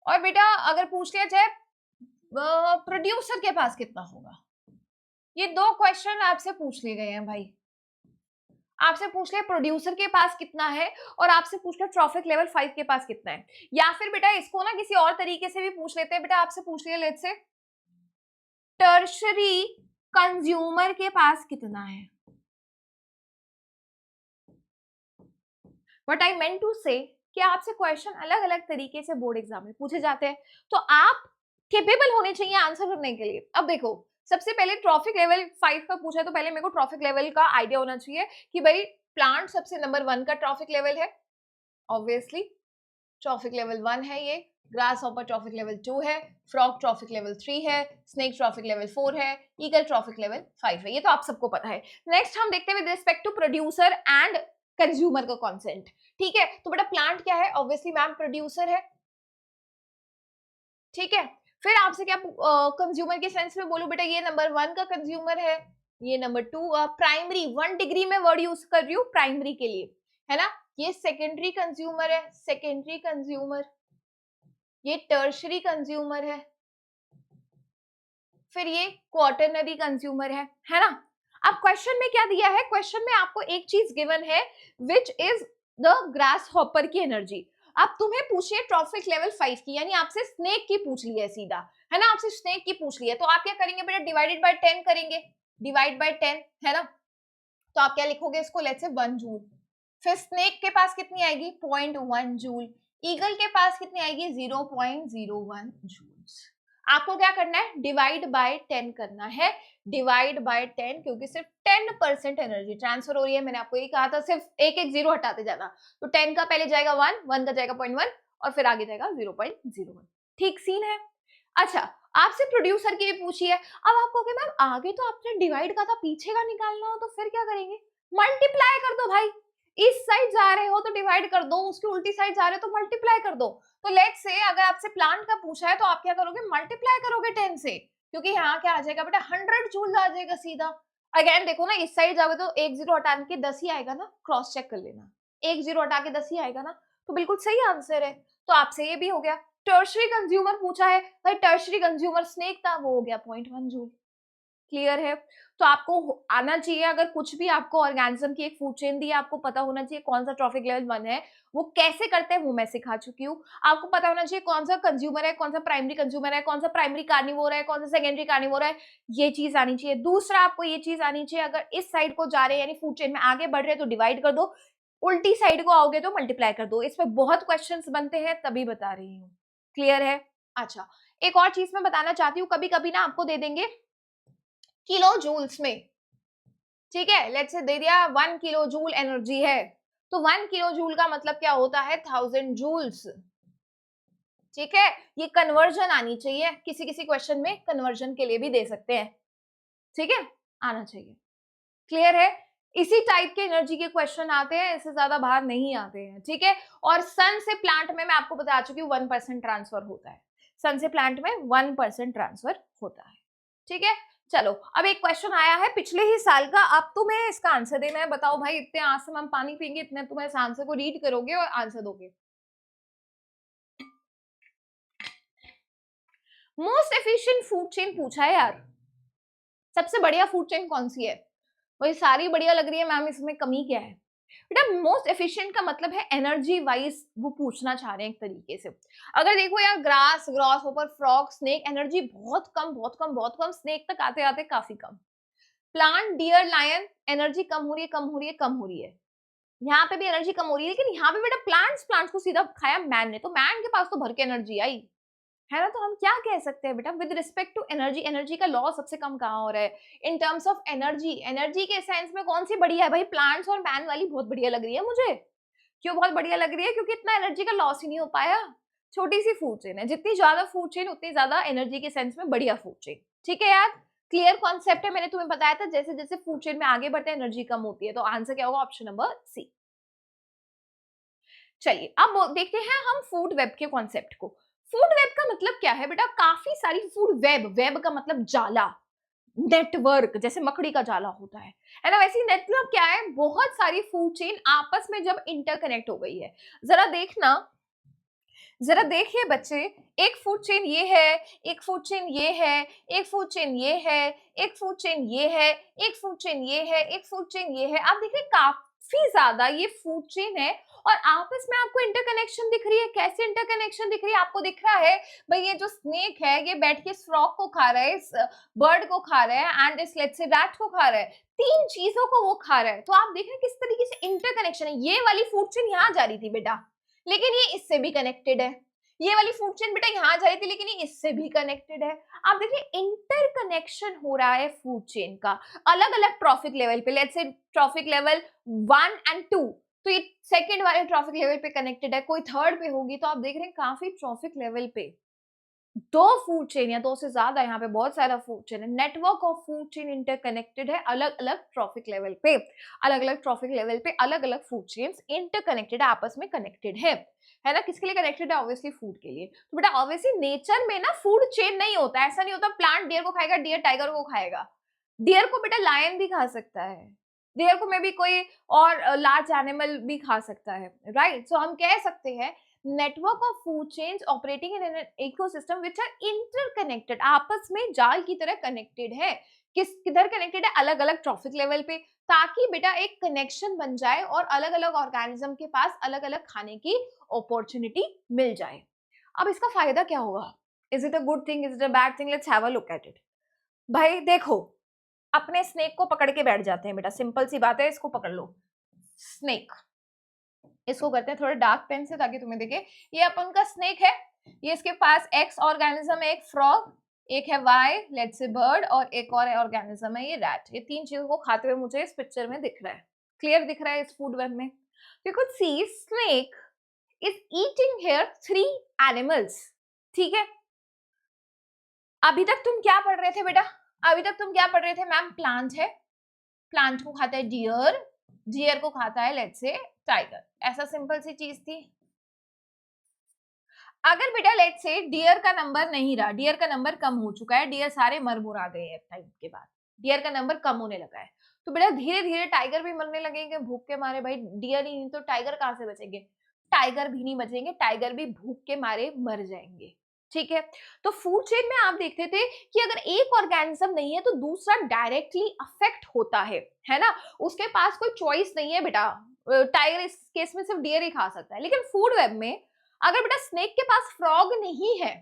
और बेटा अगर पूछ लिया जाए प्रोड्यूसर के पास कितना होगा। ये दो क्वेश्चन आपसे पूछ लिए गए हैं भाई। आपसे पूछ लिया प्रोड्यूसर के पास कितना है, और आपसे पूछ लिया ट्रॉफिक लेवल 5 के पास कितना है। या फिर बेटा इसको ना किसी और तरीके से भी पूछ लेते हैं, बेटा आपसे पूछ लिया लेट्स से टर्शरी कंज्यूमर के पास कितना है। बट आई मेंट टू से कि आपसे क्वेश्चन अलग अलग तरीके से बोर्ड एग्जाम में पूछे जाते हैं, तो आप केपेबल होने चाहिए आंसर करने के लिए। अब देखो, सबसे पहले ट्रॉफिक लेवल 5 का पूछा है, तो पहले मेरे को ट्रॉफिक लेवल का आइडिया होना चाहिए कि भाई प्लांट सबसे नंबर 1 का ट्रॉफिक लेवल है, ऑब्वियसली ट्रॉफिक लेवल 1 है ये, ग्रास हॉपर ट्रॉफिक लेवल 2 है, फ्रॉग ट्रॉफिक लेवल 3 है, स्नेक ट्रॉफिक लेवल 4 है, ईगल ट्रॉफिक लेवल 5 है। ये तो आप सबको पता है। नेक्स्ट हम देखते हैं with respect to producer and consumer का कॉन्सेंट। ठीक है, तो बेटा प्लांट क्या है, ऑब्वियसली मैम प्रोड्यूसर है। ठीक है, फिर आपसे क्या कंज्यूमर के सेंस में बोलूं बेटा, ये नंबर 1 का कंज्यूमर है, ये नंबर 2 प्राइमरी 1 डिग्री में वर्ड यूज कर रही हूँ प्राइमरी के लिए, है ना। ये सेकेंडरी कंज्यूमर है, सेकेंडरी कंज्यूमर, ये टर्शरी कंज्यूमर है, फिर ये क्वार्टरनरी कंज्यूमर है ना। अब क्वेश्चन में क्या दिया है, क्वेश्चन में आपको एक चीज गिवन है which is the grass hopper की एनर्जी। अब तुम्हें पूछिए ट्रॉफिक लेवल 5 की, यानी आपसे स्नेक की पूछ ली है सीधा, है ना, आपसे स्नेक की पूछ ली है, तो आप क्या करेंगे बेटा, डिवाइडेड बाय 10 करेंगे, डिवाइड बाय 10, है ना। तो आप क्या लिखोगे इसको, लेट्स से 1 जूल। फिर स्नेक के पास कितनी आएगी, 0.1 जूल। ईगल के पास कितनी आएगी, 0.01 जूल। आपको क्या करना है, डिवाइड बाय 10 करना है, डिवाइड बाय 10, क्योंकि सिर्फ 10% एनर्जी ट्रांसफर हो रही है। मैंने आपको ये कहा था, सिर्फ एक एक जीरो हटाते जाना, तो 10 का पहले जाएगा 1, 1 का जाएगा 0.1, और फिर आगे जाएगा 0.01। ठीक सीन है। अच्छा, आपसे प्रोड्यूसर की भी पूछी है। अब आपको कि मैम आगे तो आपने डिवाइड का था, पीछे का निकालना हो तो फिर क्या करेंगे, मल्टीप्लाई कर दो भाई। इस साइड जा रहे हो तो डिवाइड कर दो, उसकी उल्टी साइड जा रहे हो तो मल्टीप्लाई कर दो। तो लेट्स से अगर आपसे प्लांट का पूछा है तो आप क्या करोगे, मल्टीप्लाई करोगे 10 से, क्योंकि यहाँ क्या आ जाएगा बेटा, 100 जूल आ जाएगा सीधा। अगेन देखो ना, इस साइड जाओगे तो एक जीरो हटा के 10 ही आएगा ना, क्रॉस चेक कर लेना, एक जीरो हटा के 10 ही आएगा ना, तो बिल्कुल सही आंसर है। तो आपसे ये भी हो गया। टर्शरी कंज्यूमर पूछा है, भाई टर्शरी कंज्यूमर स्नेक था, वो हो गया 0.1 जूल। क्लियर है। तो आपको आना चाहिए, अगर कुछ भी आपको ऑर्गेनिज्म की एक फूड चेन दी है, आपको पता होना चाहिए कौन सा ट्रॉफिक लेवल 1 है, वो कैसे करते हैं वो मैं सिखा चुकी हूँ। आपको पता होना चाहिए कौन सा कंज्यूमर है, कौन सा प्राइमरी कंज्यूमर है, कौन सा प्राइमरी कार्निवोर है, कौन सा सेकेंडरी कार्निवोर है, ये चीज आनी चाहिए। दूसरा आपको ये चीज आनी चाहिए, अगर इस साइड को जा रहे हैं यानी फूड चेन में आगे बढ़ रहे हैं तो डिवाइड कर दो, उल्टी साइड को आओगे तो मल्टीप्लाई कर दो। इसमें बहुत क्वेश्चंस बनते हैं, तभी बता रही हूँ। क्लियर है। अच्छा, एक और चीज मैं बताना चाहती हूँ, कभी कभी ना आपको दे देंगे किलो जूल्स में, ठीक है, लेट्स से दे दिया 1 किलो जूल एनर्जी है, तो 1 किलो जूल का मतलब क्या होता है, 1000 जूल्स। ठीक है, ये कन्वर्जन आनी चाहिए, किसी किसी क्वेश्चन में कन्वर्जन के लिए भी दे सकते हैं। ठीक है, आना चाहिए। क्लियर है। इसी टाइप के एनर्जी के क्वेश्चन आते हैं, इससे ज्यादा बाहर नहीं आते हैं। ठीक है, और सन से प्लांट में मैं आपको बता चुकी हूँ 1% ट्रांसफर होता है, सन से प्लांट में 1% ट्रांसफर होता है। ठीक है, चलो अब एक क्वेश्चन आया है पिछले ही साल का, अब तुम्हें इसका आंसर देना है। बताओ भाई, इतने आंसर हम पानी पियेंगे, इतने तुम इस आंसर को रीड करोगे और आंसर दोगे। मोस्ट एफिशिएंट फूड चेन पूछा है यार, सबसे बढ़िया फूड चेन कौन सी है, वही सारी बढ़िया लग रही है मैम, इसमें कमी क्या है। बेटा मोस्ट एफिशिएंट का मतलब है एनर्जी वाइज वो पूछना चाह रहे हैं एक तरीके से। अगर देखो यार, ग्रास ग्रॉस ऊपर फ्रॉग स्नेक एनर्जी बहुत कम बहुत कम बहुत कम, स्नेक तक आते आते काफी कम। प्लांट डियर लायन एनर्जी कम हो रही है कम हो रही है कम हो रही है, यहाँ पे भी एनर्जी कम हो रही है, लेकिन यहाँ पे बेटा प्लांट्स प्लांट्स को सीधा खाया मैन ने, तो मैन के पास तो भर के एनर्जी आई, है ना। तो हम क्या कह सकते हैं बेटा, with respect to energy, energy का लॉ सबसे कम कहाँ हो रहा है in terms of energy, energy के सेंस में कौन सी बढ़िया है भाई, प्लांट्स और मैन वाली बहुत बढ़िया लग रही है मुझे। क्यों बहुत बढ़िया लग रही है, क्योंकि इतना एनर्जी का लॉस ही नहीं हो पाया, छोटी सी फूड चेन है, जितनी ज्यादा फूड चेन उतनी ज्यादा एनर्जी के सेंस में बढ़िया फूड चेन। ठीक है यार, क्लियर कॉन्सेप्ट है, मैंने तुम्हें बताया था जैसे जैसे फूड चेन में आगे बढ़ते हैं एनर्जी कम होती है, तो आंसर क्या होगा, ऑप्शन नंबर सी। चलिए अब देखते हैं हम फूड वेब के कॉन्सेप्ट को। फूड वेब का मतलब क्या है बेटा, काफी सारी फूड वेब, वेब का मतलब जाला, नेटवर्क, जैसे मकड़ी का जाला होता है ना, वैसे नेटवर्क क्या है, बहुत सारी फूड चेन आपस में जब इंटरकनेक्ट हो गई है। जरा देखना, जरा देखिए बच्चे, एक फूड चेन ये है, एक फूड चेन ये है, एक फूड चेन ये है, एक फूड चेन ये है, एक फूड चेन ये है, एक फूड चेन ये है। आप देखिए काफी ज्यादा ये फूड चेन है और आपस में आपको इंटरकनेक्शन दिख रही है। कैसे इंटरकनेक्शन दिख रही है? आपको दिख रहा है भाई ये जो स्नेक है ये बैठ के इस फ्रॉग को खा रहा है, इस बर्ड को खा रहा है एंड इस लेट्स से रैट को खा रहा है। तीन चीजों को वो खा रहा है। तो आप देख रहे हैं किस तरीके से इंटरकनेक्शन है। ये वाली फूड चेन यहाँ जा रही थी बेटा, लेकिन ये इससे भी कनेक्टेड है। ये वाली फूड चेन बेटा यहाँ जा रही थी, लेकिन ये इससे भी कनेक्टेड है। आप देखिए इंटरकनेक्शन हो रहा है फूड चेन का अलग अलग ट्रॉफिक लेवल पे। Let's say traffic level 1 and 2, तो ये सेकंड वाले ट्रॉफिक लेवल पे कनेक्टेड है, कोई थर्ड पे होगी। तो आप देख रहे हैं काफी ट्रॉफिक लेवल पे दो फूड चेन या दो से ज्यादा, यहाँ पे बहुत सारा फूड चेन है। Network of food chain interconnected है अलग अलग ट्रॉफिक लेवल पे। अलग अलग ट्रॉफिक लेवल पे अलग अलग फूड चेन्स इंटरकनेक्टेड है, आपस में कनेक्टेड है ना। किसके लिए कनेक्टेड है? ऑब्वियसली फूड के लिए। तो बेटा ऑब्वियसली नेचर में ना फूड चेन नहीं होता, ऐसा नहीं होता प्लांट डियर को खाएगा, डियर टाइगर को खाएगा। डियर को बेटा लायन भी खा सकता है, डियर को में भी कोई और लार्ज एनिमल भी खा सकता है, राइट। सो हम कह सकते हैं network of food chains operating in an ecosystem which are interconnected, आपस में जाल की तरह कनेक्टेड है। किधर कनेक्टेड है? अलग अलग ट्रॉफिक लेवल पे, ताकि बेटा एक कनेक्शन बन जाए और अलग अलग ऑर्गेनिज्म के पास अलग अलग खाने की अपॉर्चुनिटी मिल जाए। अब इसका फायदा क्या होगा? Is it a good thing, is it a bad thing? Let's have a look at it. भाई देखो, अपने स्नेक को पकड़ के बैठ जाते हैं बेटा, सिंपल सी बात है। इसको पकड़ लो, स्नेक। इसको करते हैं थोड़ा डार्क पेन से ताकि तुम्हें दिखे। ये अपन का स्नेक है, ये इसके पास एक्स ऑर्गेनिज्म है, एक फ्रॉग, एक है वाई लेट्स से बर्ड, और एक और ऑर्गेनिज्म है ये रैट। ये तीन चीजों को खाते हुए मुझे इस पिक्चर में दिख रहा है, क्लियर दिख रहा है इस फूड वेब में। You could see snake is eating here 3 animals, ठीक है। अभी तक तुम क्या पढ़ रहे थे बेटा? अभी तक तुम क्या पढ़ रहे थे? मैम प्लांट है, प्लांट को खाता है डियर, डियर को खाता है लेट्स से टाइगर। ऐसा सिंपल सी चीज थी। अगर बेटा लेट्स से डियर का नंबर नहीं रहा, डियर का नंबर कम हो चुका है, डियर सारे मर मुर आ गए हैं टाइम के बाद, डियर का नंबर कम होने लगा है, तो बेटा धीरे धीरे टाइगर भी मरने लगेंगे भूख के मारे। भाई डियर ही नहीं तो टाइगर कहाँ से बचेंगे? टाइगर भी नहीं बचेंगे, टाइगर भी भूख के मारे मर जाएंगे, ठीक है। तो फूड चेन में आप देखते थे कि अगर एक ऑर्गेनिज्म नहीं है तो दूसरा डायरेक्टली अफेक्ट होता है ना। उसके पास कोई चॉइस नहीं है बेटा, टाइगर इस केस में सिर्फ डियर ही खा सकता है। लेकिन फूड वेब में अगर बेटा स्नेक के पास फ्रॉग नहीं है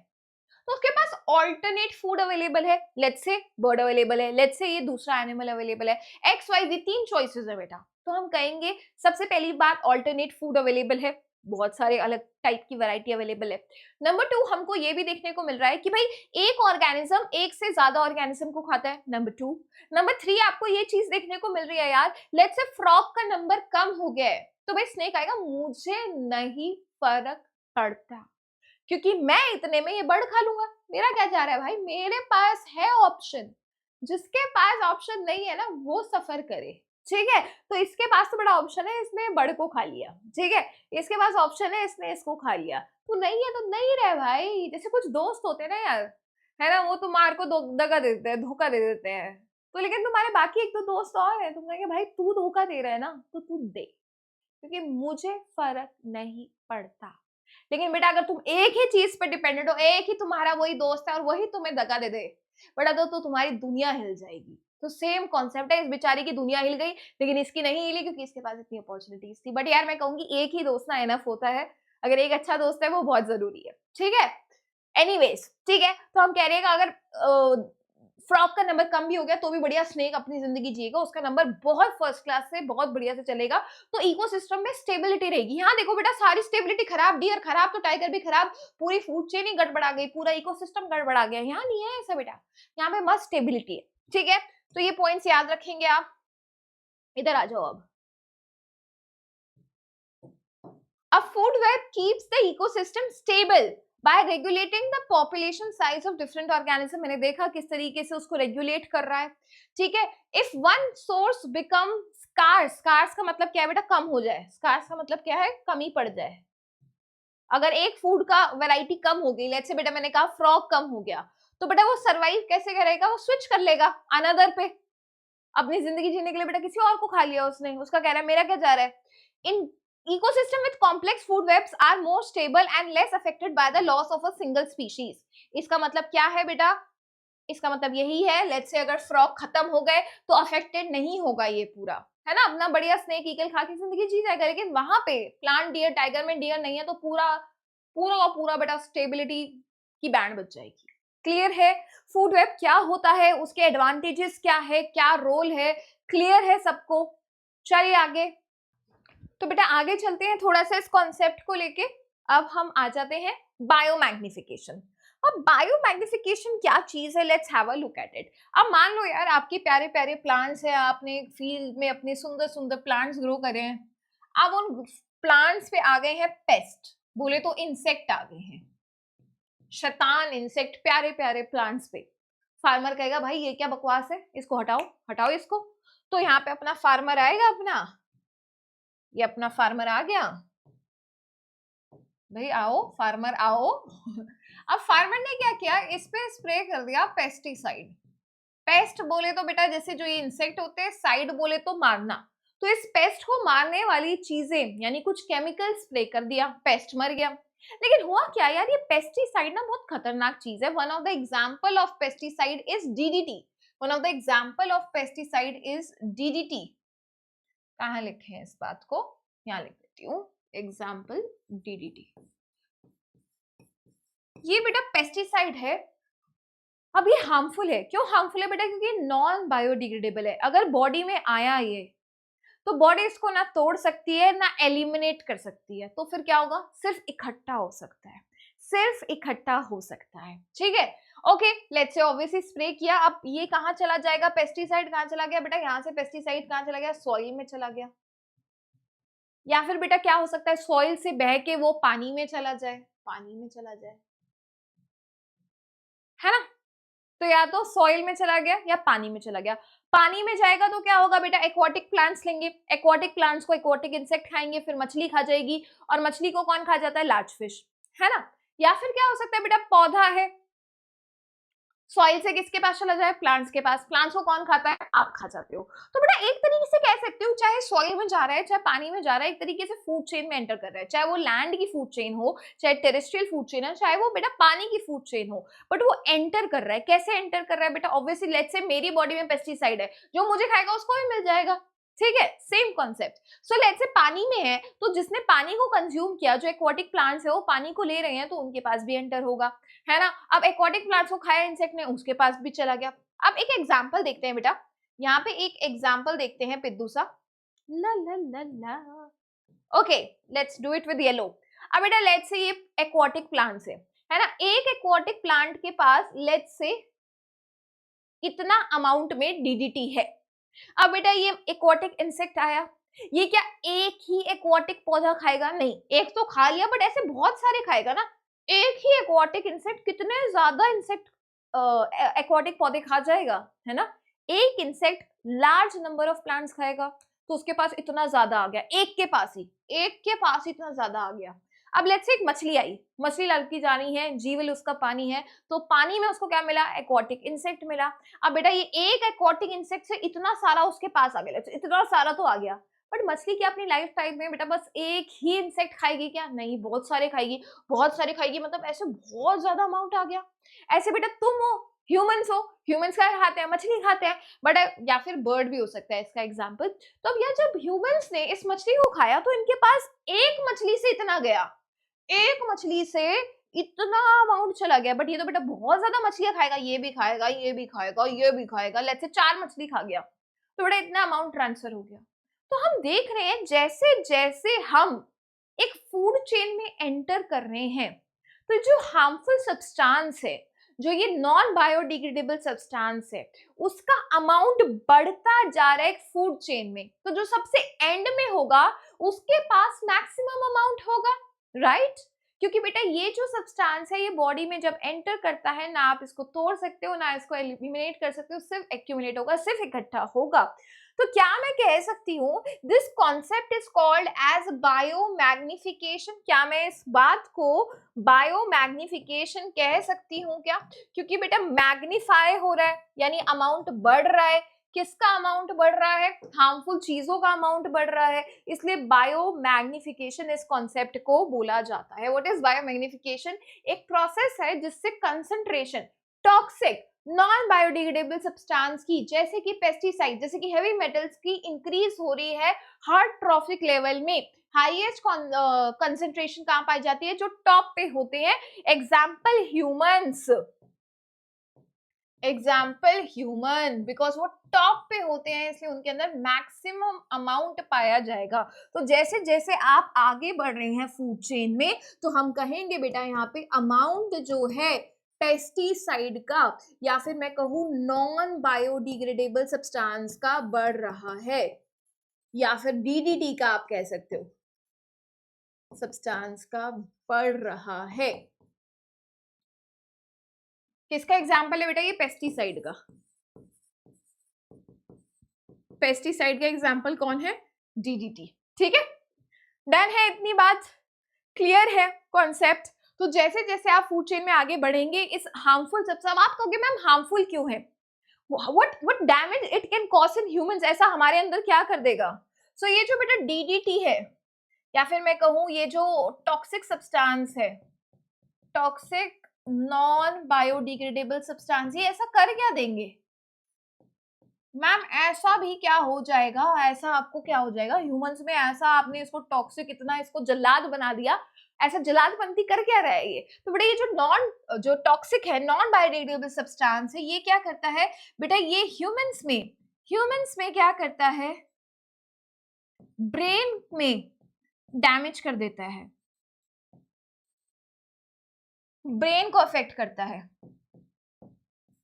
तो उसके पास ऑल्टरनेट फूड अवेलेबल है, लेट्स से बर्ड अवेलेबल है, लेट्स से ये दूसरा एनिमल अवेलेबल है, एक्स वाई जी 3 चॉइसेस है बेटा। तो हम कहेंगे सबसे पहली बात ऑल्टरनेट फूड अवेलेबल है, बहुत सारे अलग टाइप की वैरायटी अवेलेबल है। नंबर 2 हमको ये भी देखने को मिल रहा है कि भाई एक ऑर्गेनिज्म एक से ज्यादा ऑर्गेनिज्म को खाता है, नंबर 2। नंबर 3 आपको ये चीज देखने को मिल रही है यार, लेट्स से फ्रॉग का नंबर कम हो गया है तो भाई स्नेक आएगा, मुझे नहीं फर्क पड़ता क्योंकि मैं इतने में ये बर्ड खा लूंगा, मेरा क्या जा रहा है भाई, मेरे पास है ऑप्शन। जिसके पास ऑप्शन नहीं है ना वो सफर करे, ठीक है। तो इसके पास तो बड़ा ऑप्शन है, इसने बर्ड को खा लिया, ठीक है। इसके पास ऑप्शन है, इसने इसको खा लिया। तो नहीं है तो नहीं रहे भाई। जैसे कुछ दोस्त होते हैं ना यार, है ना, वो तुम्हारे को दगा दे देते हैं, धोखा दे देते हैं। तो लेकिन तुम्हारे बाकी एक दो दोस्त और है, तुम कहेंगे भाई तू धोखा दे रहा है ना तो तू दे, क्योंकि मुझे फर्क नहीं पड़ता। लेकिन बेटा अगर तुम एक ही चीज पे डिपेंडेंट हो, एक ही तुम्हारा वही दोस्त है और वही तुम्हें दगा दे दे बेटा, तो तुम्हारी दुनिया हिल जाएगी। तो सेम कॉन्सेप्ट है, इस बेचारी की दुनिया हिल गई लेकिन इसकी नहीं हिली क्योंकि इसके पास इतनी अपॉर्चुनिटीज थी। बट यार मैं कहूंगी एक ही दोस्त ना एनफ होता है, अगर एक अच्छा दोस्त है वो बहुत जरूरी है, ठीक है। एनीवेज ठीक है, तो हम कह रहे हैं कि अगर फ्रॉग का नंबर कम भी हो गया तो भी बढ़िया, स्नेक अपनी जिंदगी जिएगा, उसका नंबर बहुत फर्स्ट क्लास से बहुत बढ़िया से चलेगा, तो इकोसिस्टम में स्टेबिलिटी रहेगी। यहाँ देखो बेटा सारी स्टेबिलिटी खराब, डियर खराब तो टाइगर भी खराब, पूरी फूड चेन ही गड़बड़ा गई, पूरा इकोसिस्टम गड़बड़ा गया। यहाँ नहीं है ऐसा बेटा, यहाँ पे मस्त स्टेबिलिटी है, ठीक है। तो ये पॉइंट्स याद रखेंगे आप। इधर आ जाओ अब। A food web keeps the ecosystem stable by regulating the population size of different organism। मैंने देखा किस तरीके से उसको रेगुलेट कर रहा है, ठीक है। If one source become scarce, scarce का मतलब क्या है बेटा? कम हो जाए। scarce का मतलब क्या है? कमी पड़ जाए। अगर एक फूड का वैरायटी कम हो गई, लेट्स से बेटा मैंने कहा फ्रॉग कम हो गया, तो बेटा वो सरवाइव कैसे करेगा? वो स्विच कर लेगा अनदर पे, अपनी जिंदगी जीने के लिए बेटा किसी और को खा लिया उसने, उसका कह रहा है मेरा क्या जा रहा है। इन ecosystem with complex food webs are more stable and less affected by the loss of a single species। इसका मतलब क्या है बेटा? इसका मतलब यही है, लेट्स से अगर फ्रॉग खत्म हो गए तो अफेक्टेड नहीं होगा ये पूरा, है ना, अपना बढ़िया स्नेक ईगल खा के जिंदगी जी जाएगा। लेकिन वहां पे प्लांट डियर, टाइगर में डियर नहीं है तो पूरा पूरा का पूरा बेटा स्टेबिलिटी की बैंड बच जाएगी। क्लियर है फूड वेब क्या होता है, उसके एडवांटेजेस क्या है, क्या रोल है, क्लियर है सबको? चलिए आगे। तो बेटा आगे चलते हैं थोड़ा सा इस कॉन्सेप्ट को लेके। अब हम आ जाते हैं बायोमैग्निफिकेशन। अब बायोमैग्निफिकेशन क्या चीज है, let's have a look at it. अब मान लो यार आपके प्यारे प्यारे प्लांट्स हैं, आपने फील्ड में अपने सुंदर सुंदर प्लांट्स ग्रो करे हैं। अब उन प्लांट्स पे आ गए हैं पेस्ट, बोले तो इंसेक्ट आ गए हैं, शैतान इंसेक्ट प्यारे प्यारे प्लांट्स पे। फार्मर कहेगा भाई ये क्या बकवास है, इसको हटाओ, हटाओ इसको। तो यहाँ पे अपना फार्मर आएगा, अपना ये अपना फार्मर आ गया, भाई आओ फार्मर आओ। अब फार्मर ने क्या किया, इस पे स्प्रे कर दिया पेस्टिसाइड। पेस्ट बोले तो बेटा जैसे जो ये इंसेक्ट होते हैं, साइड बोले तो मारना। तो इस पेस्ट को मारने वाली चीजें यानी कुछ केमिकल स्प्रे कर दिया, पेस्ट मर गया। लेकिन हुआ क्या यार, ये पेस्टिसाइड ना बहुत खतरनाक चीज है। One of the example of pesticide is DDT. One of the example of pesticide is DDT. कहाँ लिखे हैं इस बात को, यहाँ लिख देती हूँ, एग्जाम्पल डीडीटी। ये बेटा पेस्टिसाइड है। अब ये हार्मफुल है, क्यों हार्मफुल है बेटा, क्योंकि नॉन बायोडिग्रेडेबल है। अगर बॉडी में आया ये तो बॉडी इसको ना तोड़ सकती है ना एलिमिनेट कर सकती है, तो फिर क्या होगा, सिर्फ इकट्ठा हो सकता है, सिर्फ इकट्ठा हो सकता है। ठीक है, okay let's say obviously spray किया। अब ये कहाँ चला जाएगा, पेस्टिसाइड कहाँ चला गया बेटा, यहाँ से पेस्टिसाइड कहाँ चला गया, सॉइल में चला गया। या फिर बेटा क्या हो सकता है, सॉइल से बह के वो पानी में चला जाए, पानी में चला जाए, है ना। तो या तो सॉइल में चला गया या पानी में चला गया। पानी में जाएगा तो क्या होगा बेटा, एक्वाटिक प्लांट्स लेंगे, एक्वाटिक प्लांट्स को एक्वाटिक इंसेक्ट खाएंगे, फिर मछली खा जाएगी, और मछली को कौन खा जाता है, लार्ज फिश, है ना। या फिर क्या हो सकता है बेटा, पौधा है, सॉइल से किसके पास चला जाए, प्लांट्स के पास, प्लांट्स को कौन खाता है, आप खा जाते हो। तो बेटा एक तरीके से कह सकते हो, चाहे सॉइल में जा रहा है चाहे पानी में जा रहा है, एक तरीके से फूड चेन में एंटर कर रहा है। चाहे वो लैंड की फूड चेन हो, चाहे टेरेस्ट्रियल फूड चेन है, चाहे वो बेटा पानी की फूड चेन हो, बट वो एंटर कर रहा है। कैसे एंटर कर रहा है बेटा, ऑब्वियसली लेट्स से मेरी बॉडी में पेस्टिसाइड है, जो मुझे खाएगा उसको भी मिल जाएगा। ठीक है, same concept. So let's say पानी में है, तो जिसने पानी को कंज्यूम किया, जो एक्वाटिक प्लांट्स है वो पानी को ले रहे हैं, तो उनके पास भी एंटर होगा, है ना। अब एक्वाटिक प्लांट्स को खाया इंसेक्ट ने, उसके पास भी चला गया। अब एक एग्जांपल देखते हैं बेटा, यहाँ पे एक एग्जांपल देखते हैं पिद्दू सा। ला ला ला ला, okay let's do it with yellow. अब बेटा लेट्स से ये एक्वाटिक प्लांट्स है ना, एक एक्वाटिक प्लांट के पास लेट्स से इतना अमाउंट में डीडीटी है। अब बेटा ये एक्वाटिक इंसेक्ट आया, ये क्या एक ही एक्वाटिक पौधा खाएगा, नहीं, एक तो खा लिया बट ऐसे बहुत सारे खाएगा ना। एक ही एक्वाटिक इंसेक्ट कितने ज्यादा इंसेक्ट एक्वाटिक पौधे खा जाएगा, है ना। एक insect large number of plants खाएगा, तो उसके पास इतना ज्यादा आ गया, एक के पास ही, एक के पास इतना ज्यादा आ गया। अब लेट्स से एक मछली आई, मछली लड़की जानी है, जीवल उसका पानी है, तो पानी में उसको क्या मिला, एक्वाटिक इंसेक्ट मिला। अब बेटा ये एक एक्वाटिक इंसेक्ट से इतना सारा उसके पास आ गया, इतना सारा तो आ गया, बट मछली क्या अपनी लाइफ टाइम में बेटा बस एक ही इंसेक्ट खाएगी क्या, नहीं, बहुत सारे खाएगी, बहुत सारे खाएगी, मतलब ऐसे बहुत ज्यादा अमाउंट आ गया। ऐसे बेटा तुम हो, ह्यूमंस हो, ह्यूमंस क्या खाते हैं, मछली खाते हैं, बट या फिर बर्ड भी हो सकता है इसका एग्जाम्पल। तो अब यार जब ह्यूमंस ने इस मछली को खाया तो इनके पास एक मछली से इतना गया, एक मछली से इतना अमाउंट चला गया। बट ये तो बेटा बहुत ज्यादा मछलियां खाएगा, ये भी खाएगा, ये भी खाएगा, ये भी खाएगा, लेट्स से 4 मछली खा गया, तो बेटा इतना अमाउंट ट्रांसफर हो गया। तो हम देख रहे हैं जैसे जैसे हम एक फूड चेन में एंटर कर रहे हैं, तो जो हार्मफुल सब्सटेंस है, जो ये नॉन बायोडिग्रेडेबल सब्सटेंस है, उसका अमाउंट बढ़ता जा रहा है एक फूड चेन में। तो जो सबसे एंड में होगा उसके पास मैक्सिमम अमाउंट होगा, राइट। क्योंकि बेटा ये जो सब्सटेंस है ये बॉडी में जब एंटर करता है ना, आप इसको तोड़ सकते हो ना इसको एलिमिनेट कर सकते हो, सिर्फ एक्यूमुलेट होगा, सिर्फ इकट्ठा होगा। तो क्या मैं कह सकती हूँ, this concept is called as biomagnification. क्या मैं इस बात को बायोमैग्निफिकेशन कह सकती हूँ क्या, क्योंकि बेटा मैग्नीफाई हो रहा है यानी अमाउंट बढ़ रहा है। किसका अमाउंट बढ़ रहा है, हार्मफुल चीजों का अमाउंट बढ़ रहा है, इसलिए बायोमैग्निफिकेशन इस कॉन्सेप्ट को बोला जाता है। व्हाट इज बायोमैग्निफिकेशन, एक प्रोसेस है जिससे concentration toxic non biodegradable substance की, जैसे कि पेस्टिसाइड, जैसे कि हेवी मेटल्स की इंक्रीज हो रही है हार्ट ट्रॉफिक लेवल में, हाईएस्ट कंसेंट्रेशन कहां पाई जाती है, जो टॉप पे होते हैं, example humans, example human, because वो टॉप पे होते हैं इसलिए उनके अंदर मैक्सिमम अमाउंट पाया जाएगा। तो जैसे जैसे आप आगे बढ़ रहे हैं फूड चेन में, तो हम कहेंगे बेटा यहाँ पे अमाउंट जो है पेस्टिसाइड का, या फिर मैं कहूँ नॉन बायोडिग्रेडेबल सब्सटेंस का बढ़ रहा है, या फिर डीडीटी का आप कह सकते हो, सब्सटेंस का बढ़ रहा है। किसका एग्जाम्पल है बेटा ये, पेस्टिसाइड का। पेस्टिसाइड का एग्जाम्पल कौन है, डीडीटी। ठीक है, डन है, इतनी बात क्लियर है कॉन्सेप्ट। तो जैसे जैसे आप फूड चेन में आगे बढ़ेंगे, इस हार्मफुल सब्सटेंस, आप कहोगे मैम हार्मफुल क्यों है, what damage it can cause in humans, ऐसा हमारे अंदर क्या कर देगा। सो ये जो बेटा डीडीटी है, या फिर मैं कहूं ये जो टॉक्सिक सब्सटेंस है, टॉक्सिक नॉन बायोडिग्रेडेबल सब्सटेंस, ये ऐसा कर क्या देंगे मैम, ऐसा भी क्या हो जाएगा, ऐसा आपको क्या हो जाएगा ह्यूमंस में, ऐसा आपने इसको टॉक्सिक, इतना इसको जल्लाद बना दिया, ऐसा जल्लादपंती कर क्या रहा है ये। तो बेटा ये जो टॉक्सिक है, नॉन बायोडिग्रेडेबल सब्सटेंस है, ये क्या करता है बेटा, ये ह्यूमंस में क्या करता है, ब्रेन में डैमेज कर देता है, ब्रेन को अफेक्ट करता है,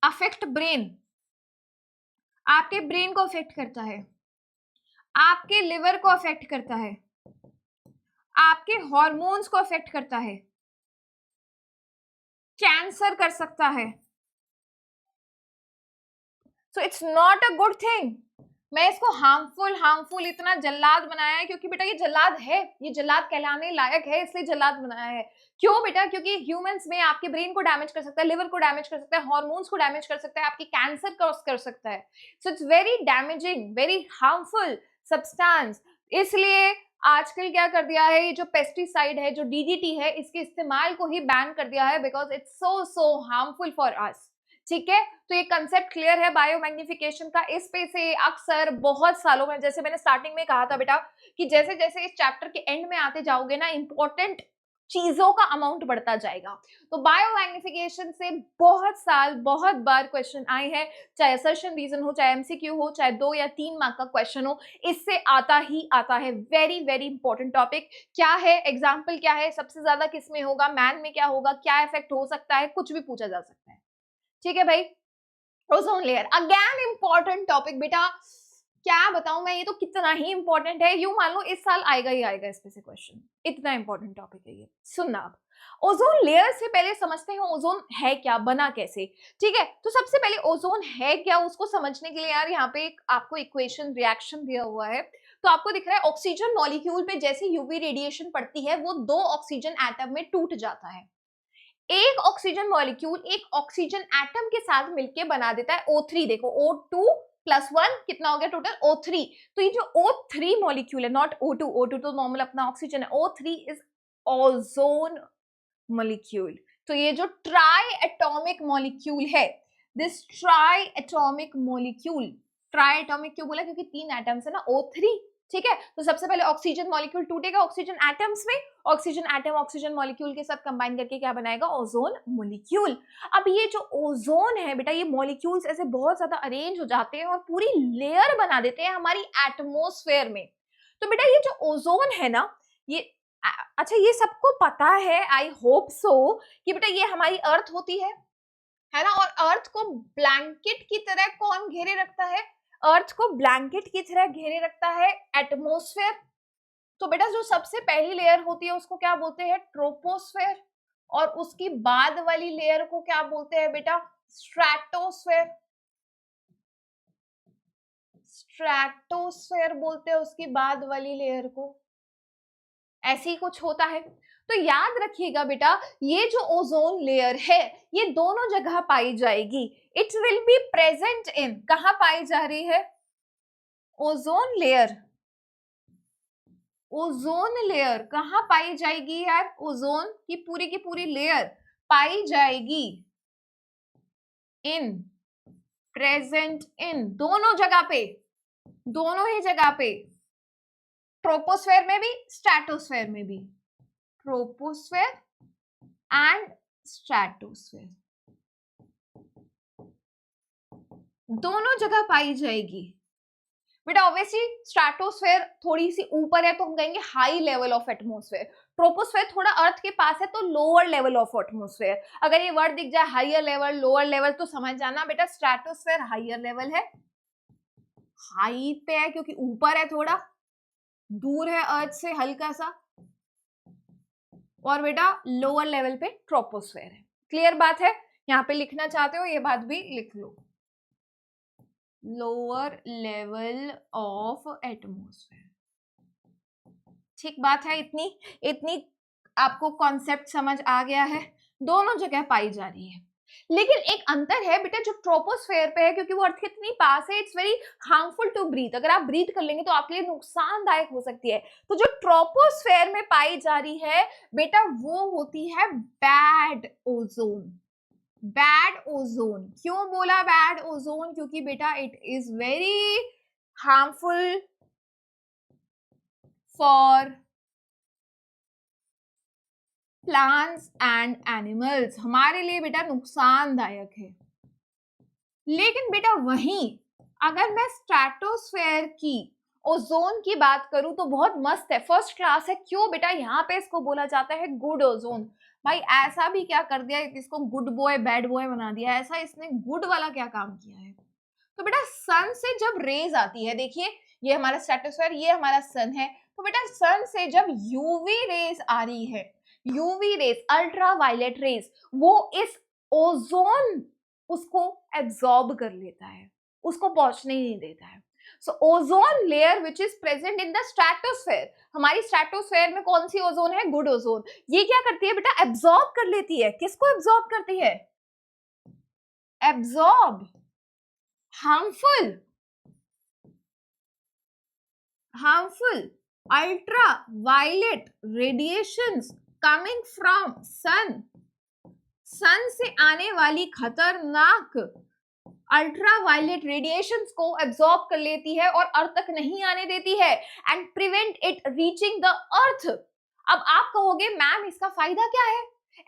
अफेक्ट ब्रेन, आपके ब्रेन को अफेक्ट करता है, आपके लिवर को अफेक्ट करता है, आपके हार्मोन्स को अफेक्ट करता है, कैंसर कर सकता है। So it's not a good thing. मैं इसको हार्मफुल इतना जल्लाद बनाया है क्योंकि बेटा ये जल्लाद है, ये जल्लाद कहलाने लायक है, इसलिए जल्लाद बनाया है। क्यों बेटा, क्योंकि ह्यूमंस में आपके ब्रेन को डैमेज कर सकता है, लिवर को डैमेज कर सकता है, हार्मोन्स को डैमेज कर सकता है, आपकी कैंसर कॉज कर सकता है। So it's very damaging, very harmful substance. इसलिए आजकल क्या कर दिया है, ये जो पेस्टिसाइड है, जो डीडीटी है, इसके इस्तेमाल को ही बैन कर दिया है, because it's so harmful for us. ठीक है, तो ये कंसेप्ट क्लियर है बायोमैग्निफिकेशन का। इस पे से अक्सर बहुत सालों में, जैसे मैंने स्टार्टिंग में कहा था बेटा, कि जैसे जैसे इस चैप्टर के एंड में आते जाओगे ना, इंपॉर्टेंट चीजों का अमाउंट बढ़ता जाएगा। तो बायोमैग्निफिकेशन से बहुत बार क्वेश्चन आए हैं, चाहे असर्शन रीजन हो, चाहे एमसीक्यू हो, चाहे 2 या 3 मार्क का क्वेश्चन हो, इससे आता ही आता है। Very very important topic. क्या है एग्जाम्पल, क्या है सबसे ज्यादा किस में होगा, मैन में क्या होगा, क्या इफेक्ट हो सकता है, कुछ भी पूछा जा सकता है। ठीक है भाई, ozone layer again important topic बेटा, क्या बताऊं मैं, ये तो कितना ही इंपॉर्टेंट है, यूं मान लो इस साल आएगा ही आएगा इसमें से क्वेश्चन, इतना इंपॉर्टेंट टॉपिक है ये। सुनना आप, ओजोन लेयर से पहले समझते हैं ओजोन है क्या, बना कैसे। ठीक है, तो सबसे पहले ओजोन है क्या उसको समझने के लिए यार यहाँ पे एक आपको इक्वेशन रिएक्शन दिया हुआ है। तो आपको दिख रहा है ऑक्सीजन मॉलिक्यूल पे जैसे यूवी रेडिएशन पड़ती है, वो 2 ऑक्सीजन एटम में टूट जाता है। एक ऑक्सीजन मॉलिक्यूल एक ऑक्सीजन एटम के साथ मिलके बना देता है O3। देखो O2 प्लस 1 कितना हो गया टोटल, O3। तो ये जो O3 मॉलिक्यूल है, नॉट O2, O2 तो नॉर्मल अपना ऑक्सीजन है, O3 इज ओजोन मॉलिक्यूल। तो ये जो ट्राई एटॉमिक मॉलिक्यूल है, this try atomic molecule, try atomic क्यों बोला, क्योंकि 3 एटम्स है ना, O3। ठीक है, तो सबसे पहले ऑक्सीजन मॉलिक्यूल टूटेगा ऑक्सीजन एटम्स में, ऑक्सीजन एटम ऑक्सीजन मॉलिक्यूल के साथ कंबाइन करके क्या बनाएगा, ओजोन मॉलिक्यूल। अब ये जो ओजोन है बेटा, ये मॉलिक्यूल्स ऐसे बहुत ज्यादा अरेंज हो जाते हैं और पूरी लेयर बना देते हैं हमारी एटमॉस्फेयर में। तो बेटा ये जो ओजोन है ना, ये अच्छा ये सबको पता है, आई होप सो, कि बेटा ये हमारी अर्थ होती है ना, और अर्थ को ब्लैंकेट की तरह कौन घेरे रखता है, अर्थ को ब्लैंकेट की तरह घेरे रखता है एटमॉस्फेयर। तो बेटा जो सबसे पहली लेयर होती है उसको क्या बोलते हैं, ट्रोपोस्फेयर, और उसकी बाद वाली लेयर को क्या बोलते हैं बेटा, स्ट्रैटोस्फेयर। स्ट्रैटोस्फेयर बोलते हैं उसकी बाद वाली लेयर को, ऐसे ही कुछ होता है। तो याद रखिएगा बेटा, ये जो ओजोन लेयर है ये दोनों जगह पाई जाएगी। It will be present in, कहां पाई जा रही है, ओजोन लेयर। ओजोन लेयर कहां पाई जाएगी यार, ओजोन की पूरी लेयर पाई जाएगी इन प्रेजेंट इन, दोनों जगह पे, दोनों ही जगह पे, ट्रोपोस्फेयर में भी स्ट्रेटोस्फेयर में भी, ट्रोपोस्फेयर एंड स्ट्रेटोस्फेयर, दोनों जगह पाई जाएगी बेटा। ऑब्वियसली स्ट्रेटोस्फेयर थोड़ी सी ऊपर है तो हम कहेंगे high level of atmosphere, troposphere थोड़ा अर्थ के पास है तो लोअर लेवल ऑफ एटमॉस्फेयर। अगर ये वर्ड दिख जाए हाइयर लेवल लोअर लेवल तो समझ जाना बेटा स्ट्रेटोस्फेयर हाइयर लेवल है, हाई पे है क्योंकि ऊपर है, थोड़ा दूर है अर्थ से हल्का सा, और बेटा लोअर लेवल पे ट्रोपोस्फेयर है। क्लियर बात है? यहाँ पे लिखना चाहते हो ये बात भी लिख लो, लोअर लेवल ऑफ एटमॉस्फेयर। ठीक बात है, इतनी इतनी आपको कॉन्सेप्ट समझ आ गया है, दोनों जगह पाई जा रही है। लेकिन एक अंतर है बेटा, जो ट्रोपोस्फेयर पे है क्योंकि वो अर्थ के इतनी पास है, it's very harmful to breathe, अगर आप ब्रीथ कर लेंगे तो आपके लिए नुकसानदायक हो सकती है। तो जो ट्रोपोस्फेयर में पाई जा रही है बेटा वो होती है बैड ओजोन। बैड ओजोन, क्यों बोला बैड ओजोन? क्योंकि बेटा it is very harmful for plants and animals, हमारे लिए बेटा नुकसानदायक है। लेकिन बेटा वहीं अगर मैं स्ट्रेटोस्फेयर की ओजोन की बात करूं तो बहुत मस्त है, फर्स्ट क्लास है। क्यों बेटा? यहाँ पे इसको बोला जाता है गुड ओजोन। भाई ऐसा भी क्या कर दिया, इसको गुड बॉय बैड बॉय बना दिया, ऐसा इसने गुड वाला क्या काम किया है? तो बेटा सन से जब रेज आती है, देखिए ये हमारा स्ट्रेटोस्फेयर, ये हमारा सन है, तो बेटा सन से जब यूवी रेज आ रही है, UV rays ultraviolet rays, वो इस ओजोन उसको एब्जॉर्ब कर लेता है, उसको पहुंचने ही नहीं देता है। सो ozone layer which is present in the stratosphere, हमारी स्ट्रेटोस्फेयर में कौन सी ओजोन है? Good ozone. ये क्या करती है बेटा? एब्जॉर्ब कर लेती है। किसको एब्जॉर्ब करती है? Absorb harmful ultraviolet radiations coming from sun से आने वाली खतरनाक अल्ट्रावायलेट रेडिएशंस को एब्जॉर्ब कर लेती है और अर्थ तक नहीं आने देती है and prevent it reaching the earth. अब आप कहोगे मैम इसका फायदा क्या है?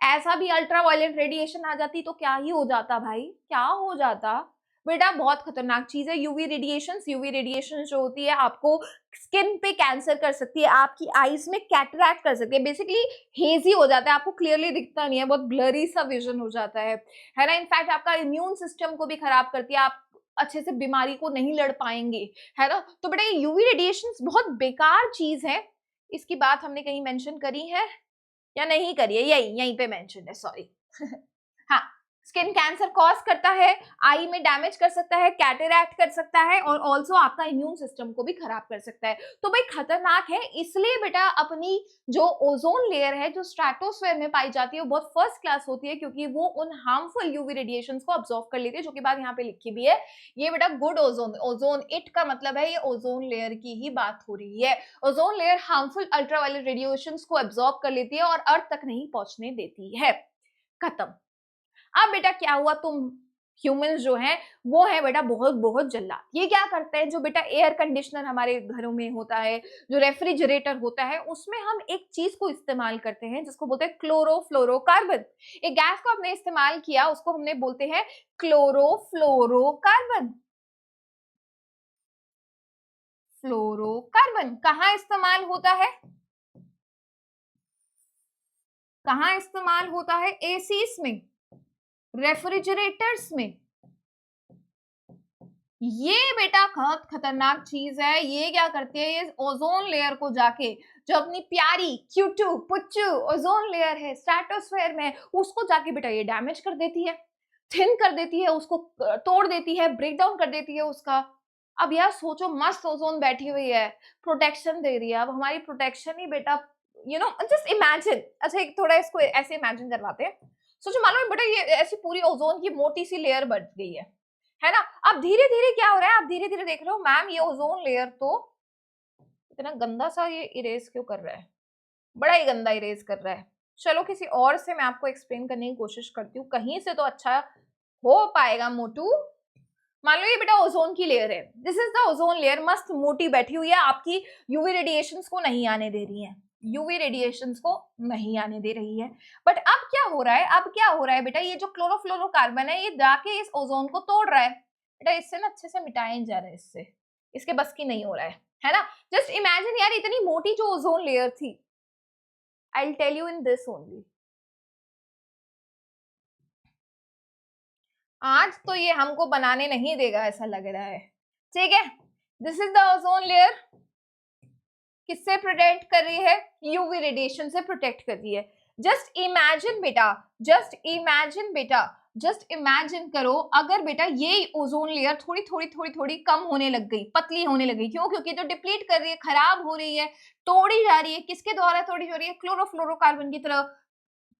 ऐसा भी अल्ट्रावायलेट रेडिएशन आ जाती तो क्या ही हो जाता भाई, क्या हो जाता बेटा? बहुत खतरनाक चीज है यूवी रेडिएशंस। यूवी रेडिएशन जो होती है आपको स्किन पे कैंसर कर सकती है, आपकी आईज में कैटरैक्ट कर सकती है, बेसिकली हेजी हो जाता है, आपको क्लियरली दिखता नहीं है, बहुत ब्लरी सा विजन हो जाता है ना। इनफैक्ट आपका इम्यून सिस्टम को भी खराब करती है, आप अच्छे से बीमारी को नहीं लड़ पाएंगे, है ना। तो बेटा ये यूवी रेडिएशंस बहुत बेकार चीज है। इसकी बात हमने कहीं मेंशन करी है या नहीं करी है? यहीं पे मेंशन है, सॉरी। हाँ, स्किन कैंसर कॉज करता है, आई में डैमेज कर सकता है, कैटरैक्ट कर सकता है और ऑल्सो आपका इम्यून सिस्टम को भी खराब कर सकता है। तो भाई खतरनाक है। इसलिए बेटा अपनी जो ओजोन लेयर है जो स्ट्रेटोस्फेयर में पाई जाती है वो बहुत फर्स्ट क्लास होती है क्योंकि वो उन हार्मफुल यूवी रेडिएशंस को अब्सॉर्ब कर लेती है, जो कि बात यहाँ पे लिखी भी है। ये बेटा गुड ओजोन, ओजोन इट का मतलब है ये ओजोन लेयर की ही बात हो रही है। Ozone layer harmful ultraviolet radiations को अब्सॉर्ब कर लेती है और अर्थ तक नहीं पहुंचने देती है। खत्म। अब बेटा क्या हुआ, तुम ह्यूमंस जो हैं वो है बेटा बहुत बहुत जल्लाद। ये क्या करते हैं, जो बेटा एयर कंडीशनर हमारे घरों में होता है, जो रेफ्रिजरेटर होता है, उसमें हम एक चीज को इस्तेमाल करते हैं जिसको बोलते हैं क्लोरोफ्लोरोकार्बन। एक गैस को हमने इस्तेमाल किया, उसको हमने बोलते हैं क्लोरोफ्लोरोकार्बन। फ्लोरोकार्बन कहाँ इस्तेमाल होता है? कहाँ इस्तेमाल होता है? एसीस में, रेफ्रिजरेटर्स में। ये बेटा बहुत खतरनाक चीज है। ये क्या करती है, ये ओजोन लेयर को जाके, जो अपनी प्यारी क्यूटू पुच्चू ओजोन लेयर है स्ट्रेटोस्फेयर में, उसको जाके बेटा ये डैमेज कर देती है, थिन कर देती है, उसको तोड़ देती है, ब्रेक डाउन कर देती है उसका। अब यार सोचो, मस्त ओजोन बैठी हुई है, प्रोटेक्शन दे रही है। अब हमारी प्रोटेक्शन ही बेटा जस्ट इमेजिन, अच्छा एक थोड़ा इसको ऐसे इमेजिन करवाते हैं। सोचो मालूम बेटा ये ऐसी पूरी ओजोन की मोटी सी लेयर बन गई है ना। अब धीरे धीरे क्या हो रहा है, आप धीरे धीरे देख रहे हो मैम ये ओजोन लेयर तो इतना गंदा सा ये इरेज क्यों कर रहा है, बड़ा ही गंदा इरेज कर रहा है। चलो किसी और से मैं आपको एक्सप्लेन करने की कोशिश करती हूँ, कहीं से तो अच्छा हो पाएगा मोटू। मान लो ये बेटा ओजोन की लेयर है, this is the ozone layer, मस्त मोटी बैठी हुई है, आपकी यूवी रेडिएशंस को नहीं आने दे रही है, यूवी रेडिएशंस को नहीं आने दे रही है। बट अब क्या हो रहा है, अब क्या हो रहा है बेटा, ये जो क्लोरोफ्लोरोकार्बन है ये जाके इस ओजोन को तोड़ रहा है बेटा, इससे ना अच्छे से मिटाया नहीं जा रहा है, इससे इसके बस की नहीं हो रहा है ना। जस्ट इमेजिन यार, इतनी मोटी जो ओजोन लेयर थी, I will tell you in this only, आज तो ये हमको बनाने नहीं देगा ऐसा लग रहा है, ठीक है। This is the ozone layer, किससे प्रोटेक्ट कर रही है, यूवी रेडिएशन से प्रोटेक्ट कर रही है। जस्ट इमेजिन बेटा, जस्ट इमेजिन बेटा, जस्ट इमेजिन करो अगर बेटा ये ओजोन लेयर थोड़ी थोड़ी थोड़ी थोड़ी कम होने लग गई, पतली होने लग गई, क्यों, क्योंकि तो डिप्लीट कर रही है, खराब हो रही है, तोड़ी जा रही है, किसके द्वारा तोड़ी जा रही है, क्लोरोफ्लोरोकार्बन की तरह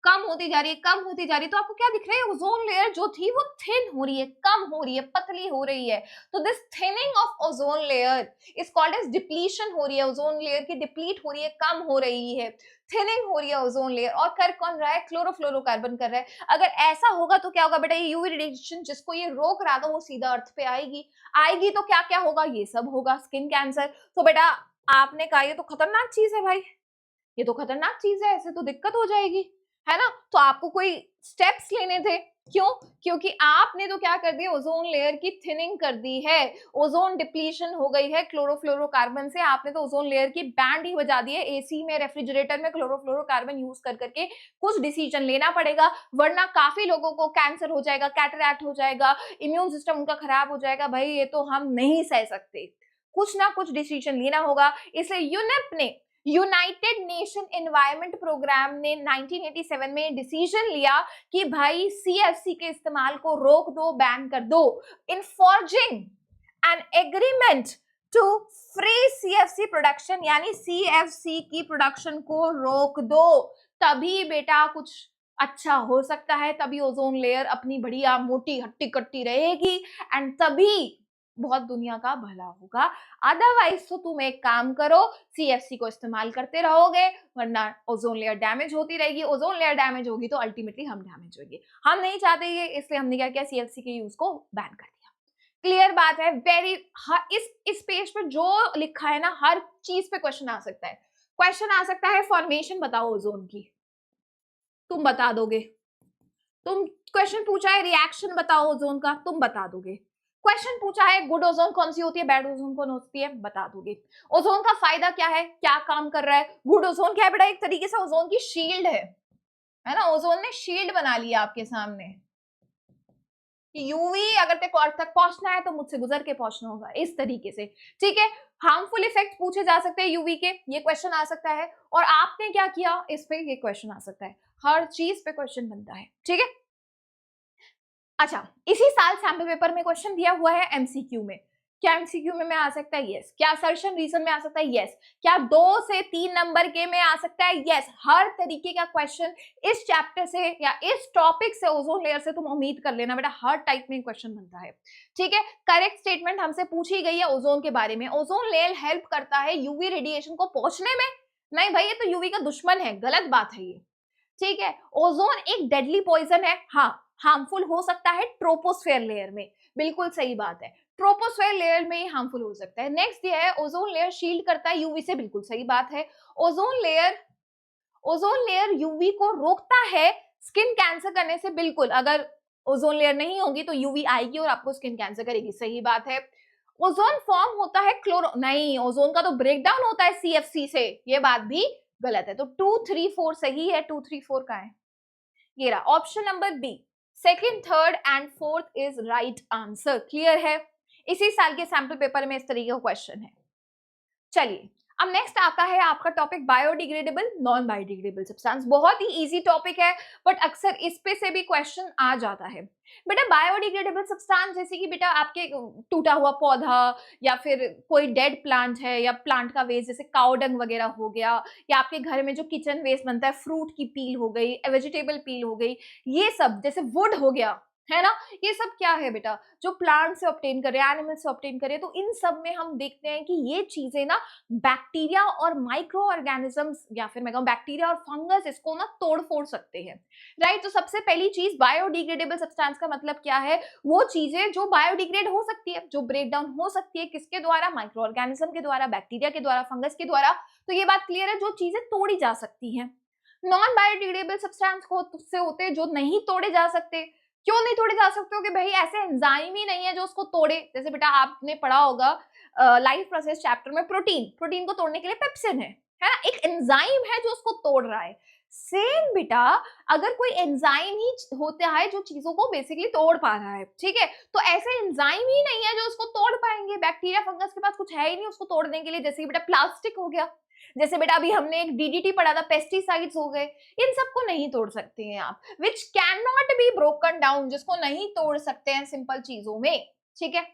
कम होती जा रही है, कम होती जा रही है। तो आपको क्या दिख रहा है, ओजोन लेयर जो थी वो थिन हो रही है, कम हो रही है, पतली हो रही है। तो this thinning of ozone layer is called as depletion हो रही है, ओजोन लेयर की डिप्लीट हो रही है, कम हो रही है, थिनिंग हो रही है ओजोन लेयर। और कर कौन रहा है, क्लोरोफ्लोरोकार्बन कर रहा है। अगर ऐसा होगा तो क्या होगा बेटा, ये यूवी रेडिएशन जिसको ये रोक रहा था वो सीधा अर्थ पे आएगी, आएगी तो क्या क्या होगा, ये सब होगा, स्किन कैंसर। तो बेटा आपने कहा ये तो खतरनाक चीज है भाई, ये तो खतरनाक चीज है, ऐसे तो दिक्कत हो जाएगी, है ना। तो आपको कोई स्टेप्स लेने थे, क्यों, क्योंकि आपने तो क्या कर दिया, ओजोन लेयर की थिनिंग कर दी है, ओजोन डिप्लीशन हो गई है क्लोरोफ्लोरोकार्बन से, आपने तो ओजोन लेयर की बैंड ही बजा दी है। एसी में, रेफ्रिजरेटर में क्लोरोफ्लोरोकार्बन यूज कर करके कुछ डिसीजन लेना पड़ेगा, वरना काफी लोगों को कैंसर हो जाएगा, कैटरैक्ट हो जाएगा, इम्यून सिस्टम उनका खराब हो जाएगा। भाई ये तो हम नहीं सह सकते, कुछ ना कुछ डिसीजन लेना होगा। इसलिए यूनेप ने, यूनाइटेड नेशन एनवायरमेंट प्रोग्राम ने 1987 में डिसीजन लिया कि भाई सीएफसी के इस्तेमाल को रोक दो, बैन कर दो, in forging an agreement to free CFC production, यानी सीएफसी की प्रोडक्शन को रोक दो, तभी बेटा कुछ अच्छा हो सकता है, तभी ओजोन लेयर अपनी बढ़िया मोटी हट्टी कट्टी रहेगी, एंड तभी बहुत दुनिया का भला होगा। अदरवाइज तो तुम एक काम करो, सीएफसी को इस्तेमाल करते रहोगे, वरना ओजोन लेयर डैमेज होती रहेगी, ओजोन लेयर डैमेज होगी तो अल्टीमेटली हम डैमेज होंगे। हम नहीं चाहते ये, इसलिए हमने क्या किया, सीएफसी के यूज को बैन कर दिया। क्लियर बात है, वेरी, इस पेज पर जो लिखा है ना, हर चीज पे क्वेश्चन आ सकता है। क्वेश्चन आ सकता है फॉर्मेशन बताओ ओजोन की, तुम बता दोगे। तुम क्वेश्चन पूछा है रिएक्शन बताओ ओजोन का, तुम बता दोगे। क्वेश्चन पूछा है गुड ओजोन कौन सी होती है, बैड ओजोन कौन होती है, बता दोगे। ओजोन का फायदा क्या है, क्या काम कर रहा है। गुड ओजोन क्या है बेटा, एक तरीके से ओजोन की शील्ड है ना, ओजोन ने शील्ड बना लिया आपके सामने कि यूवी अगर तेरे को अर्थ तक पहुंचना है तो मुझसे गुजर के पहुंचना होगा, इस तरीके से, ठीक है। हार्मफुल इफेक्ट पूछे जा सकते हैं यूवी के, ये क्वेश्चन आ सकता है, और आपने क्या किया इस पे, ये क्वेश्चन आ सकता है, हर चीज पे क्वेश्चन बनता है, ठीक है। अच्छा, इसी साल सैंपल पेपर में क्वेश्चन दिया हुआ है एमसीक्यू में, क्या एमसीक्यू में आ सकता है, यस। क्या असर्शन रीजन में आ सकता है, यस। क्या 2 से 3 नंबर के में आ सकता है, यस। हर तरीके का क्वेश्चन इस चैप्टर से या इस टॉपिक से, ओजोन लेयर से तुम उम्मीद कर लेना बेटा, हर टाइप में क्वेश्चन बनता है, ठीक है। करेक्ट स्टेटमेंट हमसे पूछी गई है ओजोन के बारे में, ओजोन लेयर हेल्प करता है यूवी रेडिएशन को पहुंचने में, नहीं भाई ये तो यूवी का दुश्मन है, गलत बात है ये, ठीक है। ओजोन एक डेडली पॉइजन है, हाँ, हार्मफुल हो सकता है ट्रोपोस्फेयर लेयर में, बिल्कुल सही बात है, ट्रोपोस्फेयर लेयर में ही हार्मफुल हो सकता है। नेक्स्ट ये है ओजोन लेयर शील्ड करता है यूवी से, बिल्कुल सही बात है। ओजोन लेयर यूवी को रोकता है स्किन कैंसर करने से, बिल्कुल, अगर ओजोन लेयर नहीं होगी तो यूवी आएगी और आपको स्किन कैंसर करेगी, सही बात है। ओजोन फॉर्म होता है क्लोरो, नहीं, ओजोन का तो ब्रेकडाउन होता है सीएफसी से, ये बात भी गलत है। तो 2, 3, 4 सही है, 2, 3, 4 का है, ये रहा option number B, second, third and fourth is right answer. Clear है, इसी साल के सैंपल पेपर में इस तरीके का क्वेश्चन है। चलिए, अब नेक्स्ट आता है आपका topic biodegradable non biodegradable substance. बहुत ही इजी टॉपिक है, बट अक्सर इस पे से भी क्वेश्चन आ जाता है। बेटा बायोडिग्रेडेबल सब्सटेंस जैसे कि बेटा आपके टूटा हुआ पौधा, या फिर कोई डेड प्लांट है, या प्लांट का वेस्ट जैसे काउडंग वगैरह हो गया, या आपके घर में जो किचन वेस्ट बनता है, फ्रूट की पील हो गई, वेजिटेबल पील हो गई, ये सब, जैसे वुड हो गया, है ना। ये सब क्या है बेटा, जो प्लांट से ऑब्टेन करे, एनिमल से ऑब्टेन करे, तो इन सब में हम देखते हैं कि ये चीजें ना बैक्टीरिया और माइक्रो ऑर्गेनिजम्स या फिर मैं कहूँ बैक्टीरिया और फंगस इसको ना तोड़ फोड़ सकते हैं, राइट। तो सबसे पहली चीज बायोडिग्रेडेबल सब्सटेंस का मतलब क्या है, वो चीजें जो बायोडिग्रेड हो सकती है, जो ब्रेक डाउन हो सकती है, किसके द्वारा, माइक्रो ऑर्गेनिज्म के द्वारा, बैक्टीरिया के द्वारा, फंगस के द्वारा। तो ये बात क्लियर है, जो चीजें तोड़ी जा सकती हैं। नॉन बायोडिग्रेडेबल सब्सटेंस को से होते हैं जो नहीं तोड़े जा सकते। क्यों नहीं तोड़े जा सकते हो कि भाई ऐसे एंजाइम ही नहीं है जो उसको तोड़े। जैसे बेटा आपने पढ़ा होगा लाइफ प्रोसेस चैप्टर में, प्रोटीन को तोड़ने के लिए पेप्सिन है ना, एक एंजाइम है जो उसको तोड़ रहा है। सेम बेटा अगर कोई एंजाइम ही होता है जो चीजों को बेसिकली तोड़ पा रहा है, ठीक है, तो ऐसे एंजाइम ही नहीं है जो उसको तोड़ पाएंगे। बैक्टीरिया फंगस के पास कुछ है ही नहीं उसको तोड़ने के लिए। जैसे कि बेटा प्लास्टिक हो गया, जैसे बेटा अभी हमने एक डीडीटी पढ़ा था, पेस्टिसाइड्स हो गए, इन सबको नहीं तोड़ सकते हैं आप, which can not be broken down, जिसको नहीं तोड़ सकते हैं सिंपल चीजों में, ठीक है।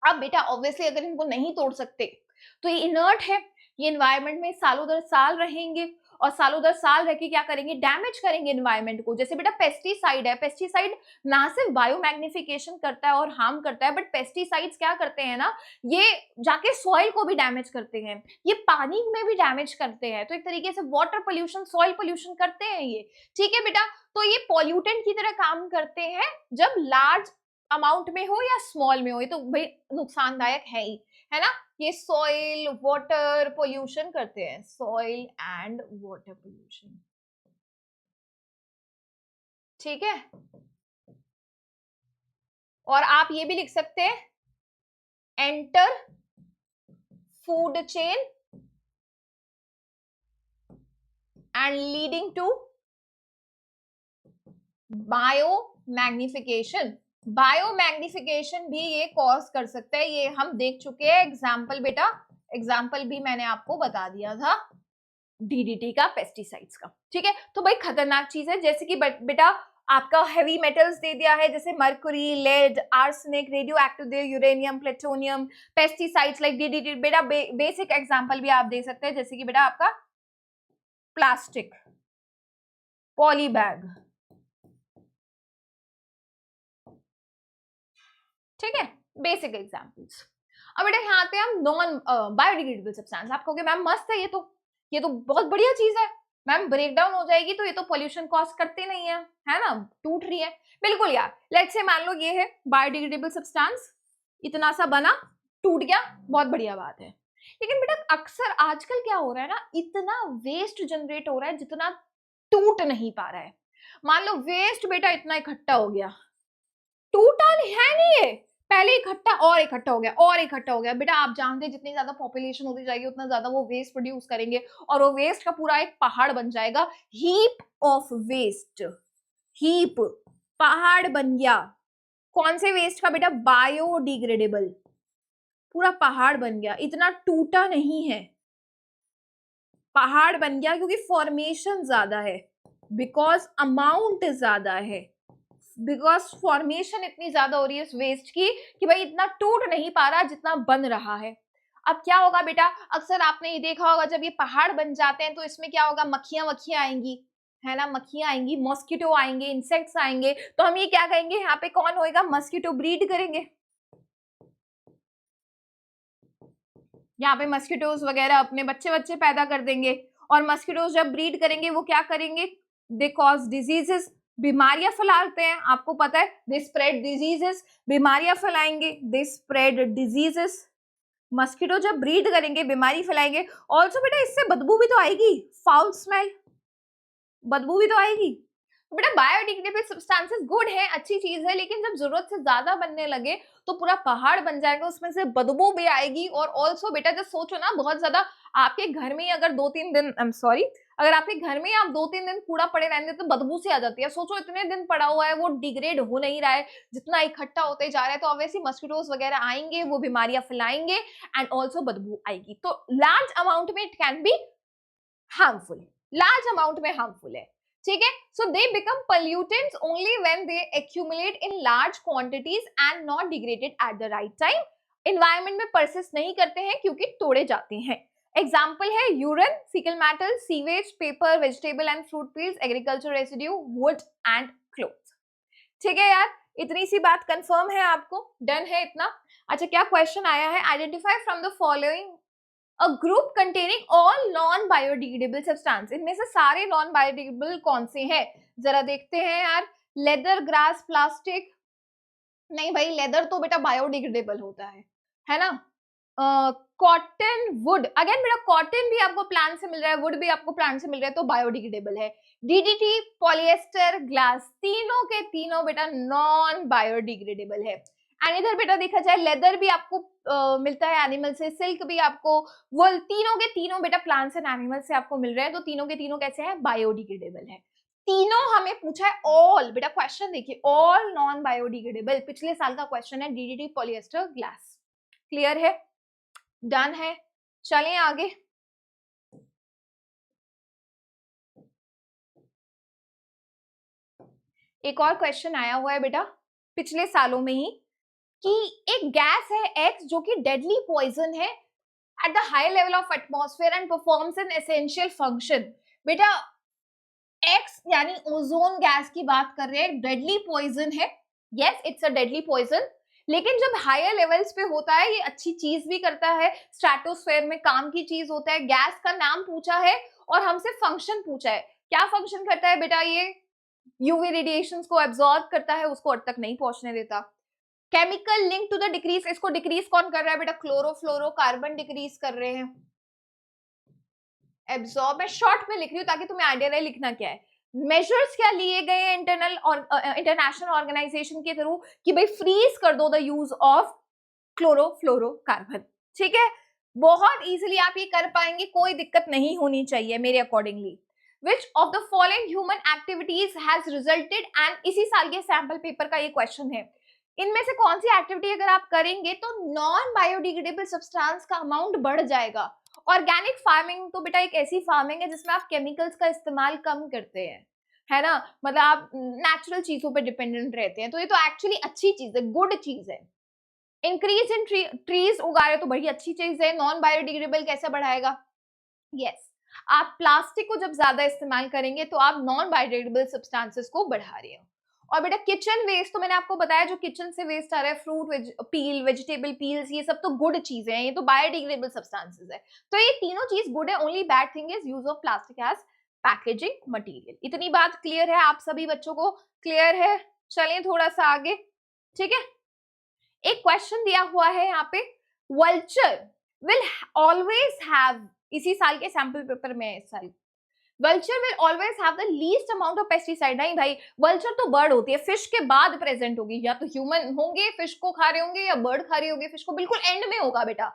अब बेटा ऑब्वियसली अगर इनको नहीं तोड़ सकते तो ये इनर्ट है, ये एनवायरमेंट में सालों दर साल रहेंगे और सालों दर साल रह के क्या करेंगे, डैमेज करेंगे एनवायरमेंट को। जैसे बेटा पेस्टिसाइड है, पेस्टिसाइड ना सिर्फ बायो मैग्निफिकेशन करता है और हार्म करता है, बट पेस्टिसाइड्स क्या करते हैं ना, ये जाके सॉइल को भी डैमेज करते हैं, ये पानी में भी डैमेज करते हैं। तो एक तरीके से वाटर पोल्यूशन, सॉइल पोल्यूशन करते हैं ये, ठीक है बेटा। तो ये पॉल्यूटेंट की तरह काम करते हैं जब लार्ज अमाउंट में हो या स्मॉल में हो, ये तो भाई नुकसानदायक है ही, है ना। ये सॉइल वाटर पोल्यूशन करते हैं, सॉइल एंड वाटर पोल्यूशन, ठीक है। और आप ये भी लिख सकते हैं, enter food chain and leading to bio magnification. Bio magnification भी ये कॉज कर सकता है, ये हम देख चुके हैं एग्जाम्पल बेटा, एग्जाम्पल भी मैंने आपको बता दिया था डीडीटी का, पेस्टिसाइड्स का, ठीक है। तो भाई खतरनाक चीज है, जैसे कि बेटा आपका हेवी मेटल्स दे दिया है, जैसे mercury, lead, arsenic, radioactive दे, uranium, plutonium, pesticides like DDT. बेटा बेसिक एग्जांपल भी आप दे सकते हैं, जैसे कि बेटा आपका प्लास्टिक, पॉली बैग, ठीक है, बेसिक एग्जांपल्स। अब बेटा यहाँ पे हम नॉन बायोडिग्रेडेबल सब्सटेंस, आप कहोगे मैम मस्त है, ये तो बहुत बढ़िया चीज है मैम, ब्रेक डाउन हो जाएगी तो ये तो पोल्यूशन कॉज करते नहीं है ना, टूट रही है। बिल्कुल यार, लेट्स से मान लो ये है बायोडिग्रेडेबल सब्सटेंस, इतना सा बना, टूट गया, बहुत बढ़िया बात है। लेकिन बेटा अक्सर आजकल क्या हो रहा है ना, इतना वेस्ट जनरेट हो रहा है जितना टूट नहीं पा रहा है। मान लो वेस्ट बेटा इतना इकट्ठा हो गया, टूटा नहीं है, नहीं ये पहले इकट्ठा और इकट्ठा हो गया और इकट्ठा हो गया। बेटा आप जानते हैं जितनी ज्यादा पॉपुलेशन होती जाएगी उतना ज्यादा वो वेस्ट प्रोड्यूस करेंगे और वो वेस्ट का पूरा एक पहाड़ बन जाएगा, हीप ऑफ वेस्ट, हीप, पहाड़ बन गया। कौन से वेस्ट का बेटा, बायोडिग्रेडेबल, पूरा पहाड़ बन गया, इतना टूटा नहीं है, पहाड़ बन गया क्योंकि फॉर्मेशन ज्यादा है, बिकॉज अमाउंट ज्यादा है, बिकॉज फॉर्मेशन इतनी ज्यादा हो रही है इस वेस्ट की कि भाई इतना टूट नहीं पा रहा जितना बन रहा है। अब क्या होगा बेटा, अक्सर आपने ये देखा होगा जब ये पहाड़ बन जाते हैं तो इसमें क्या होगा, मक्खियां वक्खियां आएंगी, है ना, मक्खियां आएंगी, मॉस्किटो आएंगे, इंसेक्ट्स आएंगे। तो हम ये क्या कहेंगे, यहाँ पे कौन होएगा, मस्किटो ब्रीड करेंगे, यहाँ पे मस्किटोज वगैरह अपने बच्चे पैदा कर देंगे। और मस्किटोज जब ब्रीड करेंगे वो क्या करेंगे, दे कॉज डिजीजेस, बीमारियां फैलाते हैं, आपको पता है, दे स्प्रेड डिजीजेस, बीमारियां फैलाएंगे, दे स्प्रेड डिजीजेस। मस्किटो जब ब्रीड करेंगे बीमारी फैलाएंगे। ऑल्सो बेटा इससे बदबू भी तो आएगी, फाउल स्मेल, बदबू भी तो आएगी। तो बेटा बायोडिग्रेडेबल सब्सटेंसेस गुड है, अच्छी चीज है, लेकिन जब जरूरत से ज्यादा बनने लगे तो पूरा पहाड़ बन जाएगा, उसमें से बदबू भी आएगी। और ऑल्सो बेटा जब सोचो ना, बहुत ज्यादा आपके घर में ही अगर 2-3 दिन, आई एम सॉरी, अगर आपके घर में आप 2-3 दिन कूड़ा पड़े रहने तो बदबू से आ जाती है। सोचो इतने दिन पड़ा हुआ है, वो डिग्रेड हो नहीं रहा है, जितना इकट्ठा होते जा रहा है, तो ऑब्वियसली मस्किटोज वगैरह आएंगे, वो बीमारियां फैलाएंगे एंड ऑल्सो बदबू आएगी। तो लार्ज अमाउंट में it can be harmful, large amount में हार्मफुल है, ठीक है। So they become pollutants only when they accumulate in large quantities and not degraded at the right time. Environment में परसिस्ट नहीं करते हैं क्योंकि तोड़े जाते हैं। एग्जाम्पल है urine, faecal matter, sewage, paper, vegetable and fruit peels, agriculture residue, wood and cloth, ठीक है यार, इतनी सी बात कंफर्म है आपको, डन है इतना। अच्छा क्या क्वेश्चन आया है, identify from the following a group containing all non biodegradable substance. इनमें से सारे नॉन बायोडिग्रेडेबल कौन से हैं, जरा देखते हैं यार। लेदर, ग्रास, प्लास्टिक, नहीं भाई लेदर तो बेटा बायोडिग्रेडेबल होता है ना। कॉटन, वुड, अगेन बेटा कॉटन भी आपको प्लांट से मिल रहा है, वुड भी आपको प्लांट से मिल रहा है, तो बायोडिग्रेडेबल है। डीडीटी, पॉलिएस्टर, ग्लास, तीनों के तीनों बेटा नॉन बायोडिग्रेडेबल है। एंड इधर बेटा देखा जाए लेदर भी आपको मिलता है एनिमल से, सिल्क भी आपको, वुल, तीनों के तीनों बेटा प्लांट्स एंड एनिमल से आपको मिल रहे हैं, तो तीनों के तीनों कैसे हैं, बायोडिग्रेडेबल है। तीनों हमें पूछा है ऑल, बेटा क्वेश्चन देखिए, ऑल नॉन बायोडिग्रेडेबल, पिछले साल का क्वेश्चन है, डीडीटी, पॉलिएस्टर, ग्लास। क्लियर है, डन है, चलें आगे। एक और क्वेश्चन आया हुआ है बेटा पिछले सालों में ही, कि एक गैस है एक्स जो कि डेडली पॉइजन है at the high level of atmosphere and performs an essential function. बेटा एक्स यानी ओजोन गैस की बात कर रहे हैं, डेडली पॉइजन है, yes it's a deadly poison, लेकिन जब हायर लेवल्स पे होता है ये अच्छी चीज भी करता है, स्ट्रेटोस्फेयर में काम की चीज होता है। गैस का नाम पूछा है और हमसे फंक्शन पूछा है, क्या फंक्शन करता है बेटा, ये यूवी रेडिएशंस को एब्जॉर्ब करता है, उसको अर्थ तक नहीं पहुंचने देता। Chemical link to the decrease, इसको डिक्रीज कौन कर रहा है बेटा, क्लोरोफ्लोरोकार्बन डिक्रीज कर रहे हैं। एब्जॉर्ब मैं शॉर्ट में लिख रही हूँ ताकि तुम्हें आइडिया रहे लिखना क्या है। मेजर्स क्या लिए गए हैं इंटरनल और इंटरनेशनल ऑर्गेनाइजेशन के थ्रू, कि भाई फ्रीज कर दो द यूज ऑफ क्लोरोफ्लोरोकार्बन। ठीक है, बहुत इजीली आप ये कर पाएंगे, कोई दिक्कत नहीं होनी चाहिए मेरे accordingly. Which of the following human activities has resulted, and इसी साल के सैंपल पेपर का ये क्वेश्चन है, इनमें से कौन सी एक्टिविटी अगर आप करेंगे तो नॉन बायोडिग्रेडेबल सब्सटेंस का अमाउंट बढ़ जाएगा। ऑर्गेनिक फार्मिंग तो बेटा एक ऐसी फार्मिंग है जिसमें आप केमिकल्स का इस्तेमाल कम करते हैं, है ना, मतलब आप नेचुरल चीजों पर डिपेंडेंट रहते हैं, तो ये तो एक्चुअली अच्छी चीज है, गुड चीज है। इंक्रीज इन ट्रीज उगा रहे तो बड़ी अच्छी चीज है, नॉन बायोडिग्रेडेबल कैसे बढ़ाएगा, यस आप प्लास्टिक को जब ज्यादा इस्तेमाल करेंगे तो आप नॉन बायोडिग्रेडेबल सब्सटेंसेस को बढ़ा रहे हो। और बेटा किचन वेस्ट तो मैंने आपको बताया, जो किचन से वेस्ट आ रहा है, फ्रूट पील, वेजिटेबल पील्स, ये सब तो गुड चीजें हैं, ये तो बायोडिग्रेडेबल सब्सटेंसेस है, तो ये तीनों चीज गुड है। Only bad thing is use of plastic as packaging material. इतनी बात क्लियर है आप सभी बच्चों को, क्लियर है, चलें थोड़ा सा आगे। ठीक है, एक क्वेश्चन दिया हुआ है यहाँ पे, वल्चर विल ऑलवेज हैव, इसी साल के सैंपल पेपर में इस साल, vulture will always have the least amount of pesticide. नहीं भाई, वल्चर तो बर्ड होती है, फिश के बाद प्रेजेंट होगी, या तो ह्यूमन होंगे फिश को खा रहे होंगे, या बर्ड खा रही होगी फिश को, बिल्कुल एंड में होगा बेटा।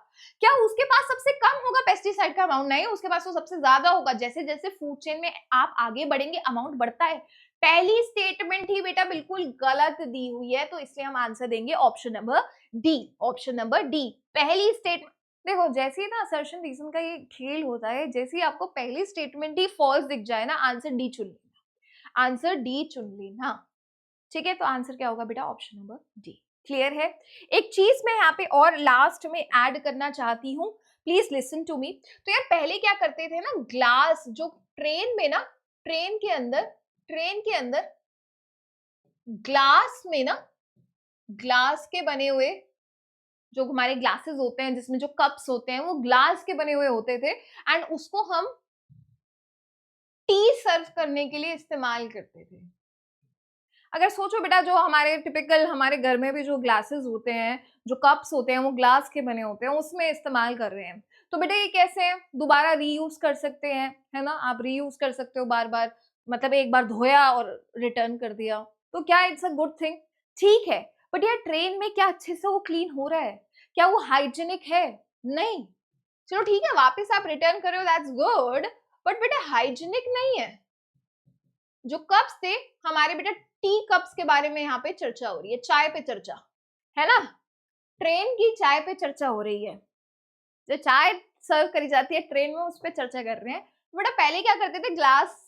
क्या उसके पास सबसे कम होगा पेस्टिसाइड का अमाउंट, नहीं उसके पास तो सबसे ज्यादा होगा। जैसे जैसे फूड चेन में आप आगे बढ़ेंगे अमाउंट बढ़ता है। पहली स्टेटमेंट ही बेटा बिल्कुल गलत दी हुई है, तो इसलिए हम आंसर देंगे option number D, option number D, पहली स्टेटमेंट। देखो जैसे ही ना असर्शन रीजन का ये खेल होता है, जैसे ही आपको पहली स्टेटमेंट ही फॉल्स दिख जाए ना, आंसर डी चुन लेना, आंसर डी चुन लेना। ठीक है, तो आंसर क्या होगा बेटा, ऑप्शन नंबर डी। क्लियर है। एक चीज मैं यहाँ पे और लास्ट में ऐड करना चाहती हूँ, प्लीज लिसन टू मी। तो यार पहले क्या करते थे ना, ग्लास जो ट्रेन में ना, ट्रेन के अंदर ग्लास में ना, ग्लास के बने हुए जो हमारे ग्लासेस होते हैं, जिसमें जो कप्स होते हैं वो ग्लास के बने हुए होते थे, एंड उसको हम टी सर्व करने के लिए इस्तेमाल करते थे। अगर सोचो बेटा, जो हमारे टिपिकल हमारे घर में भी जो ग्लासेस होते हैं, जो कप्स होते हैं, वो ग्लास के बने होते हैं, उसमें इस्तेमाल कर रहे हैं, तो बेटा ये कैसे है, दोबारा रीयूज कर सकते हैं, है ना, आप रीयूज कर सकते हो बार बार, मतलब एक बार धोया और रिटर्न कर दिया, तो क्या इट्स अ गुड थिंग। ठीक है, बट यार ट्रेन में क्या अच्छे से वो क्लीन हो रहा है, क्या वो हाइजीनिक है, नहीं। चलो ठीक है, वापस आप रिटर्न कर रहे हो, दैट्स गुड, बट बेटा हाइजीनिक नहीं है। जो कप्स थे हमारे बेटा, टी कप्स के बारे में यहाँ पे चर्चा हो रही है, चाय पे चर्चा है ना, ट्रेन की चाय पे चर्चा हो रही है, जो चाय सर्व करी जाती है ट्रेन में उस पर चर्चा कर रहे हैं। बेटा पहले क्या करते थे, ग्लास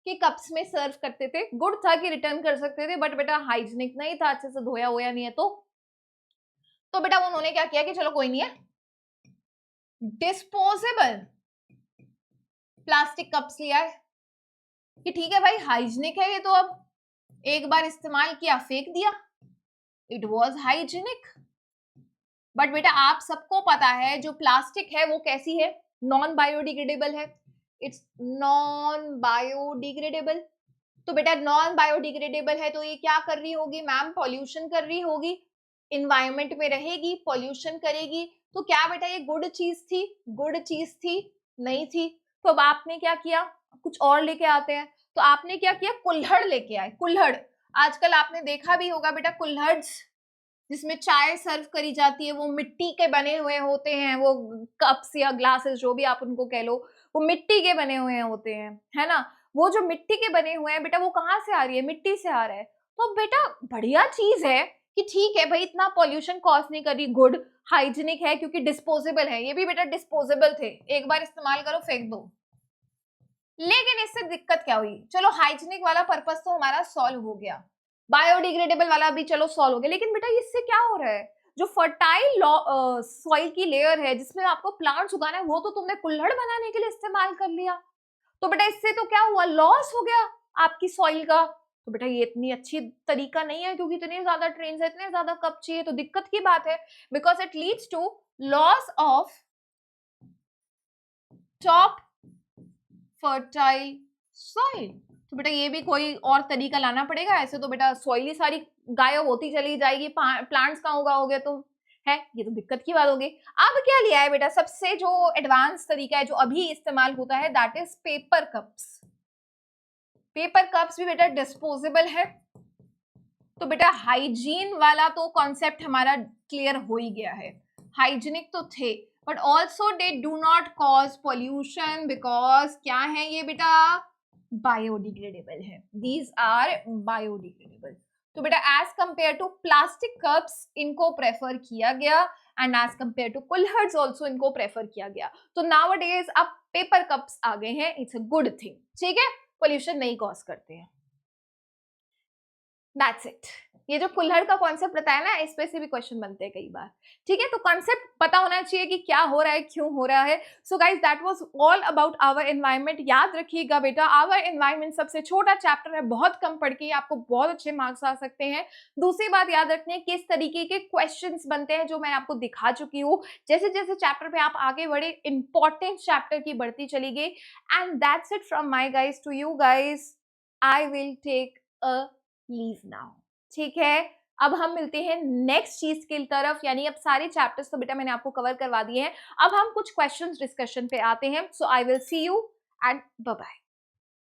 के कप्स में सर्व करते थे, गुड था कि रिटर्न कर सकते थे, बट बेटा हाइजीनिक नहीं था, अच्छे से धोया हुआ नहीं है, तो बेटा उन्होंने क्या किया कि चलो कोई नहीं है, डिस्पोजेबल प्लास्टिक कप्स लिया है, कि ठीक है भाई हाइजीनिक है ये तो अब, एक बार इस्तेमाल किया फेंक दिया, इट वॉज हाइजीनिक। बट बेटा आप सबको पता है जो प्लास्टिक है वो कैसी है, नॉन बायोडिग्रेडेबल है, इट्स नॉन बायोडिग्रेडेबल। तो बेटा नॉन बायोडिग्रेडेबल है तो ये क्या कर रही होगी मैम, पॉल्यूशन कर रही होगी, इन्वायरमेंट में रहेगी, पॉल्यूशन करेगी। तो क्या बेटा ये गुड चीज थी, गुड चीज थी, नहीं थी। तो अब आपने क्या किया, कुछ और लेके आते हैं। तो आपने क्या किया, कुल्हड़ लेके आए, कुल्हड़। आजकल आपने देखा भी होगा बेटा कुल्हड़ जिसमें चाय सर्व करी जाती है, वो मिट्टी के बने हुए होते हैं, वो कप्स या ग्लासेस जो भी आप उनको कह लो, वो मिट्टी के बने हुए होते हैं, है ना। वो जो मिट्टी के बने हुए हैं बेटा वो कहाँ से आ रही है, मिट्टी से आ रहा है। तो बेटा बढ़िया चीज है कि ठीक है भाई इतना पॉल्यूशन कॉज नहीं कर रही, गुड, हाइजीनिक है क्योंकि डिस्पोजेबल है, ये भी बेटा डिस्पोजेबल थे, एक बार इस्तेमाल करो फेंक दो। लेकिन इससे दिक्कत क्या हुई, चलो हाइजीनिक वाला पर्पस तो हमारा सॉल्व हो गया, बायोडिग्रेडेबल वाला भी चलो सॉल्व हो गया, लेकिन बेटा इससे क्या हो रहा है, जो फर्टाइल सॉइल की लेयर है जिसमें आपको प्लांट्स उगाना है वो तो तुमने कुल्हड़ बनाने के लिए इस्तेमाल कर लिया। तो बेटा इससे तो क्या हुआ, लॉस हो गया आपकी सॉइल का। तो बेटा ये इतनी अच्छी तरीका नहीं है क्योंकि इतने ज्यादा ट्रेन्स है, इतने ज्यादा कप चाहिए, तो दिक्कत की बात है, because it leads to loss of top fertile soil. तो बेटा ये भी कोई और तरीका लाना पड़ेगा, ऐसे तो बेटा सॉइल ही सारी गायब होती चली जाएगी, प्लांट्स कहाँ उगाओगे तुम, है ये तो दिक्कत की बात होगी। अब क्या लिया है बेटा, सबसे जो एडवांस तरीका है जो अभी इस्तेमाल होता है that is paper cups. Paper cups भी बेटा डिस्पोजेबल है। तो बेटा हाइजीन वाला तो कॉन्सेप्ट हमारा क्लियर हो ही गया है, हाइजीनिक तो थे but also they do not cause pollution because क्या है ये बेटा, बायोडिग्रेडेबल है, दीज आर बायोडिग्रेडेबल। तो बेटा as compare to plastic cups इनको प्रेफर किया गया एंड एज कंपेयर टू कुल्हड़्स ऑल्सो इनको प्रेफर किया गया। तो नाउ डेज अब पेपर कप्स आ गए हैं, इट्स अ गुड थिंग, ठीक है, पोल्यूशन नहीं कॉज करते हैं। That's it. ये जो कुल्हड़ का कॉन्सेप्ट बताया ना, इस पे से भी क्वेश्चन बनते हैं कई बार, ठीक है। तो कॉन्सेप्ट पता होना चाहिए कि क्या हो रहा है, क्यों हो रहा है। So guys that was all about our environment. याद रखिएगा बेटा आवर एनवायरनमेंट सबसे छोटा चैप्टर है, बहुत कम पढ़ के आपको बहुत अच्छे मार्क्स आ सकते हैं। दूसरी बात याद रखनी है किस तरीके के क्वेश्चंस बनते हैं जो मैं आपको दिखा चुकी हूँ। जैसे जैसे चैप्टर पे आप आगे बढ़े इंपॉर्टेंट चैप्टर की बढ़ती चली गई। And that's it from my guys to you guys, I will take a leave now, ठीक है। अब हम मिलते हैं नेक्स्ट चीज की तरफ, यानी अब सारे चैप्टर्स तो बेटा मैंने आपको कवर करवा दिए हैं, अब हम कुछ क्वेश्चंस डिस्कशन पे आते हैं। So I will see you and bye bye.